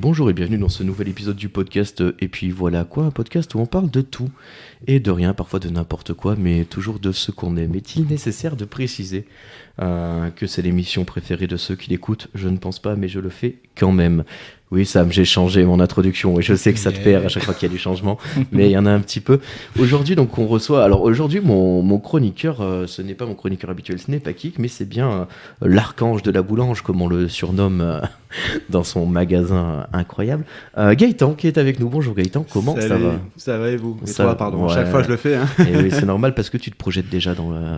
bonjour et bienvenue dans ce nouvel épisode du podcast. Et puis voilà quoi, un podcast où on parle de tout et de rien, parfois de n'importe quoi, mais toujours de ce qu'on aime. Est-il nécessaire de préciser que c'est l'émission préférée de ceux qui l'écoutent? Je ne pense pas, mais je le fais quand même. Oui, Sam, j'ai changé mon introduction et je sais que ça te perd à chaque fois qu'il y a du changement, mais il y en a un petit peu. Aujourd'hui, donc, on reçoit. Alors, aujourd'hui, mon chroniqueur, ce n'est pas mon chroniqueur habituel, ce n'est pas Kik, mais c'est bien l'archange de la boulange, comme on le surnomme dans son magasin incroyable. Gaëtan qui est avec nous. Bonjour Gaëtan, comment ça va? Ça va et vous? Et ça, toi, pardon, ouais. Chaque fois je le fais. Hein. Et oui, c'est normal parce que tu te projettes déjà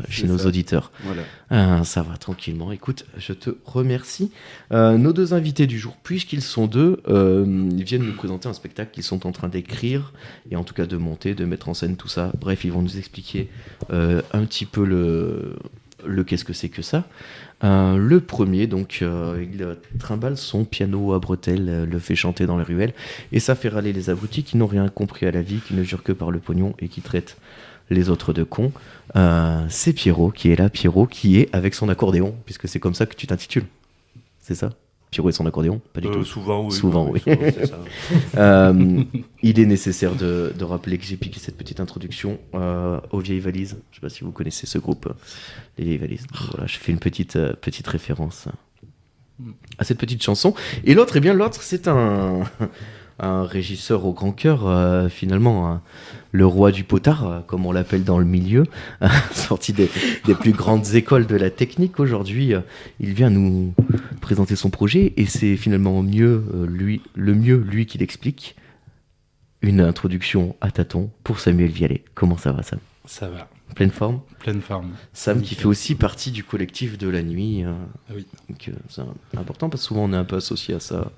chez nos auditeurs. Voilà. Ça va tranquillement. Écoute, je te remercie. Nos deux invités du jour, puisqu'ils sont deux, ils viennent nous présenter un spectacle qu'ils sont en train d'écrire et en tout cas de monter, de mettre en scène tout ça. Bref, ils vont nous expliquer un petit peu le qu'est-ce que c'est que ça. Le premier, donc, il trimballe son piano à bretelles, le fait chanter dans les ruelles, et ça fait râler les abrutis qui n'ont rien compris à la vie, qui ne jurent que par le pognon et qui traitent les autres de cons. C'est Pierrot qui est là, Pierrot qui est avec son accordéon, puisque c'est comme ça que tu t'intitules. C'est ça? Pierrot et son accordéon? Pas du tout. Souvent, oui. Souvent, oui. Souvent, c'est ça. Il est nécessaire de rappeler que j'ai piqué cette petite introduction aux Vieilles Valises. Je ne sais pas si vous connaissez ce groupe, les Vieilles Valises. Donc, voilà, je fais une petite référence à cette petite chanson. Et l'autre, c'est un régisseur au grand cœur, finalement, le roi du potard, comme on l'appelle dans le milieu, sorti des plus grandes écoles de la technique. Aujourd'hui, il vient nous présenter son projet et c'est finalement lui qui l'explique. Une introduction à tâtons pour Samuel Vialet. Comment ça va, Sam? Ça va. Pleine forme? Pleine forme. Sam qui fait aussi partie du collectif de la nuit. Oui. Donc, c'est important parce que souvent on est un peu associé à ça,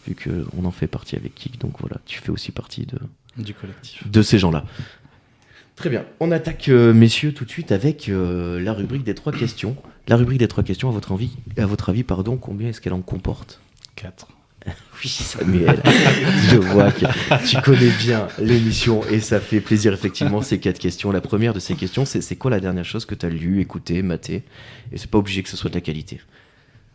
vu qu'on en fait partie avec Kik. Donc voilà, tu fais aussi partie du collectif. De ces gens-là. Très bien. On attaque, messieurs, tout de suite avec la rubrique des 3 questions. La rubrique des 3 questions, à votre avis, combien est-ce qu'elle en comporte? 4. Oui, Samuel, je vois que tu connais bien l'émission et ça fait plaisir, effectivement, ces 4 questions. La première de ces questions, c'est quoi la dernière chose que tu as lu, écouté, maté? Et c'est pas obligé que ce soit de la qualité.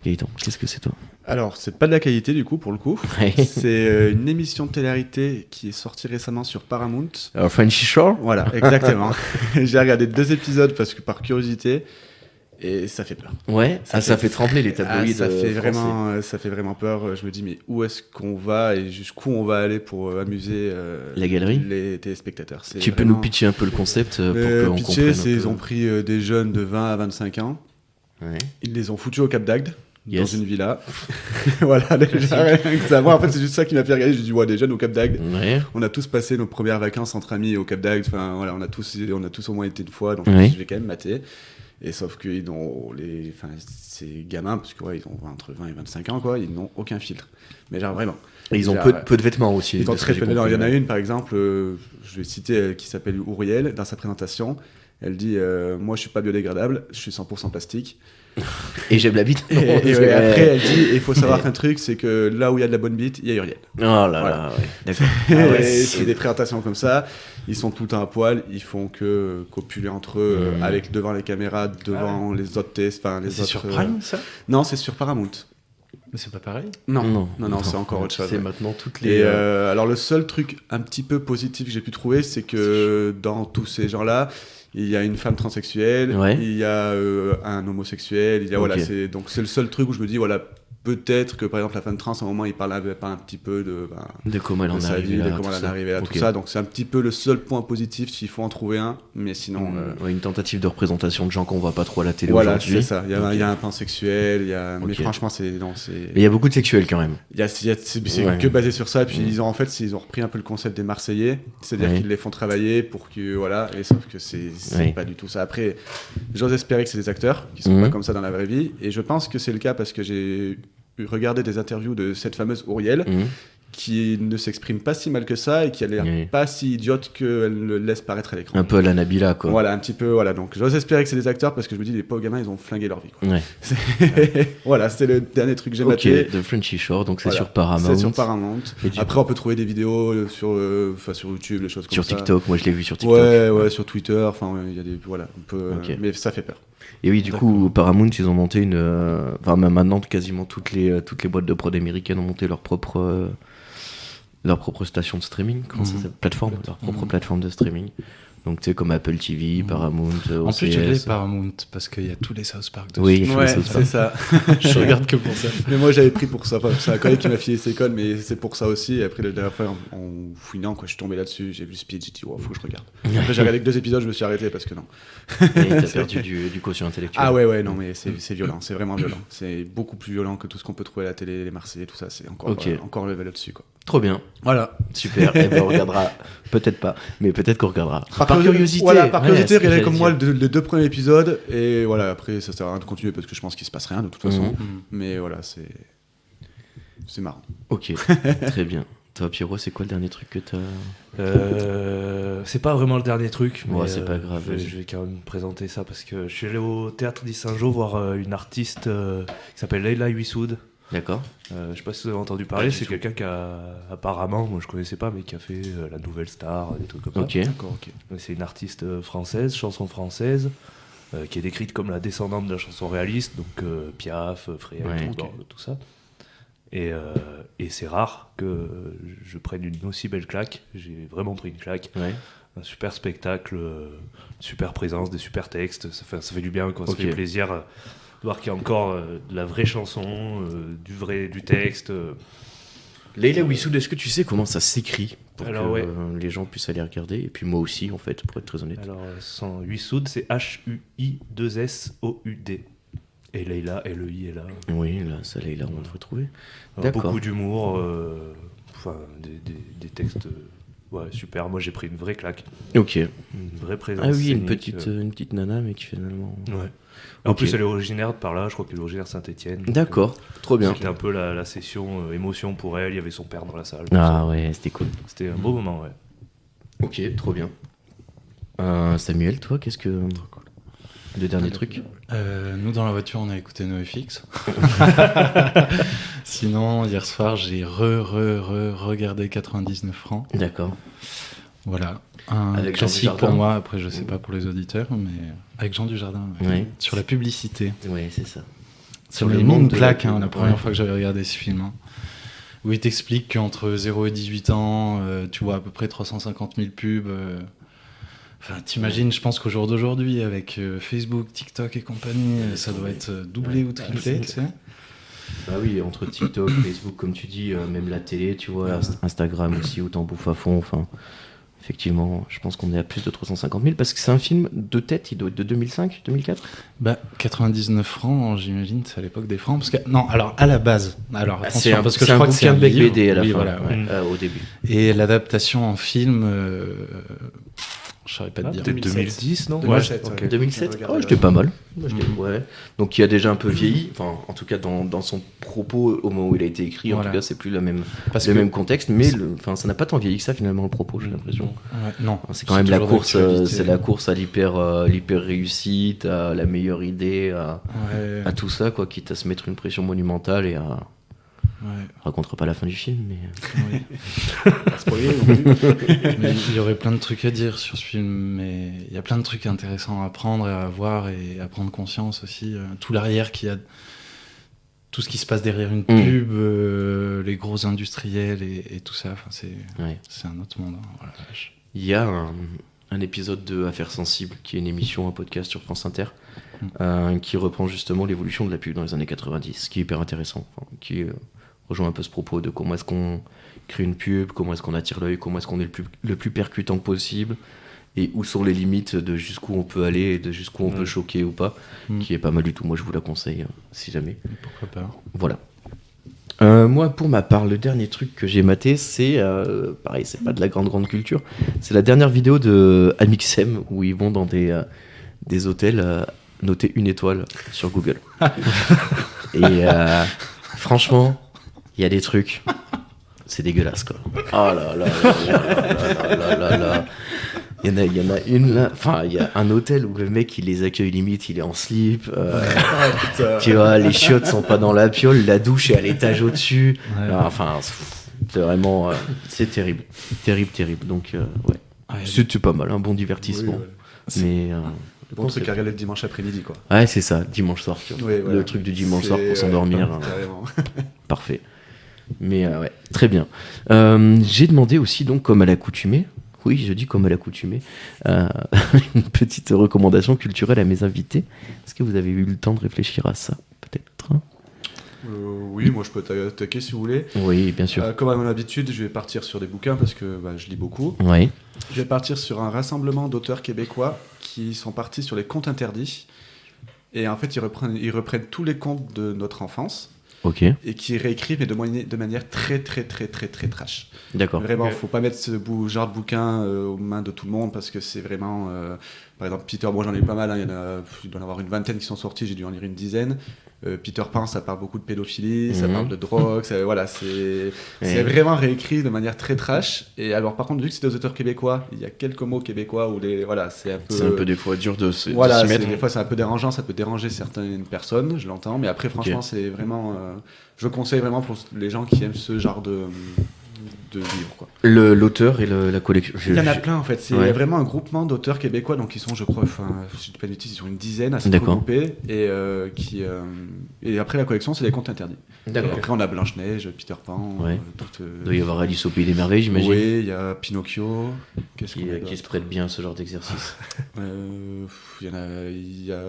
Gaëtan, qu'est-ce que c'est toi? Alors, c'est pas de la qualité du coup, pour le coup. Ouais. C'est une émission de télé-réalité qui est sortie récemment sur Paramount. Alors, Frenchy Shore? Voilà, exactement. J'ai regardé 2 épisodes parce que par curiosité. Et ça fait peur. Ouais, ça fait trembler les tabloïds. Ça fait vraiment peur. Je me dis, mais où est-ce qu'on va et jusqu'où on va aller pour amuser la galerie, les téléspectateurs? Tu peux nous pitcher un peu le concept pour qu'on comprenne un peu. Ils ont pris des jeunes de 20 à 25 ans. Ouais. Ils les ont foutus au Cap d'Agde. Yes. Dans une villa. Voilà, déjà, rien que ça. Moi, en fait, c'est juste ça qui m'a fait regarder. J'ai dit, ouais, des jeunes au Cap d'Agde. Ouais. On a tous passé nos premières vacances entre amis au Cap d'Agde. Enfin, voilà, on a tous au moins été une fois. Donc, ouais. je vais quand même mater. Et sauf que ces gamins, parce que ils ont entre 20 et 25 ans, quoi, ils n'ont aucun filtre. Mais genre vraiment. Et ils ont peu de vêtements aussi. Ils ont très peu de vêtements. Il y en a une, par exemple, je vais citer, qui s'appelle Ouriel, dans sa présentation. Elle dit moi, je suis pas biodégradable, je suis 100% plastique. Et j'aime la bite. Et après, elle dit il faut savoir qu'un truc, c'est que là où il y a de la bonne bite, il y a Uriel. Oh là voilà. là, ouais. D'accord. C'est des présentations comme ça. Ils sont tout le temps à poil, ils font que copuler entre eux avec devant les caméras, devant les autres tests. C'est sur Prime, ça? Non, c'est sur Paramount. Mais c'est pas pareil? Non, c'est encore autre chose. C'est maintenant toutes les. Et alors, le seul truc un petit peu positif que j'ai pu trouver, c'est que dans tous ces gens-là, il y a une femme transsexuelle, il y a un homosexuel, voilà, donc c'est le seul truc où je me dis, voilà, peut-être que par exemple la femme trans, à un moment, il parle pas un petit peu de comment elle en est arrivée là, de comment elle en est arrivée là, tout ça. Donc c'est un petit peu le seul point positif s'il faut en trouver un, mais sinon. Une tentative de représentation de gens qu'on voit pas trop à la télé voilà, aujourd'hui. C'est ça. Il y a un pansexuel, mais franchement, mais il y a beaucoup de sexuels quand même. C'est que basé sur ça. Et puis ils ont repris un peu le concept des Marseillais, c'est-à-dire qu'ils les font travailler pour que voilà, et sauf que c'est pas du tout ça. Après, j'ose espérer que c'est des acteurs qui sont pas comme ça dans la vraie vie, et je pense que c'est le cas parce que j'ai regardé des interviews de cette fameuse Ouriel qui ne s'exprime pas si mal que ça et qui a l'air pas si idiote qu'elle le laisse paraître à l'écran. Un peu à la Nabila, quoi. Voilà, un petit peu, voilà. Donc j'ose espérer que c'est des acteurs parce que je me dis, les pauvres gamins, ils ont flingué leur vie, quoi. Voilà, c'était le dernier truc que j'ai maté. The Frenchy Shore, donc c'est sur Paramount. C'est sur Paramount. Après, on peut trouver des vidéos sur YouTube, les choses comme ça. Sur TikTok, moi je l'ai vu sur TikTok. Ouais, sur Twitter, enfin, il y a des... Voilà, on peut... mais ça fait peur. Et oui, du coup, Paramount, ils ont monté une... Enfin, maintenant, quasiment toutes les boîtes de prod américaines ont monté leur propre leur propre station de streaming, comment ça s'appelle, plateforme, leur propre plateforme de streaming. Donc tu sais, comme Apple TV, Paramount, En OCS. plus, j'ai les Paramount parce qu'il y a tous les South Park dessus. Oui, Ouais, c'est ça. Je regarde que pour ça. Mais moi j'avais pris pour ça. Enfin, c'est un collègue qui m'a filé ses codes, mais c'est pour ça aussi. Et après, la dernière fois, en fouinant, je suis tombé là-dessus. J'ai vu Speed, j'ai dit, faut que je regarde. Après, j'ai regardé que 2 épisodes, je me suis arrêté parce que non. Et t'as perdu du quotient intellectuel. Ah ouais, non, mais c'est violent. C'est vraiment violent. C'est beaucoup plus violent que tout ce qu'on peut trouver à la télé, les Marseillais, tout ça. C'est encore level au-dessus, quoi. Trop bien. Voilà. Super. Et ben on regardera. Peut-être pas, mais peut-être qu'on regardera. Par curiosité. Voilà, par curiosité, c'est ce que regardez comme moi j'allais les 2 premiers épisodes. Et voilà, après, ça sert à rien de continuer parce que je pense qu'il se passe rien de toute façon. Mais voilà, c'est marrant. Ok, très bien. Toi, Pierrot, c'est quoi le dernier truc que t'as... C'est pas vraiment le dernier truc, mais Ouais, c'est pas grave, vas-y. je vais quand même présenter ça parce que je suis allé au théâtre d'Issingeau voir une artiste qui s'appelle Leila Huissoud. D'accord. Je sais pas si vous avez entendu parler, c'est quelqu'un qui a apparemment, moi je connaissais pas, mais qui a fait La Nouvelle Star, des trucs comme Ok. D'accord, ok. ça. C'est une artiste française, chanson française, qui est décrite comme la descendante de la chanson réaliste, donc Piaf, Fréhel, Ouais, tout ça. Et c'est rare que je prenne une aussi belle claque. J'ai vraiment pris une claque. Ouais. Un super spectacle, une super présence, des super textes. Ça fait du bien, quoi. Ça Ok. fait plaisir de voir qu'il y a encore de la vraie chanson, du texte. Leila Huissoud, est-ce que tu sais comment ça s'écrit pour Alors, que ouais. les gens puissent aller regarder? Et puis moi aussi, en fait, pour être très honnête. Alors, sans Huissoud, c'est Huisoud. Et Leila, L-E-I est là. Oui, là, ça, Leila, on devrait trouver. Alors, D'accord. beaucoup d'humour, des textes ouais, super. Moi, j'ai pris une vraie claque. Ok. Une vraie présence. Ah oui, une scénique, petite nana, mais qui finalement... Ouais. En Ok. plus, elle est originaire de par là, je crois qu'elle est originaire de Saint-Etienne. D'accord, trop bien. C'était un peu la session émotion pour elle, il y avait son père dans la salle. Ah ouais, c'était cool. C'était un beau moment, ouais. Ok, trop bien. Samuel, toi, qu'est-ce que... Le dernier truc? Nous, dans la voiture, on a écouté NoFX. Sinon, hier soir, j'ai regardé 99 francs. D'accord. Voilà. Un Avec Jean classique Dujardin. pour moi. Après, je sais pas pour les auditeurs, mais avec Jean Dujardin. Ouais. Ouais. Sur la publicité. Oui, c'est ça. Sur le les monde une de claque, la hein, pub. la première Ouais. fois que j'avais regardé ce film. Hein, où il t'explique qu'entre 0 et 18 ans, tu vois à peu près 350 000 pubs. Enfin, t'imagines, je pense qu'au jour d'aujourd'hui, avec Facebook, TikTok et compagnie, ça doit être doublé ou triplé, tu sais. Ah oui, entre TikTok, Facebook, comme tu dis, même la télé, tu vois, Instagram aussi, autant bouffe à fond, enfin... Effectivement, je pense qu'on est à plus de 350 000 parce que c'est un film de tête, il doit être de 2005, 2004. Bah, 99 francs, j'imagine, c'est à l'époque des francs. Parce que, non, alors à la base, alors C'est attention, un, parce que c'est je un crois que c'est bouquin un de Bec livre. BD à la Oui, fin, voilà, ouais. au début. Et l'adaptation en film, je saurais pas te dire. Peut-être 2010, non? 2007, ok. ouais. 2007, Regardez, j'étais ouais. pas mal. Ouais. Donc il a déjà un peu vieilli, enfin en tout cas dans son propos au moment où il a été écrit, en Voilà. tout cas c'est plus le même que- même contexte, mais ça n'a pas tant vieilli que ça finalement le propos, j'ai l'impression. Ouais, non, C'est quand même la toujours course, d'actualité. c'est la course à l'hyper réussite, à la meilleure idée, Ouais, à tout ça quoi, quitte à se mettre une pression monumentale et à ouais, je raconterai pas la fin du film, mais oui. Pas spoiler non plus. Mais il y aurait plein de trucs à dire sur ce film, mais il y a plein de trucs intéressants à prendre et à voir et à prendre conscience aussi. Tout l'arrière qu'il y a, tout ce qui se passe derrière une pub, les gros industriels et tout ça. Enfin, c'est un autre monde. Hein. Voilà, la vache. il y a un épisode de Affaires sensibles qui est une émission, un podcast sur France Inter qui reprend justement l'évolution de la pub dans les années 90, ce qui est hyper intéressant, qui rejoint un peu ce propos de comment est-ce qu'on crée une pub, comment est-ce qu'on attire l'œil, comment est-ce qu'on est le plus percutant possible et où sont les limites de jusqu'où on peut aller et de jusqu'où on peut choquer ou pas, qui est pas mal du tout. Moi je vous la conseille si jamais. Pourquoi pas. Voilà. Moi pour ma part, le dernier truc que j'ai maté, c'est pareil, c'est pas de la grande culture, c'est la dernière vidéo de Amixem où ils vont dans des hôtels noter 1 étoile sur Google. Et franchement, il y a des trucs, c'est dégueulasse quoi. Oh là là là. Il y en a une là, enfin il y a un hôtel où le mec il les accueille limite, il est en slip, tu vois, les chiottes sont pas dans la piole, la douche est à l'étage au-dessus, enfin c'est vraiment, c'est terrible, donc ouais. C'est pas mal, un bon divertissement, mais... Bon truc à regarder le dimanche après-midi, quoi. Ouais, c'est ça, dimanche soir, tu vois. Oui, voilà. Le truc du dimanche soir pour s'endormir. Carrément. Parfait. Mais ouais, très bien. J'ai demandé aussi, donc, comme à l'accoutumée, oui, je dis comme à l'accoutumée, une petite recommandation culturelle à mes invités. Est-ce que vous avez eu le temps de réfléchir à ça, peut-être? Oui, moi je peux t'attaquer si vous voulez. Oui, bien sûr. Comme à mon habitude, je vais partir sur des bouquins parce que je lis beaucoup. Oui. Je vais partir sur un rassemblement d'auteurs québécois qui sont partis sur les contes interdits. Et en fait, ils reprennent tous les contes de notre enfance. Ok. Et qui réécrivent mais de manière très trash. D'accord. Vraiment, faut pas mettre ce genre de bouquin aux mains de tout le monde parce que c'est vraiment... par exemple, Peter, moi j'en ai eu pas mal, hein, il doit y en avoir une vingtaine qui sont sortis, j'ai dû en lire une dizaine. Peter Pan, ça parle beaucoup de pédophilie, ça parle de drogue, c'est vraiment réécrit de manière très trash. Et alors par contre, vu que c'est des auteurs québécois, il y a quelques mots québécois où c'est un peu des fois dur de s'y mettre. Des fois c'est un peu dérangeant, ça peut déranger certaines personnes, je l'entends, mais après franchement c'est vraiment... je conseille vraiment pour les gens qui aiment ce genre de livres, quoi. L'auteur et la collection. Il y en a plein en fait, c'est vraiment un groupement d'auteurs québécois, donc ils sont, je crois, je dis pas de bêtises, ils sont une dizaine à se regrouper, et après la collection c'est les contes interdits. D'accord. Après on a Blanche-Neige, Peter Pan, il doit y avoir Alice au Pays des Merveilles, j'imagine. Oui, il y a Pinocchio. Qui se prête bien à ce genre d'exercice. Il y a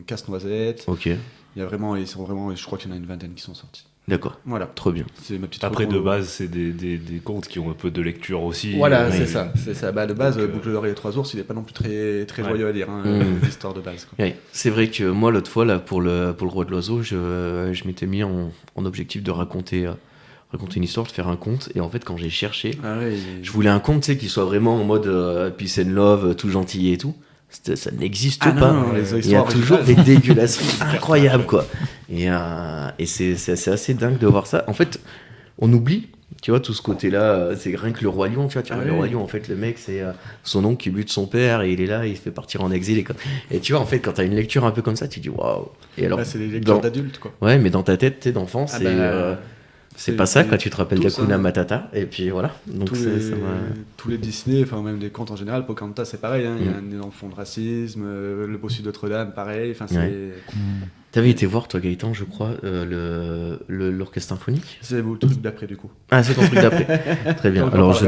Casse-Noisette. Ok. Il y a vraiment, je crois qu'il y en a une vingtaine qui sont sortis. D'accord. Voilà. Trop bien. C'est ma petite Après, de base, c'est des contes qui ont un peu de lecture aussi. Voilà, c'est ça. De base, Boucle d'or et les Trois ours, il n'est pas non plus très joyeux à lire, l'histoire de base. Quoi. Ouais. C'est vrai que moi, l'autre fois, là, pour le Roi de l'Oiseau, je m'étais mis en objectif de raconter une histoire, de faire un conte. Et en fait, quand j'ai cherché, je voulais un conte qui soit vraiment en mode peace and love, tout gentil et tout. Ça n'existe pas. Non, il y a toujours des dégueulasseries incroyables, quoi. Et c'est assez dingue de voir ça. En fait, on oublie, tu vois, tout ce côté-là. C'est rien que le Roi Lion, tu vois. Le Roi Lion, en fait, le mec, c'est son oncle qui bute son père et il est là, il se fait partir en exil. Et tu vois, en fait, quand t'as une lecture un peu comme ça, tu dis waouh. Et alors, c'est les lectures d'adultes, quoi. Ouais, mais dans ta tête, t'es d'enfant, c'est pas ça quand tu te rappelles d'Hakuna Matata, et puis voilà. Donc tous les Disney, enfin même des contes en général, Pocahontas c'est pareil, il y a un énorme fond de racisme, le bossu de Notre-Dame pareil, enfin T'avais été voir toi Gaëtan, je crois, l'orchestre symphonique. C'est le truc d'après du coup. Ah c'est ton truc d'après. Très bien. Alors je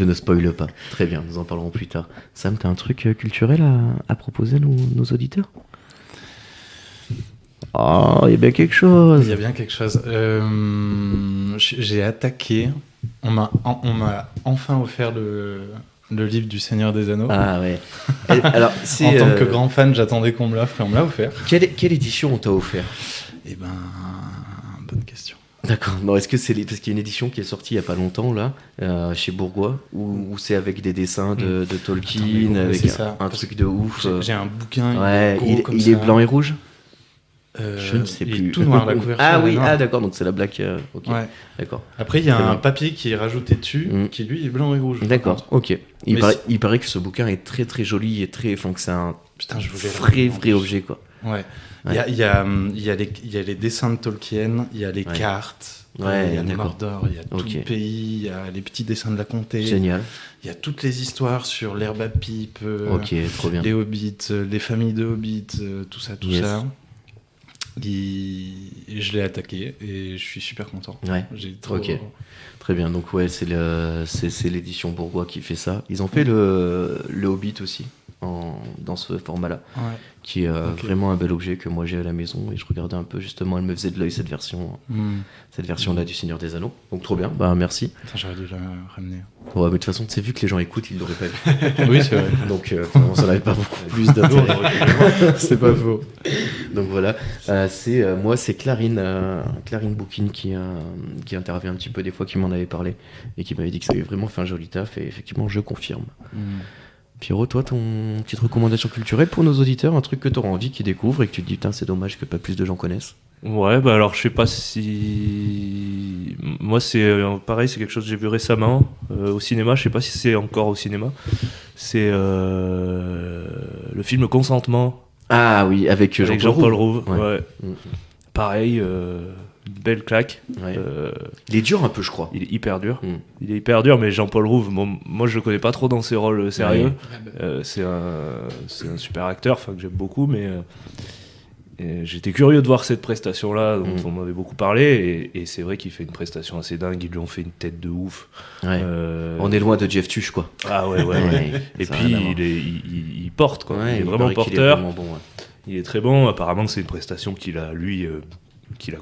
ne spoile pas. Très bien, nous en parlerons plus tard. Sam, t'as un truc culturel à proposer à nos auditeurs? Oh, il y a bien quelque chose. Il y a bien quelque chose. J'ai attaqué. On m'a enfin offert le livre du Seigneur des Anneaux. Ah ouais. Alors, en tant que grand fan, j'attendais qu'on me l'offre et on me l'a offert. Quelle édition on t'a offert? Eh ben, bonne question. D'accord. Non, est-ce que c'est parce qu'il y a une édition qui est sortie il y a pas longtemps là, chez Bourgois, où c'est avec des dessins de Tolkien, avec un truc de ouf. J'ai un bouquin. Ouais. Il est blanc et rouge. Je ne sais plus. Il est tout noir la couverture. Ah oui, d'accord, donc c'est la black. Ok. Ouais. D'accord. Après, il y a un papier qui est rajouté dessus, qui lui est blanc et rouge. D'accord. Ok. Il paraît que ce bouquin est très très joli et très, que c'est un vrai objet quoi. Ouais. Il y a les dessins de Tolkien, il y a les cartes, il y a le Mordor, il y a tout le pays, il y a les petits dessins de la comté. Génial. Il y a toutes les histoires sur l'herbe à pipe, trop bien. Les hobbits, les familles de hobbits, tout ça. Je l'ai attaqué et je suis super content. Ouais. Très bien. Donc c'est l'édition Bourgois qui fait ça. Ils ont fait le Hobbit aussi dans ce format-là, qui est vraiment un bel objet que moi j'ai à la maison et je regardais un peu justement. Elle me faisait de l'œil cette version-là du Seigneur des Anneaux. Donc trop bien. Bah merci. J'aurais dû la ramener. Ouais, mais de toute façon, c'est vu que les gens écoutent, ils l'auraient pas vu. Oui, c'est vrai. Donc ça n'avait pas beaucoup plus d'intérêt. C'est pas faux. Donc voilà, c'est Clarine Bouquin qui intervient un petit peu des fois, qui m'en avait parlé et qui m'avait dit que ça avait vraiment fait un joli taf, et effectivement je confirme. Pierrot, toi, ton petite recommandation culturelle pour nos auditeurs, un truc que tu auras envie qu'ils découvrent et que tu te dis putain c'est dommage que pas plus de gens connaissent? Ouais, bah alors je sais pas si... Moi c'est pareil, c'est quelque chose que j'ai vu récemment au cinéma, je sais pas si c'est encore au cinéma. C'est le film Consentement. Ah oui, avec Jean-Paul Rouve. Ouais. Pareil, une belle claque. Ouais. Il est dur un peu, je crois. Il est hyper dur. Il est hyper dur, mais Jean-Paul Rouve, moi je le connais pas trop dans ses rôles sérieux. C'est un super acteur, que j'aime beaucoup, mais j'étais curieux de voir cette prestation-là, dont on m'avait beaucoup parlé, et c'est vrai qu'il fait une prestation assez dingue. Ils lui ont fait une tête de ouf. Ouais. On est loin de Jeff Tuch, quoi. Ah ouais. Et puis il porte, quoi. Ouais, il est vraiment porteur. Il est vraiment bon, Il est très bon. Apparemment, c'est une prestation qu'il a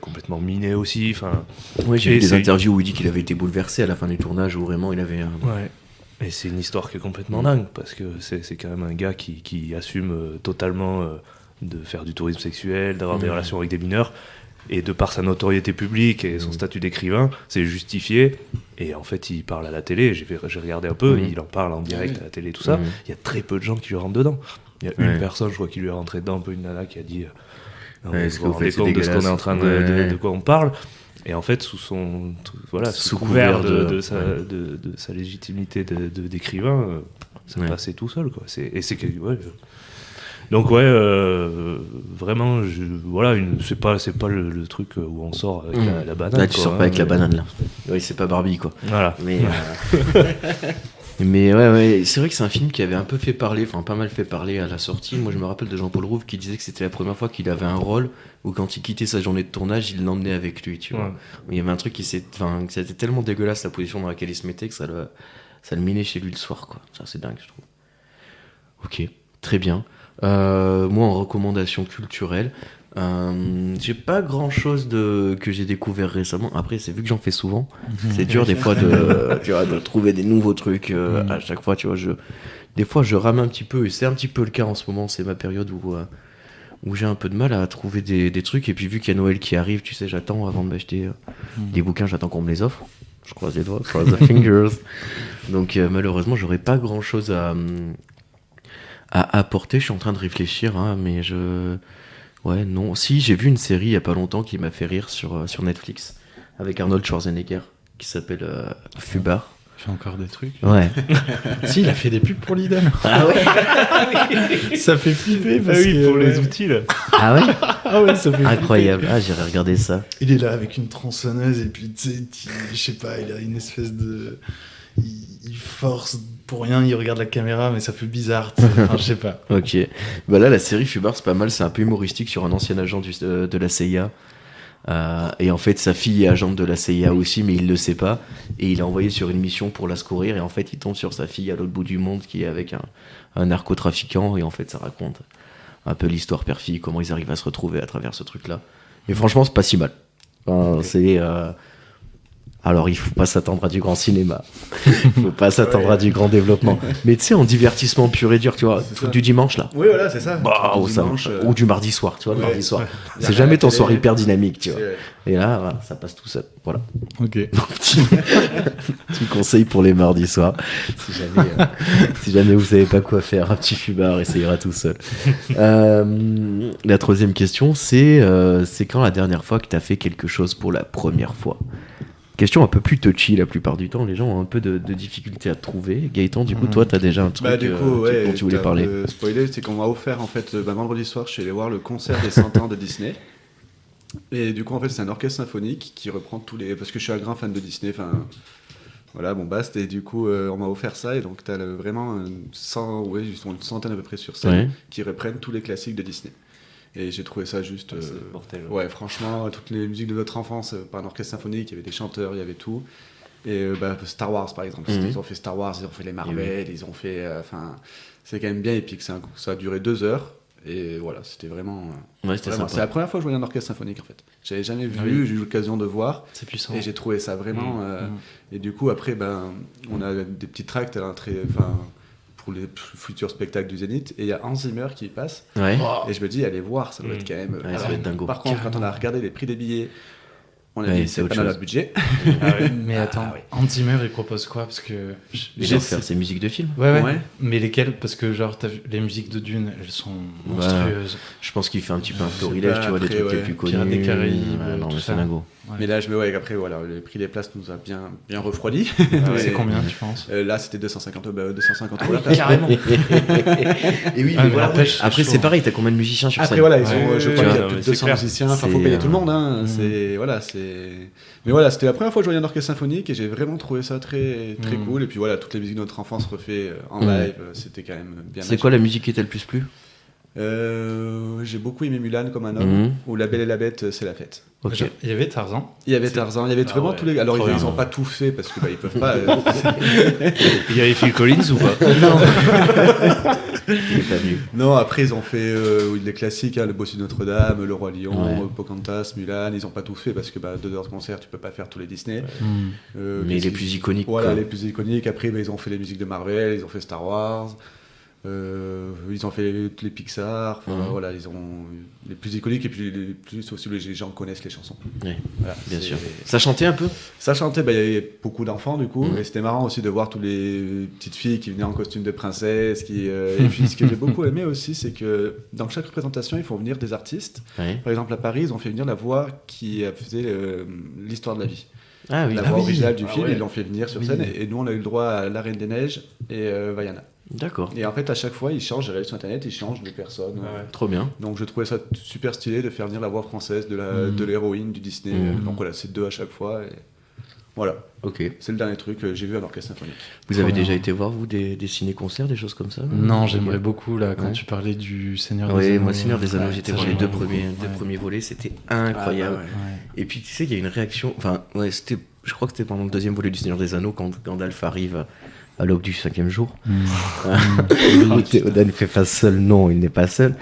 complètement miné aussi. Enfin, j'ai vu des interviews où il dit qu'il avait été bouleversé à la fin du tournage, où vraiment il avait. Ouais. Et c'est une histoire qui est complètement dingue, parce que c'est quand même un gars qui assume totalement de faire du tourisme sexuel, d'avoir des relations avec des mineurs, et de par sa notoriété publique et son statut d'écrivain, c'est justifié. Et en fait, il parle à la télé. J'ai regardé un peu, il en parle en direct à la télé, tout ça. Il y a très peu de gens qui lui rentrent dedans. Il y a une personne, je crois, qui lui est rentrée dedans, un peu une nana qui a dit vous vous rendez compte de ce qu'on est en train de quoi on parle. Et en fait, sous couvert de sa légitimité d'écrivain, ça passait tout seul, quoi. Donc vraiment, c'est pas le truc où on sort avec la banane. Là, tu sors pas avec la banane, là. Oui, c'est pas Barbie, quoi. Voilà. Mais ouais, c'est vrai que c'est un film qui avait un peu fait parler, enfin pas mal fait parler à la sortie. Moi, je me rappelle de Jean-Paul Rouve qui disait que c'était la première fois qu'il avait un rôle où quand il quittait sa journée de tournage, il l'emmenait avec lui, tu vois. Il y avait un truc que c'était tellement dégueulasse la position dans laquelle il se mettait que ça le minait chez lui le soir, quoi. Ça, c'est dingue, je trouve. Ok, très bien. Moi, en recommandation culturelle, j'ai pas grand chose que j'ai découvert récemment. Après, c'est vu que j'en fais souvent, c'est dur des fois de trouver des nouveaux trucs à chaque fois, tu vois. Des fois, je rame un petit peu, et c'est un petit peu le cas en ce moment. C'est ma période où j'ai un peu de mal à trouver des trucs. Et puis, vu qu'il y a Noël qui arrive, tu sais, j'attends avant de m'acheter des bouquins, j'attends qu'on me les offre. Je croise les doigts, cross the fingers. Donc, malheureusement, j'aurais pas grand chose à apporter. Je suis en train de réfléchir, mais ouais, non. Si, j'ai vu une série il y a pas longtemps qui m'a fait rire sur Netflix avec Arnold Schwarzenegger qui s'appelle Fubar. Il fait encore des trucs. Ouais. Si, il a fait des pubs pour Lidl. Ah ouais. Ça fait flipper parce que pour les outils là. Ah ouais. Ah ouais, ça fait Incroyable. flipper. Ah, j'irai regarder ça. Il est là avec une tronçonneuse et puis tu sais, je sais pas, il a une espèce de, il force pour rien, il regarde la caméra, mais ça fait bizarre. Enfin, je sais pas. Ok. Bah là, la série Fubar, c'est pas mal. C'est un peu humoristique sur un ancien agent de la CIA. Et en fait, sa fille est agente de la CIA aussi, mais il le sait pas. Et il est envoyé sur une mission pour la secourir. Et en fait, il tombe sur sa fille à l'autre bout du monde, qui est avec un narcotrafiquant. Et en fait, ça raconte un peu l'histoire père-fille, comment ils arrivent à se retrouver à travers ce truc-là. Et franchement, c'est pas si mal. Alors, il faut pas s'attendre à du grand cinéma. Il faut pas s'attendre à du grand développement. Mais tu sais, en divertissement pur et dur, tu vois, truc du dimanche, là. Oui, voilà, c'est ça. Ou du mardi soir, tu vois, le mardi soir. C'est jamais ton soir hyper dynamique, tu vois. Et là, voilà, ça passe tout seul. Voilà. Ok. Petit conseil pour les mardis soirs. Si jamais vous savez pas quoi faire, un petit Fubar, ça ira tout seul. La troisième question, c'est quand la dernière fois que t'as fait quelque chose pour la première fois? Question un peu plus touchy la plupart du temps, les gens ont un peu de difficulté à trouver. Gaëtan, du coup, toi, t'as déjà un truc dont tu voulais parler. Spoiler, c'est qu'on m'a offert en fait vendredi soir, je suis allé voir le concert des 100 ans de Disney. Et du coup, en fait, c'est un orchestre symphonique qui reprend tous les. Parce que je suis un grand fan de Disney, enfin. Voilà, bon, basta. Et du coup, on m'a offert ça. Et donc, t'as vraiment une centaine à peu près sur scène qui reprennent tous les classiques de Disney. Et j'ai trouvé ça juste mortel. Ouais, franchement, toutes les musiques de notre enfance par un orchestre symphonique, il y avait des chanteurs, il y avait tout. Et Star Wars par exemple, ils ont fait Star Wars, ils ont fait les Marvel, ils ont fait c'est quand même bien épique, ça a duré 2 heures et voilà, c'était vraiment c'est la première fois que je voyais un orchestre symphonique en fait. J'avais jamais vu, j'ai eu l'occasion de voir. C'est puissant. Et j'ai trouvé ça vraiment et du coup après on a des petits tracts pour les futurs spectacles du Zénith, et il y a Hans Zimmer qui passe, et je me dis allez voir, ça doit être quand même ça va être dingo. Par contre, quand on a regardé les prix des billets, on a dit c'est pas dans notre budget. Mais attends, Hans Zimmer il propose quoi? Parce que j'ai faire ses musiques de films. Ouais. Mais lesquelles? Parce que genre t'as vu, les musiques de Dune, elles sont monstrueuses. Je pense qu'il fait un petit peu un florilège, tu vois, des trucs les plus connus. Pirates des Caraïbes, non, mais c'est dingo. Mais là, après, voilà, le prix des places nous a bien refroidi. C'est combien, tu penses? Là, c'était 250 euros la place. Carrément. Et oui, mais voilà. Après, c'est pareil, t'as combien de musiciens sur scène? Après, voilà, je crois qu'il y a plus de 200 musiciens. Enfin, faut payer tout le monde. Mais voilà, c'était la première fois que je voyais un orchestre symphonique et j'ai vraiment trouvé ça très, très cool. Et puis voilà, toutes les musiques de notre enfance refait en live, c'était quand même bien. C'est quoi la musique qui t'a le plus plu? J'ai beaucoup aimé Mulan comme un homme, ou La Belle et la Bête, c'est la fête. Ok. Il y avait Tarzan. Il y avait Tarzan, il y avait vraiment tous les. Alors ils n'ont pas tout fait parce que ils peuvent pas. Il y avait Phil Collins ou pas? Il est pas venu. Non, après ils ont fait les classiques, Le Bossu de Notre-Dame, Le Roi Lion, Pocahontas, Mulan. Ils n'ont pas tout fait parce que 2 heures de concert, tu peux pas faire tous les Disney. Mais les plus iconiques. Voilà, quoi. les plus iconiques. Après, ils ont fait les musiques de Marvel, ils ont fait Star Wars. Ils ont fait les Pixar, voilà, ils ont les plus iconiques et puis les plus aussi les gens connaissent les chansons. Ouais, voilà, bien sûr. Ça chantait un peu? Ça chantait, il y avait beaucoup d'enfants du coup, et c'était marrant aussi de voir toutes les petites filles qui venaient en costume de princesse. Et puis ce que j'ai beaucoup aimé aussi, c'est que dans chaque représentation, ils font venir des artistes. Ouais. Par exemple, à Paris, ils ont fait venir la voix qui faisait l'histoire de la vie. Ah oui. La voix originale du Ah film, ouais. ils l'ont fait venir sur scène, et nous on a eu le droit à La Reine des Neiges et Vaiana. D'accord. Et en fait, à chaque fois, ils changent, j'ai regardé sur internet, ils changent de personne. Trop bien. Donc je trouvais ça super stylé de faire venir la voix française de l'héroïne du Disney. Donc voilà, c'est 2 à chaque fois. Et voilà, Ok. c'est le dernier truc que j'ai vu à l'orchestre symphonique. Vous avez bien. déjà été voir, vous, des ciné-concerts, des choses comme ça? Non, j'aimerais beaucoup, là, quand Ouais. tu parlais du Seigneur des Oui, Anneaux. moi, Seigneur des Anneaux, j'étais ça, voir les j'aimerais deux beaucoup. premiers volets, c'était incroyable. Ah, bah Ouais. Et puis, tu sais, il y a une réaction. Enfin, ouais, je crois que c'était pendant le 2e volet du Seigneur des Anneaux, quand Gandalf arrive à l'aube du 5e jour. Où Théoden fait face seul. Non, il n'est pas seul.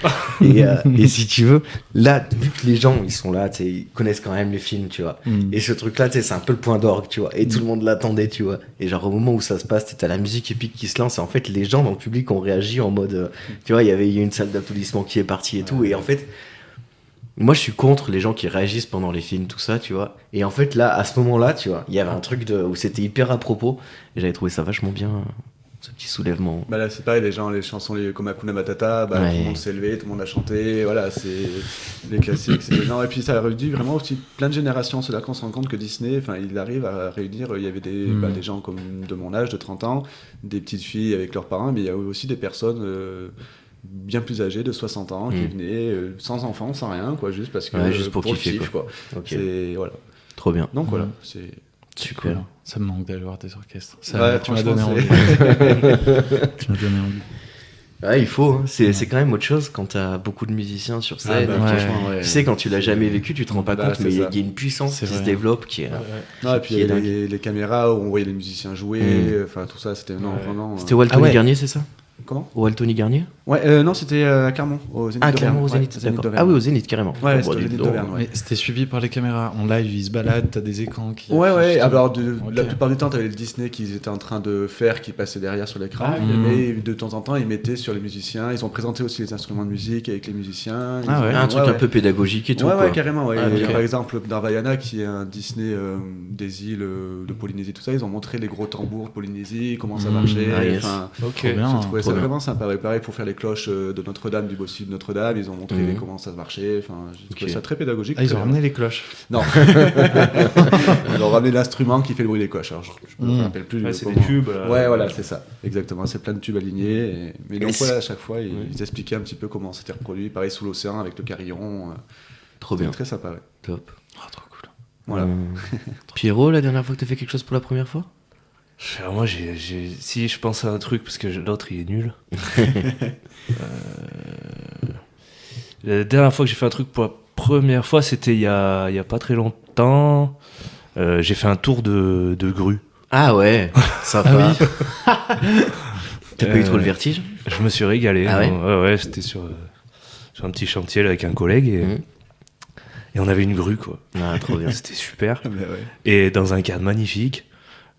Et si tu veux, là, vu que les gens, ils sont là, tu sais, ils connaissent quand même les films, tu vois. Et ce truc-là, tu sais, c'est un peu le point d'orgue, tu vois. Et tout le monde l'attendait, tu vois. Et genre, au moment où ça se passe, t'as la musique épique qui se lance. Et en fait, les gens dans le public ont réagi en mode. Tu vois, il y a eu une salle d'applaudissements qui est partie et tout. Et en fait. Moi, je suis contre les gens qui réagissent pendant les films, tout ça, tu vois. Et en fait, là, à ce moment-là, tu vois, il y avait un truc où c'était hyper à propos. Et j'avais trouvé ça vachement bien, ce petit soulèvement. Bah là, c'est pareil, les chansons comme Hakuna Matata, tout le monde s'est levé, tout le monde a chanté. Voilà, c'est les classiques. Non, et puis ça a réuni vraiment aussi plein de générations. C'est là qu'on se rend compte que Disney, il arrive à réunir. Il y avait des gens comme de mon âge, de 30 ans, des petites filles avec leurs parents, mais il y a aussi des personnes. Bien plus âgés, de 60 ans, qui venaient sans enfants, sans rien, quoi, juste parce que juste pour le kiffer, kiff, quoi. Ok. C'est voilà. Trop bien. Donc voilà, c'est Super. Cool. Ça me manque d'aller voir des orchestres. Ouais, Tu m'as donné franchement, envie. Tu m'as donné envie. Ouais, il faut. Hein. C'est quand même autre chose quand t'as beaucoup de musiciens sur scène. bah, franchement, ouais. Tu sais, quand tu l'as jamais vécu, tu te rends pas Bah, compte, c'est mais il y ça. a une puissance C'est qui vrai. se développe qui est. Non, et puis qui il y est a les caméras où on voyait les musiciens jouer, enfin tout ça, c'était vraiment. C'était Waltony Garnier, c'est ça? Comment? Waltony Garnier? Ouais, non, c'était à Clermont, au Zénith d'Auvergne. Clairement au Zénith, Ouais, d'accord. d'Auvergne. Ah oui, au Zénith, carrément. Ouais, Bon, c'était au dis Zénith donc. d'Auvergne, ouais. Mais c'était suivi par les caméras. En live, ils se baladent, t'as des écrans qui. Ouais, affichent tout. alors Ok. la plupart du temps, t'avais le Disney qu'ils étaient en train de faire, qui passait derrière sur l'écran, Ah oui. mais de temps en temps, ils mettaient sur les musiciens, ils ont présenté aussi les instruments de musique avec les musiciens. Ils Ah ont- ouais. Un truc ouais, un ouais. peu pédagogique et tout. Ouais, quoi. ouais, carrément. Ouais. Ah, Et ok. par exemple, dans Vaiana, qui est un Disney des îles de Polynésie, tout ça, ils ont montré les gros tambours de Polynésie, comment ça marchait. Ah, yes. Enfin, Ok. Trop bien. j'ai trouvé trop ça bien. vraiment sympa. Ouais, pareil, pour faire les cloches de Notre-Dame, du Bossu de Notre-Dame, ils ont montré comment ça marchait. Enfin, j'ai trouvé Ok. ça très pédagogique. Ah, ils très ont bien. ramené les cloches. Non. Ils ont ramené l'instrument qui fait le bruit des cloches. Alors, je me rappelle plus. Ouais, c'est comment. des tubes. Ouais, voilà, c'est ça. Exactement. C'est plein de tubes alignés. Mais donc, Et voilà, à chaque fois, ils expliquaient un petit peu comment c'était reproduit. Pareil, sous l'océan, avec le carillon. Trop C'était bien. très sympa, ouais. Top. Oh, trop cool. Voilà. Pierrot, la dernière fois que t'as fait quelque chose pour la première fois? Alors moi, si je pense à un truc, parce que l'autre, il est nul. La dernière fois que j'ai fait un truc pour la première fois, c'était il y a pas très longtemps. J'ai fait un tour de grue. Ah ouais, sympa. T'as pas eu trop le vertige? Je me suis régalé. Ah ouais Ouais, c'était sur un petit chantier là, avec un collègue et on avait une grue, quoi. Ah, trop bien. C'était super. Mais ouais. Et dans un cadre magnifique.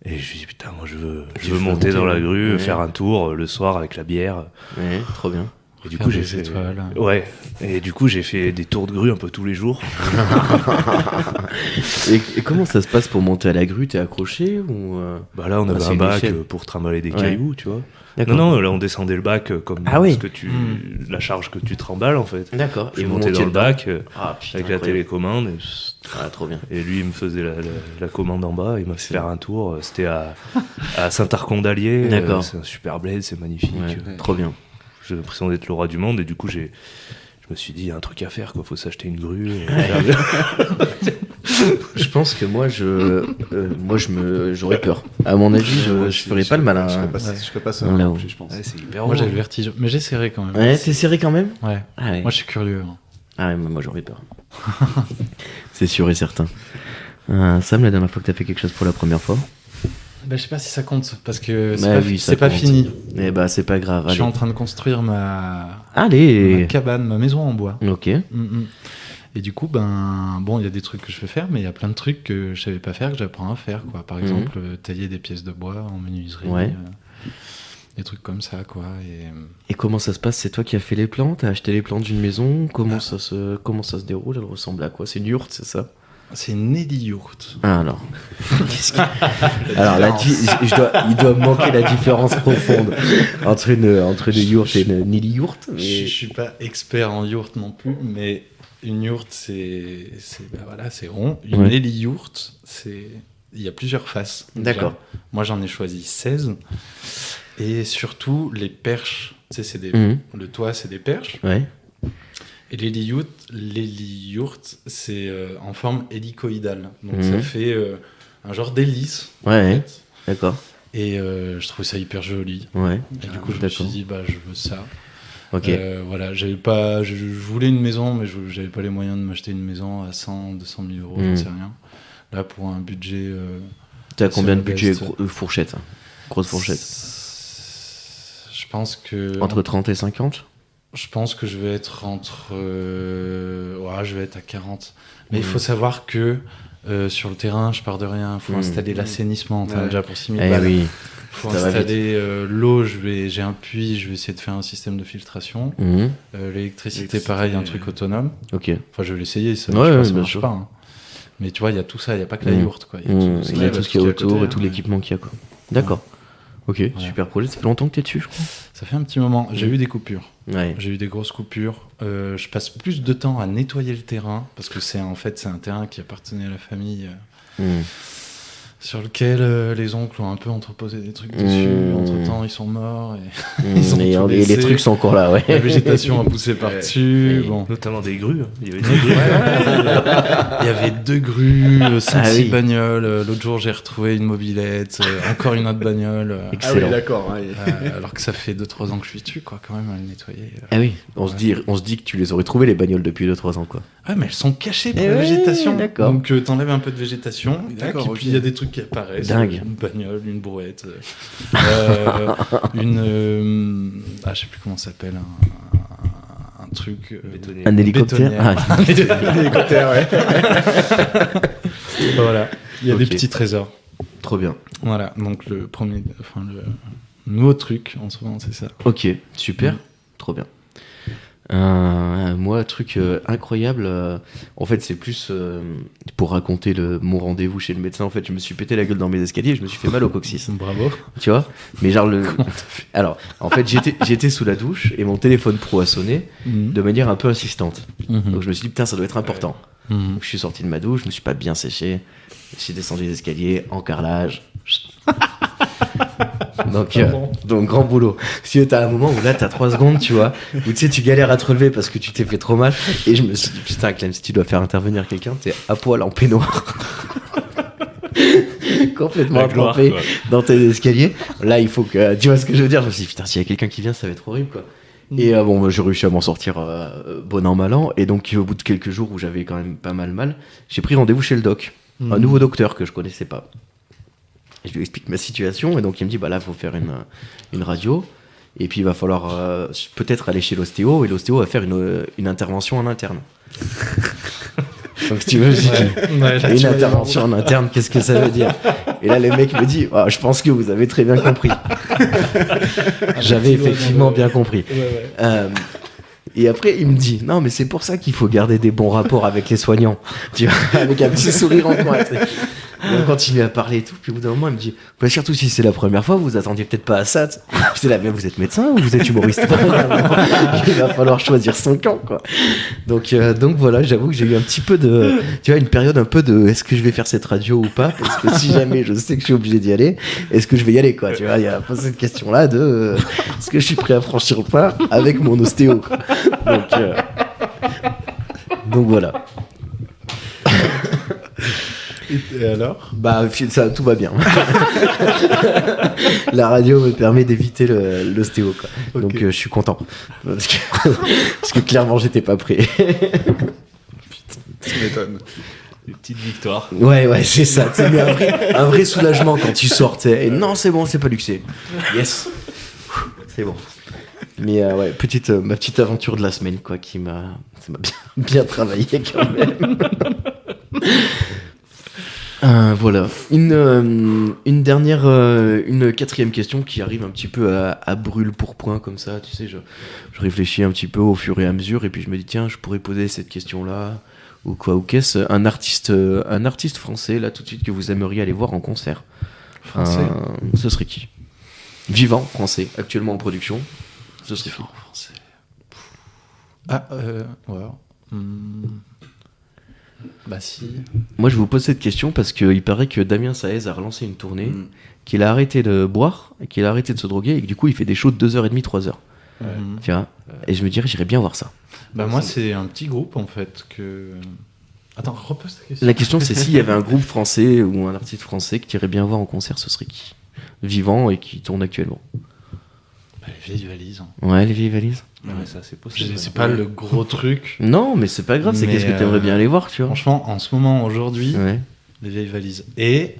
Et je me suis dit, putain, moi je veux veux monter dans la monter, grue, ouais. faire un tour le soir avec la bière. Ouais, trop bien. Et du Faire coup, j'ai des fait. étoiles. Ouais. Et du coup, j'ai fait des tours de grue un peu tous les jours. Et comment ça se passe pour monter à la grue? T'es accroché ou Bah là, on avait c'est un une bac échelle. pour trimballer des Ouais. cailloux, tu vois. D'accord. Non, là, on descendait le bac comme Ah oui. ce que la charge que tu tremballes, en fait. D'accord. Je vous montais dans montiez le dedans? bac Ah, putain, avec la incroyable. télécommande. Ah, trop bien. Et lui, il me faisait la commande en bas. Il m'a fait faire un tour. C'était à Saint-Arcon-d'Allier. D'accord. C'est un super bled, c'est magnifique. Ouais, trop bien. J'ai l'impression d'être le roi du monde. Et du coup, je me suis dit, il y a un truc à faire, quoi. Faut s'acheter une grue. Je pense que j'aurais peur. À mon avis, je ferais pas le malin. Je ferais pas ça. Là-haut. Je pense. Ouais, c'est hyper Moi, j'ai haut. le vertige. Mais j'essaierai quand même. Ouais, t'es serré quand même. Ouais. Ah ouais. Moi, je suis curieux. Ah ouais, moi j'aurais peur. C'est sûr et certain. Sam, la dernière fois que t'as fait quelque chose pour la première fois? Je sais pas si ça compte parce que Bah oui, ça c'est pas compte. fini. Eh bah c'est pas grave. Je suis Allez. en train de construire ma Allez. cabane, ma maison en bois. Ok. Et du coup, il y a des trucs que je veux faire, mais il y a plein de trucs que je savais pas faire, que j'apprends à faire, quoi. Par exemple, tailler des pièces de bois en menuiserie. Ouais. Des trucs comme ça, quoi. Et comment ça se passe? C'est toi qui as fait les plans? T'as acheté les plans d'une maison? Comment ça se déroule? Elle ressemble à quoi? C'est une yourte, c'est ça? C'est Nelly Yourt. Ah alors. Alors il doit manquer la différence profonde entre une yourte et une Nelly yourte. Je suis pas expert en yourte non plus, mais une yourte, c'est rond. Une Ouais. Nelly Yourt, il y a plusieurs faces. déjà. D'accord. Moi, j'en ai choisi 16. Et surtout, les perches, tu sais, le toit, c'est des perches. Ouais. Et l'héliyourte, c'est en forme hélicoïdale. Donc Mhm. ça fait un genre d'hélice. en Ouais. fait. D'accord. Et je trouve ça hyper joli. Ouais. Et du coup, je me suis D'accord. dit, je veux ça. Ok. Voilà, je voulais une maison, mais j'avais pas les moyens de m'acheter une maison à 100, 200 000 euros, j'en sais rien. Là, pour un budget... T'as combien de c'est budget modeste. fourchette? Grosse fourchette. Je pense que... Entre 30 et 50? Je pense que je vais être je vais être à 40. Mais il faut savoir que sur le terrain, je pars de rien. Il faut installer l'assainissement. T'en as déjà pour 6 000 Eh balles. oui. Il faut ça va installer l'eau. J'ai un puits. Je vais essayer de faire un système de filtration. Mhm. L'électricité, pareil, un truc autonome. Ok. Enfin, je vais l'essayer. Ça, Ouais, je sais pas, ouais, ça bien marche sûr. pas. Hein. Mais tu vois, il y a tout ça. Il n'y a pas que la yourte. Quoi. Il y a Mhm. Il y a tout ce qu'il y a à autour côté, et tout hein. l'équipement qu'il y a, quoi. D'accord. Ok, super projet. Ça fait longtemps que t'es dessus, je crois. Ça fait un petit moment. J'ai eu des coupures. Ouais. J'ai eu des grosses coupures. Je passe plus de temps à nettoyer le terrain parce que c'est un terrain qui appartenait à la famille Mhm. sur lequel les oncles ont un peu entreposé des trucs dessus. Entre-temps, ils sont morts et Mhm. ont tout Et les laissé. trucs sont encore là, ouais. la végétation a poussé par-dessus. Ouais. Bon. Notamment des grues. Il y avait des Ouais, grues. il y avait 2 grues, 5-6 Ah oui. bagnoles. L'autre jour, j'ai retrouvé une mobilette, encore une autre bagnole. Ah oui, Excellent. d'accord. Ouais. Alors que ça fait 2-3 ans que je suis dessus, quoi, quand même, à le nettoyer. Ah oui, on se dit que tu les aurais trouvées les bagnoles depuis 2-3 ans, quoi. Ah, mais elles sont cachées pour Eh la ouais, végétation. d'accord. Donc t'enlèves un peu de végétation. D'accord, Et ok. puis il y a des trucs qui apparaissent. Dingue. Une bagnole, une brouette. Je sais plus comment ça s'appelle. Un truc. Bétonnier. Un hélicoptère. bétonnière. Ah, Hélicoptère, ouais. Voilà. Il y a Ok. des petits trésors. trop bien. Voilà. Donc le nouveau truc en ce moment, c'est ça. Ok, super, trop bien. Moi, truc incroyable, en fait, c'est plus pour raconter mon rendez-vous chez le médecin. En fait, je me suis pété la gueule dans mes escaliers, je me suis fait mal au coccyx. Bravo. Tu vois? Mais genre, alors, en fait, j'étais sous la douche et mon téléphone pro a sonné de manière un peu insistante. Donc, je me suis dit, putain, ça doit être important. Donc, je suis sorti de ma douche, je me suis pas bien séché. J'ai descendu les escaliers, en carrelage. Donc grand boulot. Si t'as un moment où là t'as 3 secondes, tu vois, où tu sais tu galères à te relever parce que tu t'es fait trop mal, et je me suis dit putain Clem, si tu dois faire intervenir quelqu'un, t'es à poil en peignoir. Complètement La gloire, trempé quoi. dans tes escaliers. Là il faut que, tu vois ce que je veux dire, je me suis dit putain s'il y a quelqu'un qui vient ça va être horrible quoi. Et j'ai réussi à m'en sortir bon an mal an, et donc au bout de quelques jours où j'avais quand même pas mal, j'ai pris rendez-vous chez le doc, un nouveau docteur que je connaissais pas. Et je lui explique ma situation, et donc il me dit bah là il faut faire une radio, et puis il va falloir peut-être aller chez l'ostéo, et l'ostéo va faire une intervention en interne. Donc si tu veux, une intervention en interne, qu'est-ce que ça veut dire? Et là le mec me dit ah, je pense que vous avez très bien compris. J'avais effectivement bien compris. Et après, il me dit, non, mais c'est pour ça qu'il faut garder des bons rapports avec les soignants. Tu vois, avec un petit sourire en coin. Tu sais. Et on continue à parler et tout. Puis au bout d'un moment, il me dit, bah, surtout si c'est la première fois, vous attendiez peut-être pas à ça. J'étais là, mais vous êtes médecin ou vous êtes humoriste? Il va falloir choisir son camp, quoi. Donc voilà, j'avoue que j'ai eu un petit peu de, tu vois, une période un peu de, est-ce que je vais faire cette radio ou pas? Parce que si jamais je sais que je suis obligé d'y aller, est-ce que je vais y aller, quoi? Tu vois, il y a pas cette question-là de, est-ce que je suis prêt à franchir le pas avec mon ostéo, quoi. Donc voilà. Et alors ? Bah, ça, tout va bien. La radio me permet d'éviter l'ostéo, quoi. Ok. Donc, je suis content. Parce que clairement, j'étais pas prêt. Tu m'étonnes. Des petites victoires. Ouais, c'est ça. C'est mais un vrai soulagement quand tu sortais. Et non, c'est bon, c'est pas luxé. Yes. C'est bon. Mais ouais, ma petite aventure de la semaine, quoi, ça m'a bien travaillé quand même. Voilà. Une dernière, une quatrième question qui arrive un petit peu à brûle pour point comme ça. Tu sais, je réfléchis un petit peu au fur et à mesure et puis je me dis tiens, je pourrais poser cette question-là ou quoi ou qu'est-ce. Un artiste français là tout de suite que vous aimeriez aller voir en concert. Français. Ce serait qui? Vivant français, actuellement en production. Ce serait qui? Français. Ah, ouais. Bah si. Moi, je vous pose cette question parce qu'il paraît que Damien Saez a relancé une tournée, qu'il a arrêté de boire, qu'il a arrêté de se droguer et que du coup, il fait des shows de 2h30, 3h. Tu vois. Et je me dirais, j'irais bien voir ça. Bah moi, c'est un petit groupe en fait que. Attends, repose ta question. La question, c'est s'il y avait un groupe français ou un artiste français que tu irais bien voir en concert, ce serait qui? Vivant et qui tourne actuellement. Bah, les vieilles valises. Hein. Ouais, les vieilles valises. Ouais, ça c'est possible. C'est pas le gros truc. Non, mais c'est pas grave, c'est Mais, qu'est-ce que t'aimerais bien aller voir, tu vois. Franchement, en ce moment, aujourd'hui, Ouais. les vieilles valises. Et.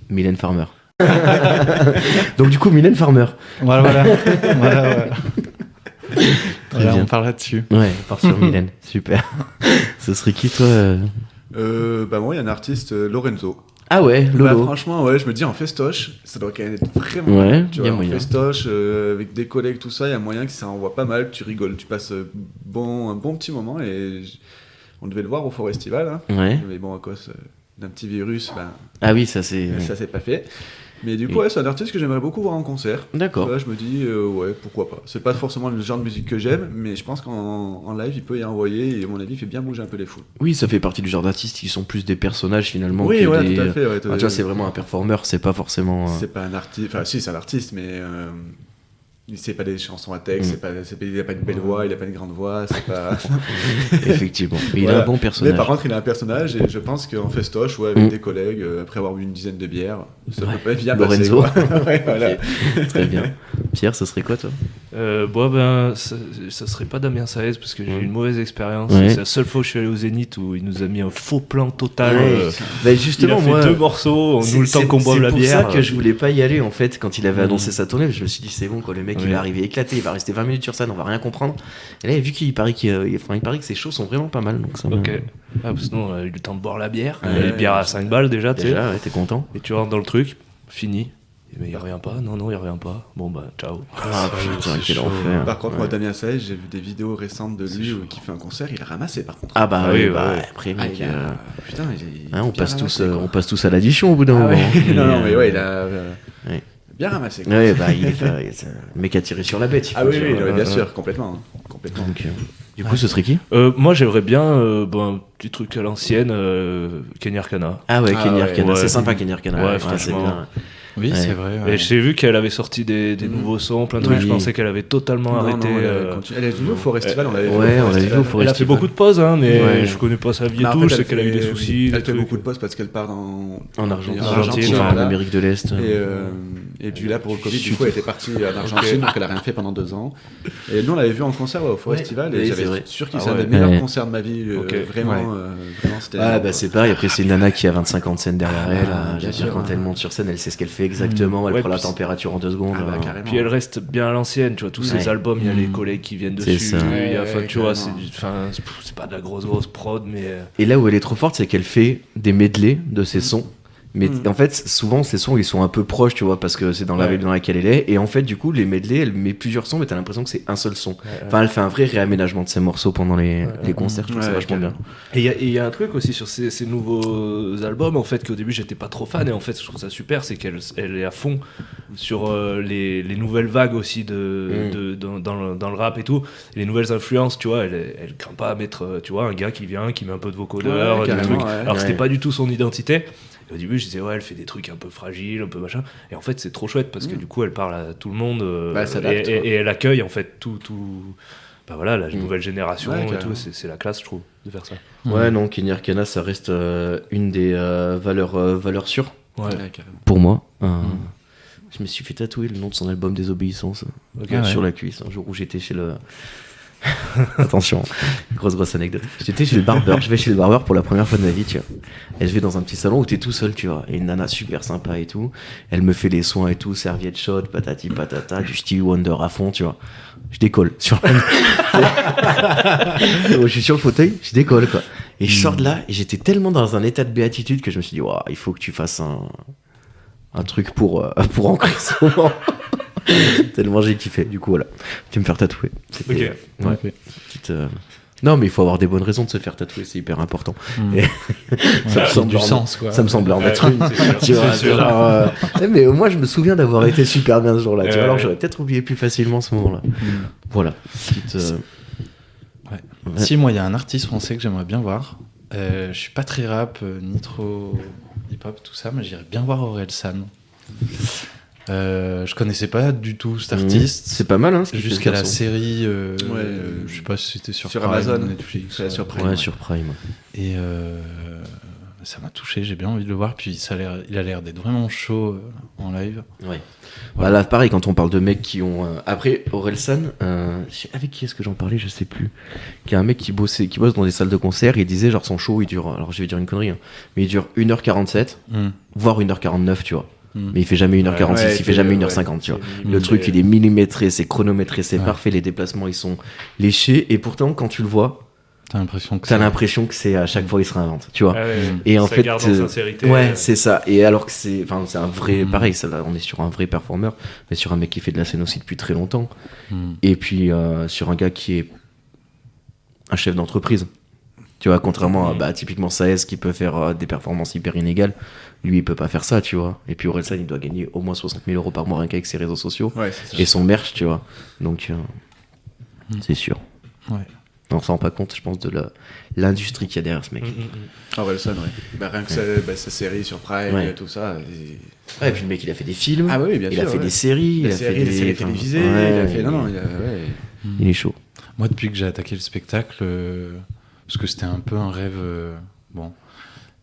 Mylène Farmer. Donc du coup, Mylène Farmer. Voilà. Voilà. Très bien. On parle là-dessus. Ouais, on part sur Mylène. Super. Ce serait qui, toi Bah moi, il y a un artiste, Lorenzo. Ah ouais, Bah, Lolo. franchement, ouais, je me dis en festoche, ça doit quand même être vraiment Ouais, bien, tu y a vois, en moyen. festoche, avec des collègues, tout ça, il y a moyen que ça envoie pas mal, tu rigoles, tu passes un bon petit moment et on devait le voir au Forestival, hein. Ouais. Mais bon, à cause d'un petit virus, ben, Ah oui, ça c'est. ça s'est pas fait. Mais du coup, Oui. ouais, c'est un artiste que j'aimerais beaucoup voir en concert. D'accord. Là, je me dis, ouais, pourquoi pas. C'est pas forcément le genre de musique que j'aime, mais je pense qu'en live, il peut y envoyer, et à mon avis, il fait bien bouger un peu les foules. Oui, ça fait partie du genre d'artistes qui sont plus des personnages finalement Oui, que ouais, des. tout à fait. Ouais, Ah, tu vois, c'est vraiment un performeur, c'est pas forcément. C'est pas un artiste, enfin si c'est un artiste, mais c'est pas des chansons à texte, il a pas une belle voix, il a pas une grande voix, c'est pas. Effectivement. Mais il Voilà. a un bon personnage. Mais par contre, il a un personnage et je pense qu'en festoche, ouais, avec des collègues, après avoir bu une dizaine de bières, ça peut pas bien passer. Lorenzo. Quoi. Ouais, voilà. Ok. Très bien. Pierre, ce serait quoi toi? Bon, ben, ça serait pas Damien Saez parce que j'ai eu une mauvaise expérience. Ouais. C'est la seule fois où je suis allé au Zénith où il nous a mis un faux plan total. Ouais. Bah, Il a justement, fait moi. 2 morceaux, nous le temps qu'on boive la bière. C'est pour ça que je voulais pas y aller en fait quand il avait annoncé sa tournée. Je me suis dit c'est bon quoi, le mec il Ouais. va arriver éclaté, il va rester 20 minutes sur scène, on va rien comprendre. Et là vu qu'il paraît il paraît que ses shows sont vraiment pas mal donc ça. Ok. Ah, parce que nous, on a eu le temps de boire la bière. Ouais. Les bières à 5 balles déjà, tu sais. Déjà ouais, t'es content. Et tu rentres dans le truc, fini. Mais il revient pas, non, il revient pas. Bon bah, ciao. Ah putain c'est quel chaud. enfer. Par contre, Ouais. moi, Damien Saez, j'ai vu des vidéos récentes de lui qui fait un concert, il a ramassé par contre. Ah bah Ah oui, oui, bah, ouais. après Ah, mec. il a- Putain, Hein, on bien passe tous, ramassé, quoi. on passe tous à l'addition au bout d'un Ah moment. ouais. Non, non, Et, mais ouais, il a ouais. bien ramassé. Quoi. Ouais, bah le mec a tiré sur la bête. il Ah faut oui, dire. oui, bien sûr, complètement. Complètement. Donc, du coup, ce serait qui? Moi, j'aimerais bien un petit truc à l'ancienne, Kenny Arcana. Ah ouais, Ah Kenny ouais. Arcana. Ouais. C'est sympa Kenny Arcana. Ouais, c'est franchement. bien. Oui, Ouais. c'est vrai. Et j'ai vu qu'elle avait sorti des nouveaux sons, plein de trucs. Oui. Je pensais qu'elle avait totalement Non, arrêté. non, elle est venue au Forestival, on l'avait vu Ouais, au on l'avait Forestival. vu au Elle a Forestival. fait beaucoup de pauses, hein, mais Ouais. je connais pas sa vie et Non, en tout. fait, Je sais qu'elle a eu des soucis. Elle des fait trucs. beaucoup de pauses parce qu'elle part En Argentine, Argentine, en voilà. Amérique de l'Est. Et puis là, pour le Covid, du coup, elle était partie en Argentine, donc elle a rien fait pendant 2 ans. Et nous, on l'avait vu en concert au Forestival, Ouais. et Oui, j'avais c'est vrai. sûr qu'il Ah c'est un ouais. des meilleurs Ouais. concerts de ma vie. Ok. Vraiment, vraiment, c'était. Ah énorme, bah quoi. c'est pareil, après c'est une nana qui a 25 ans de scène derrière elle, Ah, je veux bien dire sûr, quand ouais. elle monte sur scène, elle sait ce qu'elle fait exactement, elle Ouais, prend la puis température en 2 secondes. Ah bah, carrément. Puis elle reste bien à l'ancienne, tu vois, tous Ouais. ces albums, il y a les collègues qui viennent C'est dessus, ça. il y a, Ouais, enfin, tu vois, carrément. c'est pas de la grosse prod, mais Et là où elle est trop forte, c'est qu'elle fait des medley de ses sons. Mais en fait, souvent, ces sons, ils sont un peu proches, tu vois, parce que c'est dans la Ouais. ville dans laquelle elle est. Et en fait, du coup, les medley, elle met plusieurs sons, mais t'as l'impression que c'est un seul son. Enfin, elle fait un vrai réaménagement de ses morceaux pendant les concerts. Je trouve ça Ouais, vachement bien. Et il y a un truc aussi sur ces nouveaux albums, en fait, qu'au début j'étais pas trop fan, et en fait je trouve ça super, c'est qu'elle est à fond sur les nouvelles vagues aussi dans le rap et tout, et les nouvelles influences, tu vois, elle craint pas à mettre, tu vois, un gars qui vient, qui met un peu de vocodeur, Ouais, des carrément, trucs, ouais. alors que c'était Ouais. pas du tout son identité. Et au début je disais, ouais, elle fait des trucs un peu fragiles, un peu machin, et en fait c'est trop chouette, parce que du coup elle parle à tout le monde, Bah, elle s'adapte, et elle accueille en fait bah voilà, la nouvelle génération Ouais, et carrément. tout, c'est la classe, je trouve, de faire ça. Ouais, non, Kenny Arcana, ça reste une des valeurs sûres Ouais. carrément. pour moi. Je me suis fait tatouer le nom de son album Désobéissance Ok. Ah ouais. sur la cuisse un jour où j'étais chez le. Attention, grosse anecdote. J'étais chez le barbeur, je vais chez le barbeur pour la première fois de ma vie, tu vois. Et je vais dans un petit salon où t'es tout seul, tu vois. Et une nana super sympa et tout. Elle me fait les soins et tout, serviette chaude, patati patata, du Stevie Wonder à fond, tu vois. Je décolle sur je suis sur le fauteuil, je décolle quoi. Et je sors de là et j'étais tellement dans un état de béatitude que je me suis dit, waouh, il faut que tu fasses un truc pour ancrer ce moment. Tellement j'ai kiffé. Du coup, voilà. Tu me faire tatouer. C'était, Ok. ouais, Ok. petite, Non, mais il faut avoir des bonnes raisons de se faire tatouer, c'est hyper important. Et Ça me semble du en- sens, quoi. Ça me semble en être Ouais, une. c'est sûr, Tu vois, c'est sûr. genre, mais moi, je me souviens d'avoir été super bien ce jour-là. Tu vois, Ouais. alors j'aurais peut-être oublié plus facilement ce moment-là. Voilà. Ouais. Si, moi, il y a un artiste français que j'aimerais bien voir. Je suis pas très rap, ni trop hip-hop, tout ça, mais j'irais bien voir Orelsan. Je connaissais pas du tout cet artiste. C'est pas mal, hein, ce qu'il fait, Jusqu'à ce la garçon. série, Ouais. je sais pas si c'était sur Sur Prime, Amazon. Netflix. C'est sur Prime. Ouais, Ouais. sur Prime. Et ça m'a touché, j'ai bien envie de le voir. Puis il a l'air d'être vraiment chaud en live. Ouais. Bah là, pareil, quand on parle de mecs qui ont. Après, Orelsan, avec qui est-ce que j'en parlais, je sais plus. Qui est un mec qui bosse dans des salles de concert. Et il disait, genre, son show, il dure. Alors, je vais dire une connerie, hein, mais il dure 1h47, voire 1h49, tu vois. Mais il fait jamais 1h46, Ouais, il fait jamais 1h50, tu vois. Le truc, il est millimétré, c'est chronométré, c'est parfait. Les déplacements, ils sont léchés. Et pourtant, quand tu le vois, T'as l'impression que t'as l'impression que c'est à chaque fois, il se réinvente, tu vois. Ah ouais, Et en ça fait, garde en sincérité. ouais, c'est ça. Et alors que c'est un vrai, pareil, ça, là, on est sur un vrai performeur, mais sur un mec qui fait de la scène aussi depuis très longtemps. Et puis sur un gars qui est un chef d'entreprise. Tu vois, contrairement à typiquement Saez qui peut faire des performances hyper inégales, lui il peut pas faire ça, tu vois. Et puis Orelsan il doit gagner au moins 60 000 euros par mois rien qu'avec ses réseaux sociaux Ouais, c'est ça. et son merch, tu vois. Donc c'est sûr. Ouais. On s'en rend pas compte, je pense, de l'industrie qu'il y a derrière ce mec. Ah, Orelsan, ouais. Bah, rien que sa série sur Prime, Ouais. tout ça. Ouais, et puis le mec il a fait des films, Ah oui, bien il sûr. a fait ouais. des séries, Des il a séries, fait des séries enfin, télévisées, ouais, il a fait. Non, il a. Ouais. il est chaud. Moi, depuis que j'ai attaqué le spectacle, parce que c'était un peu un rêve. Bon.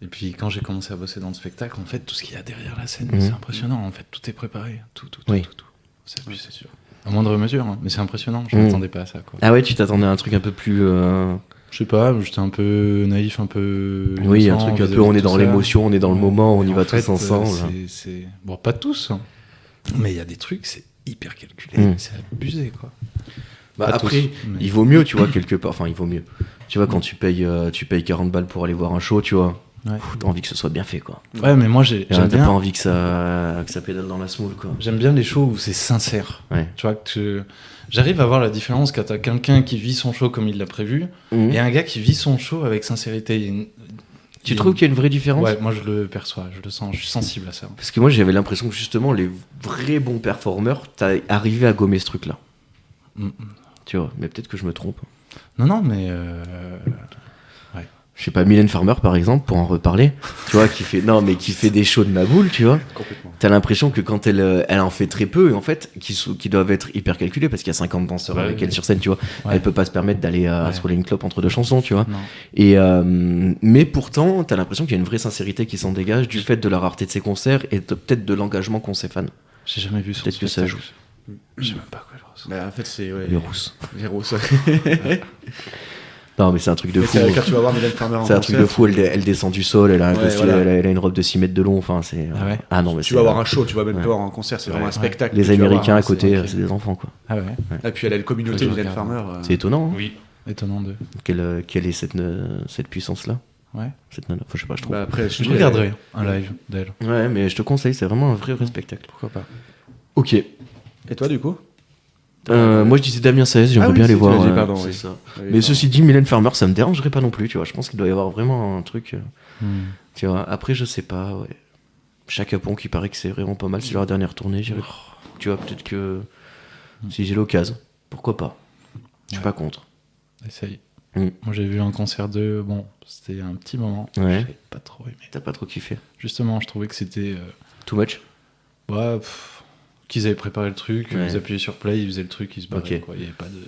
Et puis, quand j'ai commencé à bosser dans le spectacle, en fait, tout ce qu'il y a derrière la scène, c'est impressionnant. En fait, tout est préparé. Tout. Oui. C'est sûr. À moindre mesure, hein, mais c'est impressionnant. Je m'attendais pas à ça, quoi. Ah ouais, tu t'attendais à un truc un peu plus. Je sais pas, j'étais un peu naïf, un peu. Oui, un innocent truc un vis-à-y peu, on de est tout dans ça. l'émotion, on est dans le moment, on Et y en va fait, tous ensemble. c'est... Bon, pas tous, hein. Mais il y a des trucs, c'est hyper calculé, c'est abusé, quoi. Bah Pas après, tous, mais- il vaut mieux, tu vois, quelque part. Enfin, il vaut mieux. Tu vois, quand tu payes 40 balles pour aller voir un show, tu vois, Ouais. t'as envie que ce soit bien fait, quoi. Ouais, mais moi, j'aime T'as bien... pas envie que ça pédale dans la smoule, quoi. J'aime bien les shows où c'est sincère. Ouais. Tu vois, j'arrive à voir la différence quand t'as quelqu'un qui vit son show comme il l'a prévu et un gars qui vit son show avec sincérité. Tu trouves qu'il y a une vraie différence? Ouais, moi je le perçois, je le sens, je suis sensible à ça. Parce que moi, j'avais l'impression que justement, les vrais bons performeurs, t'as arrivé à gommer ce truc-là. Tu vois, mais peut-être que je me trompe. Non, mais... Je sais pas, Mylène Farmer, par exemple, pour en reparler, tu vois, qui fait des shows de ma boule, tu vois. Complètement. T'as l'impression que quand elle en fait très peu, et en fait, qui doivent être hyper calculés, parce qu'il y a 50 danseurs avec elle sur scène, tu vois. Ouais. Elle peut pas se permettre d'aller se rouler une clope entre deux chansons, tu vois. Non. Et mais pourtant, t'as l'impression qu'il y a une vraie sincérité qui s'en dégage du fait de la rareté de ses concerts et peut-être de l'engagement qu'ont ses fans. J'ai jamais vu son Peut-être que ça spectacle. Je sais même pas quoi je ressens. Bah, en fait, c'est. Ouais, Les rousses. Les rousses. Non, mais c'est un truc de Mais fou. c'est quand tu vas voir Mylène Farmer en C'est un truc de concert, fou, elle descend du sol, elle a un Ouais, costume, voilà. elle a une robe de 6 mètres de long, enfin c'est... Ah ouais. Ah non, mais tu c'est- vas voir un show, tu vas même Ouais. pas voir un concert, c'est vraiment un Ouais. spectacle. Les que tu vas Américains voir, à côté, c'est- c'est des enfants, quoi. Ah ouais, Et puis elle a une communauté, Faut que je Mylène regarde. Farmer. C'est étonnant, hein, Oui. étonnant de... qu'elle ait cette puissance-là. Ouais. Cette nana. Enfin, je sais pas, je trouve. Bah, après, Je regarderai un live d'elle. Ouais, mais je te conseille, c'est vraiment un vrai spectacle. Pourquoi pas. Ok. Et toi, du coup Moi, je disais Damien Saez, j'aimerais Ah oui, bien si, les tu l'as voir. dit, pardon, c'est oui. ça. Oui, Mais ceci dit, Mylène Farmer, ça me dérangerait pas non plus, tu vois. Je pense qu'il doit y avoir vraiment un truc. Tu vois, après, je sais pas, ouais. Chaka Ponk, il paraît que c'est vraiment pas mal. C'est leur dernière tournée, j'irai. Tu vois, peut-être que si j'ai l'occasion, pourquoi pas. Je suis pas contre. Essaye. Mm. Moi j'ai vu un concert de... Bon, c'était un petit moment. Ouais. J'ai pas trop aimé. T'as pas trop kiffé. Justement, je trouvais que c'était... Too much. Ouais, qu'ils avaient préparé le truc, Ouais. ils appuyaient sur play, ils faisaient le truc, ils se barraient. Ok. Quoi. Il y avait pas de...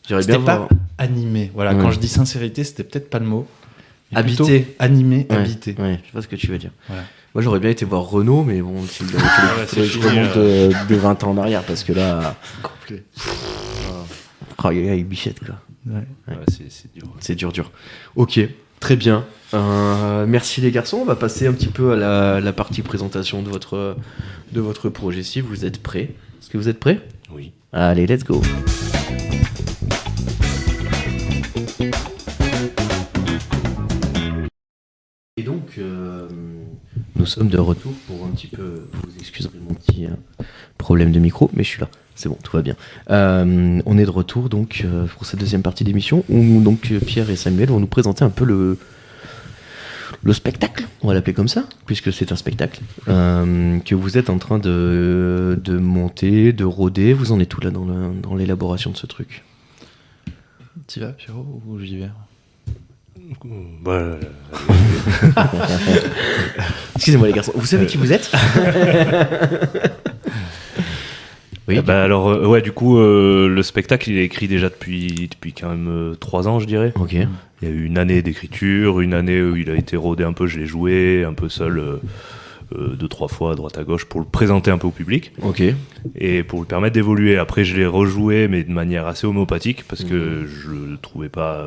C'était pas animé. Voilà, quand je dis sincérité, c'était peut-être pas le mot. Habité. Animé, ouais, habité. Ouais, je vois ce que tu veux dire. Voilà. Moi, j'aurais bien été voir Renault, mais bon, je remonte de 20 ans en arrière, parce que là... Complet. Oh, il y a Bichette, quoi. Ouais. C'est dur. Ok, très bien. Merci les garçons, on va passer un petit peu à la partie présentation de votre projet, si vous êtes prêts. Est-ce que vous êtes prêts ? Oui. Allez, let's go. Et donc, nous sommes de retour pour un petit peu... Vous excuserez mon petit problème de micro, mais je suis là. C'est bon, tout va bien. On est de retour donc pour cette deuxième partie d'émission où donc Pierre et Samuel vont nous présenter un peu le spectacle, on va l'appeler comme ça, puisque c'est un spectacle que vous êtes en train de monter, de roder. Vous en êtes tout là dans l'élaboration de ce truc? T'y vas, Pierrot, ou j'y vais? Excusez-moi les garçons, vous savez qui vous êtes? Oui. Alors, ouais, du coup, le spectacle, il est écrit déjà depuis quand même 3 ans, je dirais. Ok. Il y a eu une année d'écriture, une année où il a été rodé un peu, je l'ai joué un peu seul 2-3 fois à droite à gauche pour le présenter un peu au public. Ok. Et pour lui permettre d'évoluer. Après, je l'ai rejoué, mais de manière assez homéopathique, parce que je le trouvais pas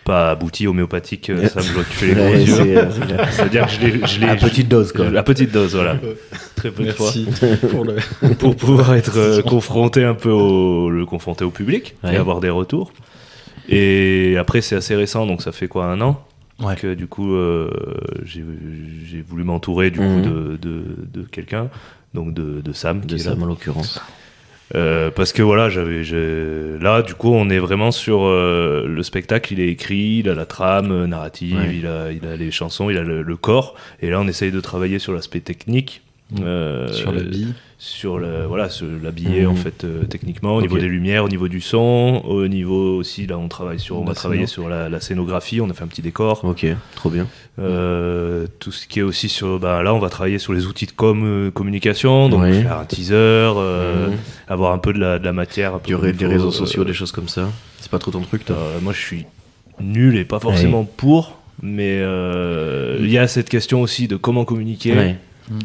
abouti homéopathique. Ça me tu fais les gros yeux. C'est-à-dire que je l'ai à petite dose, quoi. À petite dose, voilà. Très peu de fois. Merci pour pouvoir être confronté un peu le confronter au public et avoir des retours. Et après, c'est assez récent, donc ça fait quoi, 1 an que du coup j'ai voulu m'entourer du coup de quelqu'un, donc de Sam, de Sam en l'occurrence. Parce que voilà, là du coup on est vraiment sur le spectacle, il est écrit, il a la trame narrative, il a les chansons, il a le corps, et là on essaye de travailler sur l'aspect technique, sur l'habit, sur l'habiller en fait techniquement, au niveau des lumières, au niveau du son, au niveau aussi là on va travailler sur la scénographie, on a fait un petit décor. Ok, trop bien. Tout ce qui est aussi sur là on va travailler sur les outils de communication, donc faire un teaser, avoir un peu de la matière, un peu des réseaux sociaux, des choses comme ça. C'est pas trop ton truc, toi? Moi je suis nul et pas forcément pour, mais il y a cette question aussi de comment communiquer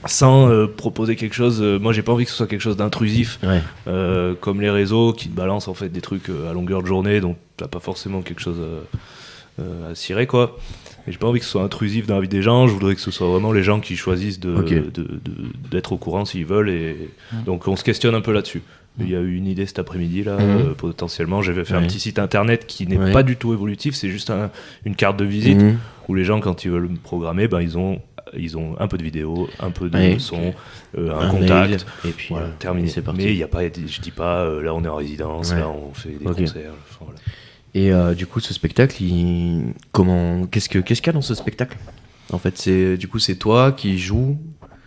sans proposer quelque chose. Moi j'ai pas envie que ce soit quelque chose d'intrusif, comme les réseaux qui te balancent en fait des trucs à longueur de journée, donc t'as pas forcément quelque chose à cirer, quoi. Et j'ai pas envie que ce soit intrusif dans la vie des gens, je voudrais que ce soit vraiment les gens qui choisissent d'être au courant s'ils veulent, et donc on se questionne un peu là-dessus. Il y a eu une idée cet après-midi là, potentiellement j'avais fait un petit site internet qui n'est pas du tout évolutif, c'est juste une carte de visite où les gens quand ils veulent me programmer, ils ont un peu de vidéo, un peu de son, un contact, mail, et puis terminé. C'est parti. Mais il y a pas, je dis pas là on est en résidence, là on fait des concerts. Voilà. Et du coup, ce spectacle, qu'est-ce qu'il y a dans ce spectacle? En fait, c'est toi qui joues.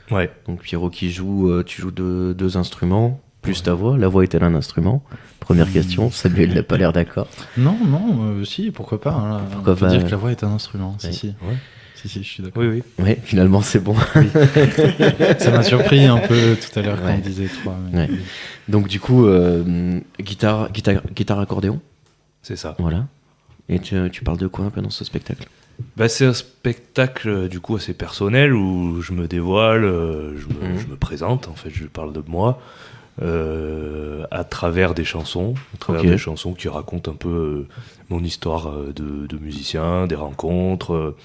Ouais. Donc Pierrot qui joue, tu joues 2 instruments plus ta voix. La voix est-elle un instrument? Première question. Samuel n'a pas l'air d'accord. Non, si, pourquoi pas. Hein, pourquoi on peut dire que la voix est un instrument. Si. Ouais. Si, je suis d'accord. Oui. Ouais, finalement, c'est bon. Ça m'a surpris un peu tout à l'heure quand on disait 3. Mais... Donc du coup, guitare accordéon. C'est ça. Voilà. Et tu parles de quoi un peu dans ce spectacle? C'est un spectacle du coup assez personnel où je me dévoile, je me présente, en fait je parle de moi à travers des chansons, des chansons qui racontent un peu mon histoire de musicien, des rencontres,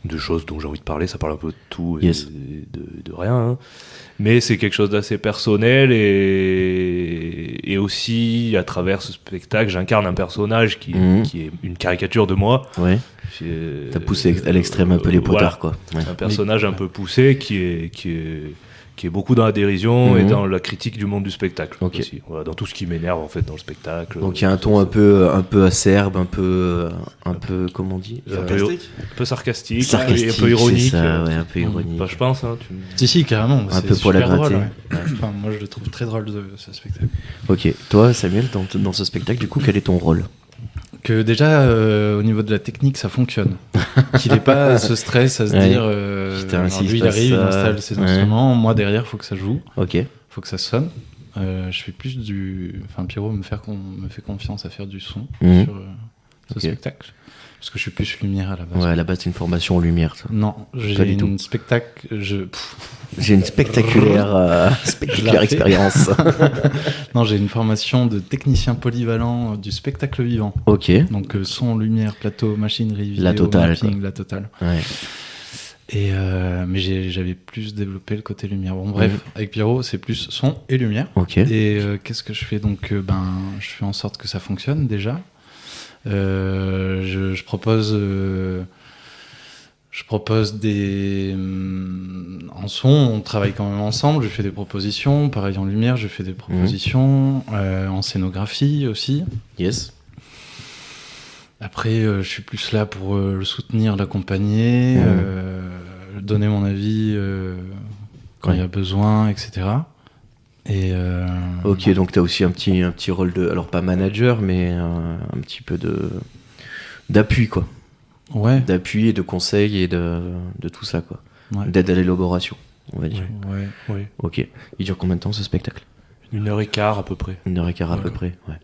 de choses dont j'ai envie de parler. Ça parle un peu de tout et de rien, hein. Mais c'est quelque chose d'assez personnel, et aussi à travers ce spectacle j'incarne un personnage qui est une caricature de moi. T'as poussé à l'extrême un peu les potards, quoi. Un personnage un peu poussé qui est beaucoup dans la dérision et dans la critique du monde du spectacle aussi. Voilà, dans tout ce qui m'énerve en fait dans le spectacle. Donc il y a un ton un peu acerbe, un peu comment on dit, un peu sarcastique, un peu ironique. Ça, un peu ironique. Je pense. Hein, Si, carrément. Un peu pour la gratter. Drôle, enfin, moi je le trouve très drôle ce spectacle. Ok, toi Samuel, dans ce spectacle, du coup, quel est ton rôle? Que déjà, au niveau de la technique, ça fonctionne. Qu'il n'ait pas ce stress à se dire lui, il arrive, il installe ses instruments. Moi, derrière, il faut que ça joue. Ok. Faut que ça sonne. je fais plus Pierrot me fait confiance à faire du son Mhm. sur ce spectacle. Parce que je suis plus lumière à la base. Ouais, à la base, c'est une formation en lumière, ça. Non, Pas j'ai du tout. une spectacle. J'ai une spectaculaire expérience. Non, j'ai une formation de technicien polyvalent du spectacle vivant. Ok. Donc son, lumière, plateau, machinerie, vidéo, La totale, mapping, quoi. la totale. Ouais. Et mais j'avais plus développé le côté lumière. Bon, bref, avec Pierrot, c'est plus son et lumière. Ok. Et qu'est-ce que je fais? Donc, je fais en sorte que ça fonctionne déjà. Je propose des... En son, on travaille quand même ensemble. Je fais des propositions. Pareil en lumière, je fais des propositions. En scénographie aussi. Yes. Après, je suis plus là pour le soutenir, l'accompagner, donner mon avis quand il y a besoin, etc. Et Ok, donc tu as aussi un petit rôle de... Alors, pas manager, mais un petit peu d'appui, quoi. ouais, D'appui et de conseil et de tout ça, quoi. ouais, D'aide à l'élaboration, on va dire. ouais. Oui. Ok. Il dure combien de temps, ce spectacle? 1h15 à peu près. 1h15 à Ouais. peu près, ouais.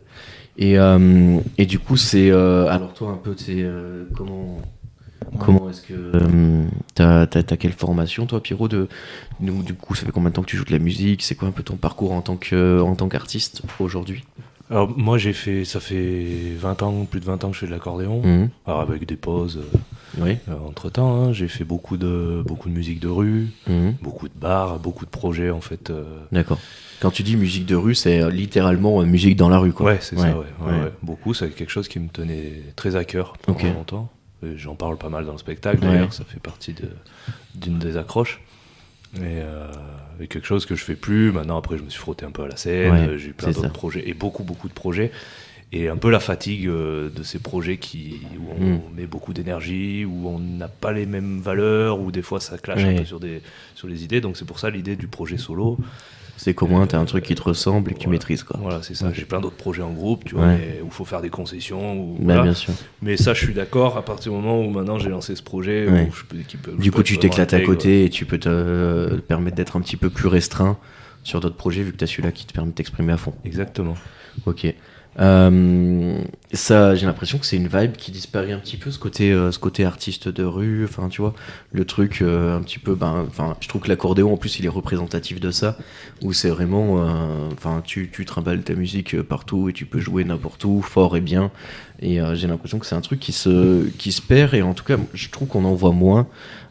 Et du coup, c'est... alors toi, un peu, c'est... Comment est-ce que... t'as quelle formation, toi, Pierrot, du coup, ça fait combien de temps que tu joues de la musique? C'est quoi un peu ton parcours en tant qu'artiste, aujourd'hui? Alors moi ça fait 20 ans, plus de 20 ans que je fais de l'accordéon. Mhm. Alors avec des pauses Oui. entre temps, j'ai fait beaucoup de musique de rue, Mhm. beaucoup de bars, beaucoup de projets en fait. D'accord. Quand tu dis musique de rue, c'est littéralement musique dans la rue, quoi. Ouais, c'est ça, ouais. Ouais. Beaucoup, c'est quelque chose qui me tenait très à cœur pendant Ok. longtemps. Et j'en parle pas mal dans le spectacle Ouais. d'ailleurs, ça fait partie d'une des accroches. Et quelque chose que je fais plus. Maintenant, après, je me suis frotté un peu à la scène, Ouais, j'ai eu plein c'est d'autres ça. projets, et beaucoup de projets. Et un peu la fatigue de ces projets où on met beaucoup d'énergie, où on n'a pas les mêmes valeurs, où des fois ça clash un Ouais. peu sur les idées. Donc c'est pour ça l'idée du projet solo. C'est qu'au moins, t'as un truc qui te ressemble et que tu maîtrises, quoi. Voilà, c'est ça. Ouais. J'ai plein d'autres projets en groupe, tu vois, Ouais. mais où il faut faire des concessions. Bah, bien sûr. Mais ça, je suis d'accord à partir du moment où maintenant j'ai lancé ce projet. Ouais. Où je peux, Du coup, tu t'éclates à intègre. côté et tu peux te permettre d'être un petit peu plus restreint sur d'autres projets vu que t'as celui-là qui te permet de t'exprimer à fond. Exactement. Ok. Ça, j'ai l'impression que c'est une vibe qui disparaît un petit peu, ce côté artiste de rue, enfin, tu vois, le truc un petit peu, enfin, je trouve que l'accordéon, en plus, il est représentatif de ça, où c'est vraiment, enfin, tu trimbales ta musique partout et tu peux jouer n'importe où, fort et bien, et j'ai l'impression que c'est un truc qui se perd, et en tout cas, je trouve qu'on en voit moins.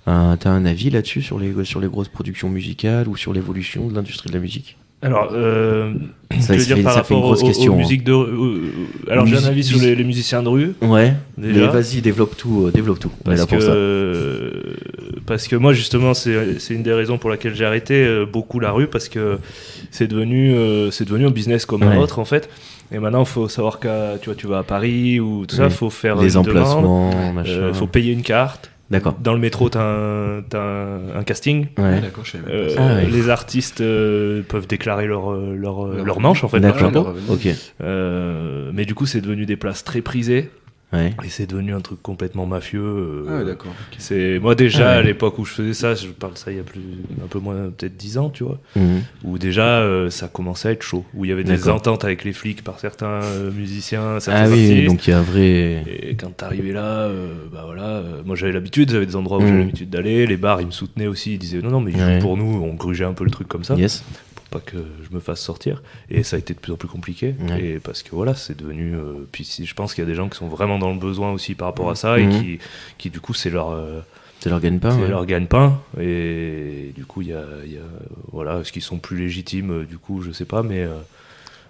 T'as un avis là-dessus sur les grosses productions musicales ou sur l'évolution de l'industrie de la musique? Alors, Ça je veux dire par fait une rapport grosse question, aux hein. musiques de alors j'ai un avis sur les musiciens de rue. Ouais, Déjà. mais vas-y, développe tout. On est là pour ça. Parce que moi justement c'est une des raisons pour laquelle j'ai arrêté beaucoup la rue, parce que c'est devenu un business comme un autre en fait. Et maintenant il faut savoir que tu vas à Paris ou tout ça, faut faire les une demande, emplacements, machin. faut payer une carte. D'accord. Dans le métro t'as un casting. Ouais. D'accord, je savais pas. Ah ouais. Les artistes peuvent déclarer leur manche en fait, leur D'accord. chapeau. Ok. Mais du coup c'est devenu des places très prisées. Ouais. Et c'est devenu un truc complètement mafieux. Ah ouais, d'accord. ok. C'est moi déjà Ah ouais. à l'époque où je faisais ça, je parle de ça il y a un peu moins, peut-être 10 ans, tu vois, Mhm. où déjà ça commençait à être chaud, où il y avait des D'accord. ententes avec les flics par certains musiciens, certains Ah oui, artistes. donc il y a un vrai. Et quand t'arrivais là, moi j'avais l'habitude, j'avais des endroits où j'avais l'habitude d'aller, les bars ils me soutenaient aussi, ils disaient non mais ils jouent Ouais. pour nous, on grugeait un peu le truc comme ça. Yes. Pas que je me fasse sortir, et ça a été de plus en plus compliqué. Ouais. Et parce que voilà, c'est devenu puis je pense qu'il y a des gens qui sont vraiment dans le besoin aussi par rapport à ça, Mhm. et qui du coup c'est leur gagne-pain. c'est Ouais. leur gagne-pain, et du coup il y a voilà, est-ce qu'ils sont plus légitimes, du coup je sais pas, mais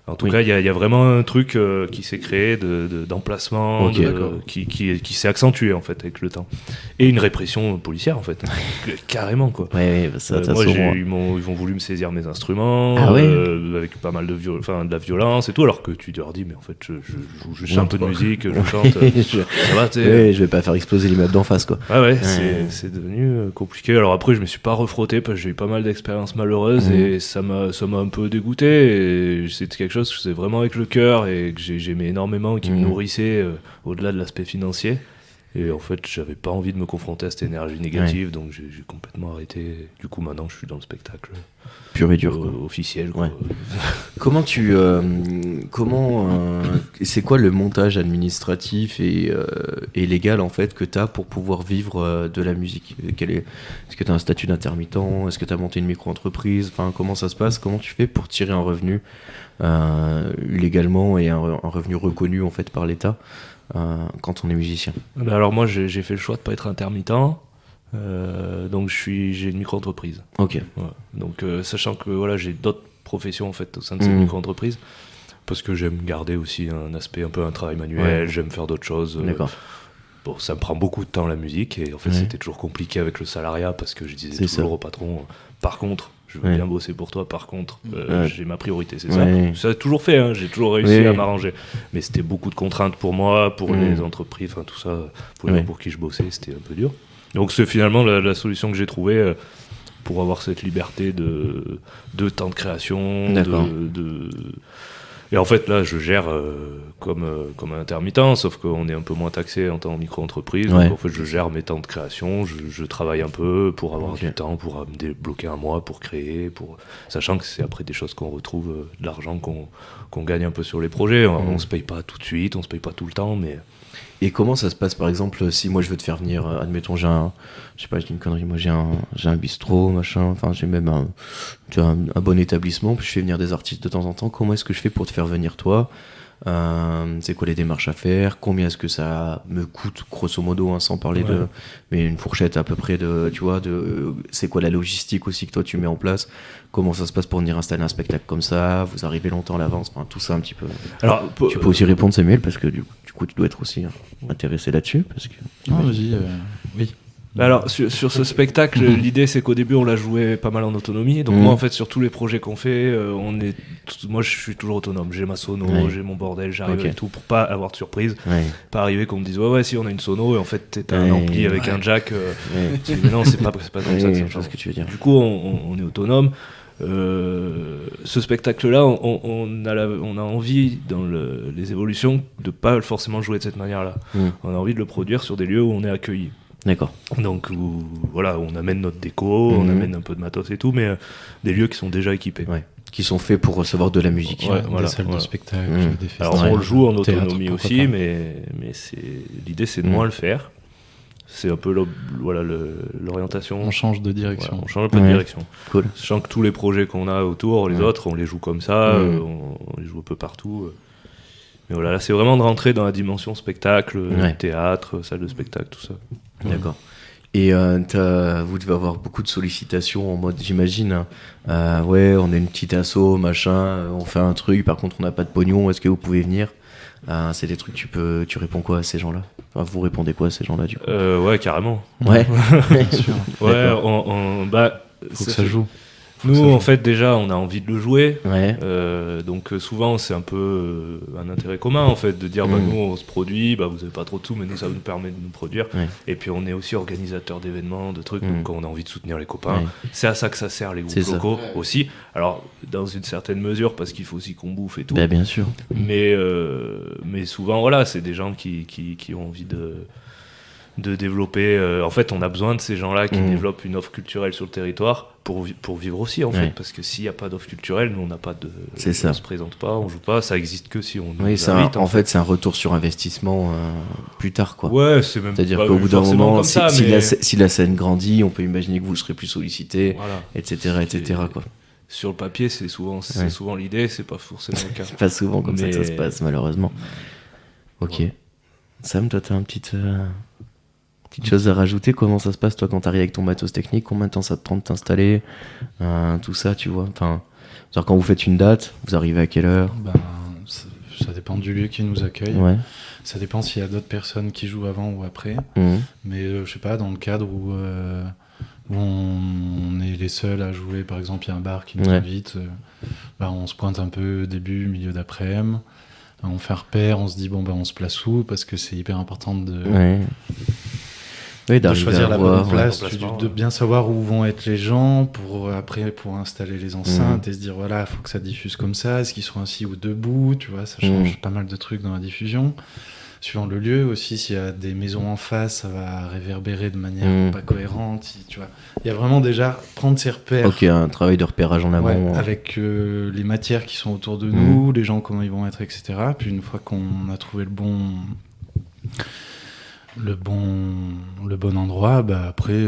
en tout Oui. cas il y a vraiment un truc qui s'est créé d'emplacement, Ok. D'accord. qui s'est accentué en fait avec le temps, et une répression policière en fait. Carrément quoi. Ouais, bah ça, Moi, souvent. ils ont voulu me saisir mes instruments, Ah ouais. avec pas mal de la violence et tout, alors que tu leur dis mais en fait je joue un peu de quoi. musique, je chante, ça va, tu sais. Ouais, je vais pas faire exploser l'immeuble d'en face, quoi. Ah ouais, Ouais. c'est devenu compliqué. Alors après, je me suis pas refrotté parce que j'ai eu pas mal d'expériences malheureuses, et ça m'a un peu dégoûté. Et c'était quelque chose que je faisais vraiment avec le cœur et que j'aimais énormément, et qui me nourrissait au-delà de l'aspect financier. Et en fait, j'avais pas envie de me confronter à cette énergie négative, donc j'ai complètement arrêté. Du coup, maintenant, je suis dans le spectacle pur et dur, officiel. Quoi. Ouais. Comment c'est quoi le montage administratif et légal en fait que tu as pour pouvoir vivre de la musique? Est-ce que tu as un statut d'intermittent? Est-ce que tu as monté une micro-entreprise? Enfin, comment ça se passe? Comment tu fais pour tirer un revenu légalement et un revenu reconnu en fait par l'État quand on est musicien? Alors moi, j'ai fait le choix de pas être intermittent. Donc j'ai une micro-entreprise. Ok. Ouais. Donc sachant que voilà, j'ai d'autres professions en fait au sein de cette micro-entreprise, parce que j'aime garder aussi un aspect un peu un travail manuel, j'aime faire d'autres choses. D'accord. Bon, ça me prend beaucoup de temps la musique et en fait c'était toujours compliqué avec le salariat parce que je disais toujours au patron, par contre je veux bien bosser pour toi, par contre j'ai ma priorité, c'est ça. Ça a toujours fait, hein, j'ai toujours réussi à m'arranger, mais c'était beaucoup de contraintes pour moi, pour les entreprises, enfin tout ça, pour les gens pour qui je bossais, c'était un peu dur. Donc c'est finalement la solution que j'ai trouvée pour avoir cette liberté de temps de création, et en fait là je gère comme un intermittent, sauf qu'on est un peu moins taxé en tant que micro-entreprise, donc en fait je gère mes temps de création, je travaille un peu pour avoir du temps, pour me débloquer un mois pour créer, sachant que c'est après des choses qu'on retrouve, de l'argent qu'on gagne un peu sur les projets, on se paye pas tout de suite, on se paye pas tout le temps, mais... Et comment ça se passe, par exemple, si moi je veux te faire venir, admettons, je dis une connerie, moi j'ai un bistrot, machin, enfin j'ai même un bon établissement, puis je fais venir des artistes de temps en temps, comment est-ce que je fais pour te faire venir toi? C'est quoi les démarches à faire? Combien est-ce que ça me coûte, grosso modo, hein, sans parler mais une fourchette à peu près c'est quoi la logistique aussi que toi tu mets en place? Comment ça se passe pour venir installer un spectacle comme ça? Vous arrivez longtemps à l'avance, enfin, tout ça un petit peu. Alors, tu peux aussi répondre, Samuel, parce que du coup tu dois être aussi intéressé là-dessus, parce que... Non, vas-y, oui. Alors sur ce spectacle, l'idée c'est qu'au début on l'a joué pas mal en autonomie. Donc moi en fait sur tous les projets qu'on fait, moi je suis toujours autonome. J'ai ma sono, j'ai mon bordel, j'arrive et tout pour pas avoir de surprise. Pas arriver qu'on me dise ouais si on a une sono et en fait t'as un ampli avec un jack. Tu dis, mais non c'est pas comme ça que ça change. Ce que tu veux dire. Du coup on est autonome. Ce spectacle-là, on a envie dans les évolutions de pas forcément jouer de cette manière-là. On a envie de le produire sur des lieux où on est accueilli. D'accord. Donc voilà, on amène notre déco, on amène un peu de matos et tout, mais des lieux qui sont déjà équipés. Qui sont faits pour recevoir de la musique. Des salles de spectacle, des festivals. Alors on le joue en autonomie aussi, mais l'idée c'est de moins le faire. C'est un peu l'orientation. On change de direction. On change un peu de direction. Cool. Sachant que tous les projets qu'on a autour, les autres, on les joue comme ça, on les joue un peu partout. Mais voilà, là c'est vraiment de rentrer dans la dimension spectacle, théâtre, salle de spectacle, tout ça. D'accord. Et vous devez avoir beaucoup de sollicitations en mode, j'imagine, on a une petite asso, machin, on fait un truc, par contre on n'a pas de pognon, est-ce que vous pouvez venir? C'est des trucs, tu réponds quoi à ces gens-là? Enfin, vous répondez quoi à ces gens-là du coup? Ouais, carrément. Ouais. Bien sûr. Ouais, faut que ça joue. Nous, en fait, déjà, on a envie de le jouer. Donc souvent, c'est un peu un intérêt commun, en fait, de dire, nous, on se produit, vous avez pas trop de sous, mais nous, ça nous permet de nous produire. Et puis, on est aussi organisateur d'événements, de trucs, donc on a envie de soutenir les copains. C'est à ça que ça sert, les groupes locaux aussi. Alors, dans une certaine mesure, parce qu'il faut aussi qu'on bouffe et tout. Bien sûr. Mais souvent, voilà, c'est des gens qui ont envie de développer. En fait, on a besoin de ces gens-là qui développent une offre culturelle sur le territoire pour vivre aussi, en fait. Parce que s'il n'y a pas d'offre culturelle, nous, on n'a pas de... C'est ça. On se présente pas, on joue pas, ça existe que si on nous invite. En fait, c'est un retour sur investissement plus tard, quoi. Ouais, c'est même C'est-à-dire pas qu'au bout d'un moment, ça, si la scène grandit, on peut imaginer que vous serez plus sollicité, etc., quoi. Sur le papier, c'est souvent l'idée, c'est pas forcément le cas. C'est pas souvent comme ça que ça se passe, malheureusement. Ok. Sam, toi, t'as une petite chose à rajouter? Comment ça se passe, toi, quand t'arrives avec ton matos technique? Combien de temps ça te prend de t'installer? Tout ça, tu vois. Enfin, genre quand vous faites une date, vous arrivez à quelle heure? Ça dépend du lieu qui nous accueille. Ça dépend s'il y a d'autres personnes qui jouent avant ou après. Mais je sais pas, dans le cadre où on est les seuls à jouer, par exemple, il y a un bar qui nous invite, on se pointe un peu début, milieu d'après-midi. On fait un repère, on se dit on se place où, parce que c'est hyper important de choisir la bonne place, de bien savoir où vont être les gens pour installer les enceintes et se dire il faut que ça diffuse comme ça, est-ce qu'ils sont assis ou debout, tu vois, ça change pas mal de trucs dans la diffusion. suivant le lieu aussi. S'il y a des maisons en face, ça va réverbérer de manière pas cohérente. Tu vois, il y a vraiment déjà prendre ses repères. Ok, un travail de repérage en amont. Avec les matières qui sont autour de nous, les gens comment ils vont être, etc. Puis une fois qu'on a trouvé le bon endroit, bah après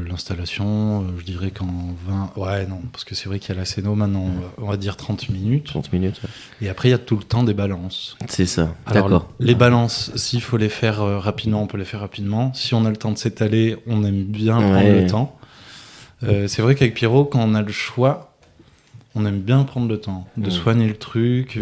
l'installation, je dirais qu'en 20... Ouais, non, parce que c'est vrai qu'il y a la scéno maintenant, on va dire 30 minutes. 30 minutes. Et après, il y a tout le temps des balances. C'est ça, alors, d'accord. Les balances, s'il faut les faire rapidement, on peut les faire rapidement. Si on a le temps de s'étaler, on aime bien prendre le temps. C'est vrai qu'avec Pierrot, quand on a le choix, on aime bien prendre le temps de soigner le truc...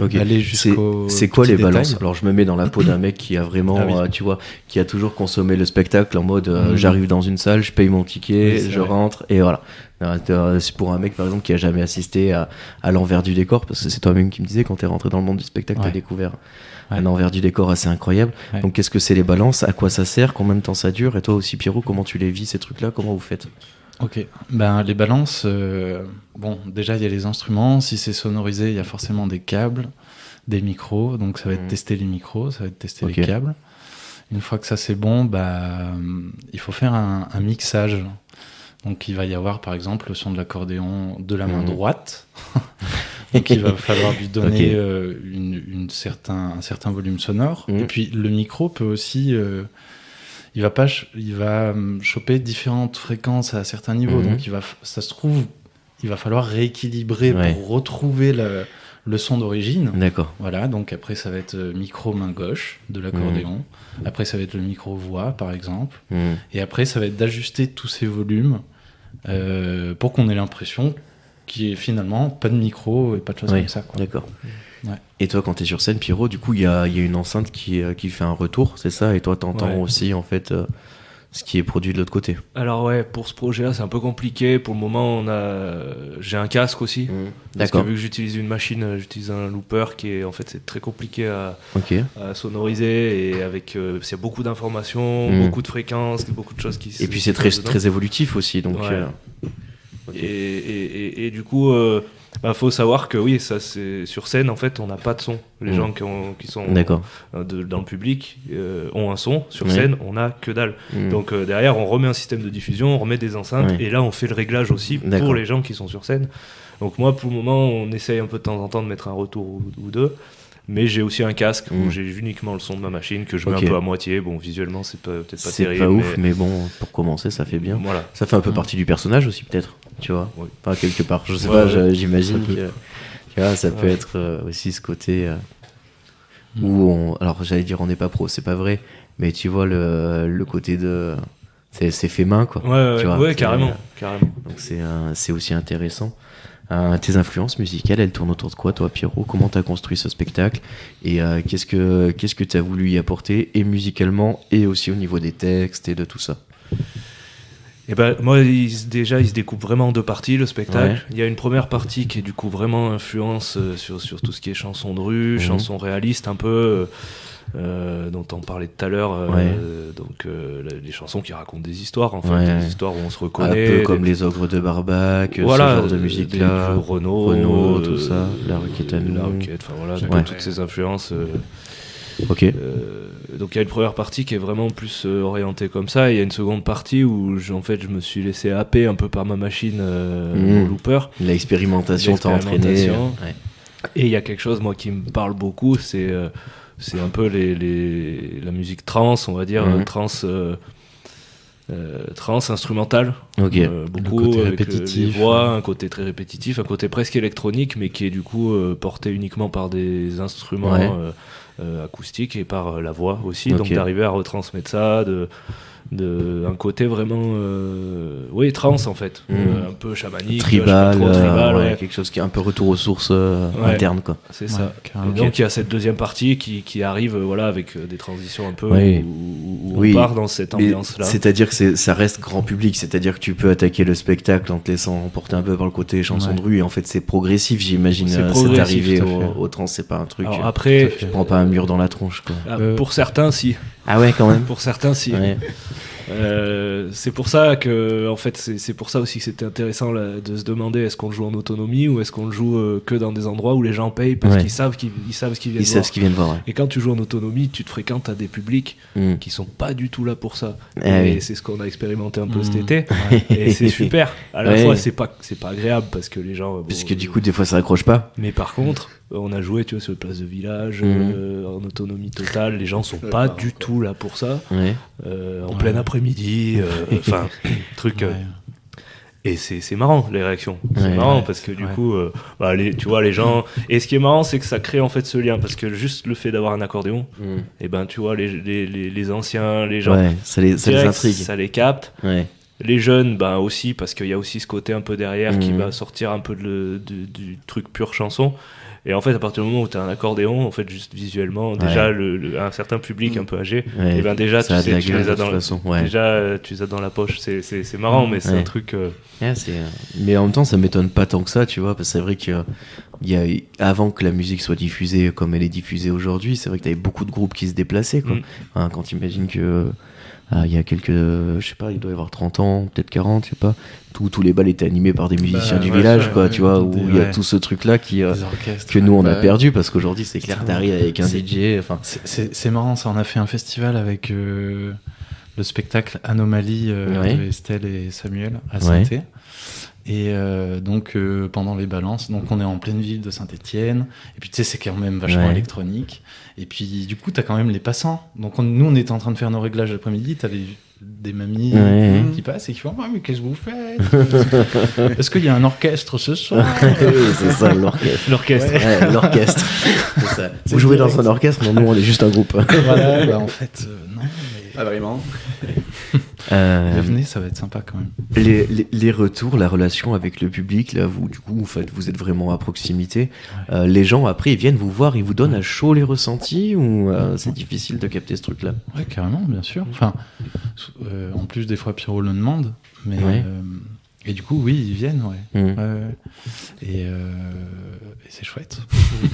aller jusqu'au c'est quoi les détail. balances? Alors je me mets dans la peau d'un mec qui a vraiment tu vois, qui a toujours consommé le spectacle en mode j'arrive dans une salle, je paye mon ticket, je rentre et voilà. C'est pour un mec par exemple qui a jamais assisté à l'envers du décor, parce que c'est toi-même qui me disais quand t'es rentré dans le monde du spectacle, t'as découvert un envers du décor assez incroyable. Donc qu'est-ce que c'est les balances, à quoi ça sert, combien de temps ça dure, et toi aussi Pierrot, comment tu les vis ces trucs là, comment vous faites? Ok, ben les balances, bon déjà il y a les instruments, si c'est sonorisé il y a forcément des câbles, des micros, donc ça va être tester les micros, ça va être tester les câbles. Une fois que ça c'est bon, il faut faire un mixage. Donc il va y avoir par exemple le son de l'accordéon de la main droite, donc il va falloir lui donner un certain volume sonore, et puis le micro peut aussi... il va choper différentes fréquences à certains niveaux, donc ça se trouve, il va falloir rééquilibrer pour retrouver le son d'origine. D'accord. Voilà, donc après ça va être micro main gauche de l'accordéon, après ça va être le micro voix par exemple, et après ça va être d'ajuster tous ces volumes pour qu'on ait l'impression qu'il n'y ait finalement pas de micro et pas de choses comme ça, quoi. D'accord. Ouais. Et toi, quand t'es sur scène, Pierrot, du coup, il y a une enceinte qui fait un retour, c'est ça? Et toi, t'entends aussi, en fait, ce qui est produit de l'autre côté. Alors ouais, pour ce projet-là, c'est un peu compliqué. Pour le moment, j'ai un casque aussi. Parce que vu que j'utilise une machine, j'utilise un looper qui est, en fait, c'est très compliqué à sonoriser, et avec, il y a beaucoup d'informations, beaucoup de fréquences, beaucoup de choses qui se... Et puis c'est très évolutif aussi, donc... Et du coup... faut savoir que oui, ça c'est sur scène en fait, on n'a pas de son. Les gens qui sont dans le public ont un son. Sur scène, on n'a que dalle. Donc derrière, on remet un système de diffusion, on remet des enceintes, et là on fait le réglage aussi pour les gens qui sont sur scène. Donc moi, pour le moment, on essaye un peu de temps en temps de mettre un retour ou deux. Mais j'ai aussi un casque où j'ai uniquement le son de ma machine que je mets un peu à moitié. Bon, visuellement, c'est peut-être pas terrible. C'est pas ouf, mais bon, pour commencer, ça fait bien. Voilà. Ça fait un peu partie du personnage aussi, peut-être, tu vois. Enfin, quelque part. Je sais pas, j'imagine que tu vois, ça peut être aussi ce côté où alors, j'allais dire on n'est pas pro, c'est pas vrai, mais tu vois le côté de. C'est fait main, quoi. Tu vois, carrément. Donc, c'est aussi intéressant. Tes influences musicales, elles tournent autour de quoi, toi, Pierrot? Comment t'as construit ce spectacle? Et qu'est-ce que t'as voulu y apporter, et musicalement, et aussi au niveau des textes et de tout ça? Et moi, il se découpe vraiment en deux parties, le spectacle. Il y a une première partie qui est du coup vraiment influence sur tout ce qui est chansons de rue, chansons réalistes un peu... dont on parlait tout à l'heure, donc les chansons qui racontent des histoires, en fait, des histoires où on se reconnaît, un peu comme les Ogres de Barbac, ce genre de musique là, Renaud, tout ça, la Roquette, enfin voilà, toutes ces influences. Donc il y a une première partie qui est vraiment plus orientée comme ça, et il y a une seconde partie où je me suis laissé happer un peu par ma machine mon looper. L'expérimentation t'a entraîné. Et il y a quelque chose moi qui me parle beaucoup, c'est un peu la musique trance, on va dire, trance instrumentale. Beaucoup avec les voix, un côté très répétitif, un côté presque électronique, mais qui est du coup porté uniquement par des instruments acoustiques et par la voix aussi. Donc d'arriver à retransmettre ça, un côté vraiment trance en fait, un peu chamanique, tribal, quelque chose qui est un peu retour aux sources internes, quoi. C'est ça. Et donc il y a cette deuxième partie qui arrive avec des transitions un peu où on part dans cette ambiance là. C'est-à-dire que ça reste grand public, c'est-à dire que tu peux attaquer le spectacle en te laissant emporter un peu par le côté chanson de rue, et en fait c'est progressif, j'imagine. C'est arrivé au trance, c'est pas un truc. Alors après, tu prends pas un mur dans la tronche, quoi. Pour certains si. Ah ouais, quand même. Pour certains si. C'est pour ça que, en fait, c'est pour ça aussi que c'était intéressant là, de se demander est-ce qu'on le joue en autonomie ou est-ce qu'on le joue que dans des endroits où les gens payent parce qu'ils savent qu'ils savent ce qu'ils viennent voir. Ils savent ce qu'ils viennent voir. Ouais. Et quand tu joues en autonomie, tu te fréquentes à des publics qui sont pas du tout là pour ça. Et oui. c'est ce qu'on a expérimenté un peu cet été. Et c'est super. À la fois, c'est pas agréable parce que les gens. Puisque du coup, des fois, ça accroche pas. Mais par contre, on a joué, tu vois, sur les places de village, en autonomie totale. Les gens sont pas du tout là pour ça. Ouais. En plein après-midi, enfin, truc. Et c'est marrant les réactions. C'est marrant parce que du coup, tu vois, les gens. Et ce qui est marrant, c'est que ça crée en fait ce lien parce que juste le fait d'avoir un accordéon, et ben tu vois, les anciens, les gens, ça les intrigue, ça les capte. Ouais. Les jeunes, ben aussi parce qu'il y a aussi ce côté un peu derrière qui va sortir un peu du truc pure chanson. Et en fait, à partir du moment où tu as un accordéon, en fait, juste visuellement, déjà, un certain public un peu âgé, et ben déjà, tu sais, tu les as dans la poche. C'est marrant, mais c'est un truc. Mais en même temps, ça m'étonne pas tant que ça, tu vois, parce que c'est vrai que avant que la musique soit diffusée comme elle est diffusée aujourd'hui, c'est vrai que tu avais beaucoup de groupes qui se déplaçaient, quoi. Quand tu imagines que. Il y a quelques, je sais pas, il doit y avoir 30 ans, peut-être 40, je sais pas. Tous les bals étaient animés par des musiciens du village, quoi, tu vois, où il y a tout ce truc-là que nous on a perdu parce qu'aujourd'hui c'est clair, t'arrives avec un DJ. Enfin, c'est marrant, ça. On a fait un festival avec le spectacle Anomalie de Estelle et Samuel à Saint-Étienne. Et donc pendant les balances, donc on est en pleine ville de Saint-Étienne, et puis tu sais c'est quand même vachement électronique, et puis du coup t'as quand même les passants, donc nous on était en train de faire nos réglages l'après-midi, t'as des mamies qui passent et qui font mais qu'est-ce que vous faites, est-ce qu'il y a un orchestre ce soir? C'est ça, l'orchestre. C'est ça. Vous jouez dans un orchestre? Non, nous on est juste un groupe. Voilà, en fait non, mais... pas vraiment. Venez, ça va être sympa quand même. Les retours, la relation avec le public, là, vous, du coup, vous êtes vraiment à proximité. Les gens, après, ils viennent vous voir, ils vous donnent à chaud les ressentis ou c'est difficile de capter ce truc-là? Ouais, carrément, bien sûr. Enfin, en plus, des fois, Pierrot le demande, mais... Et du coup, oui, ils viennent, et c'est chouette.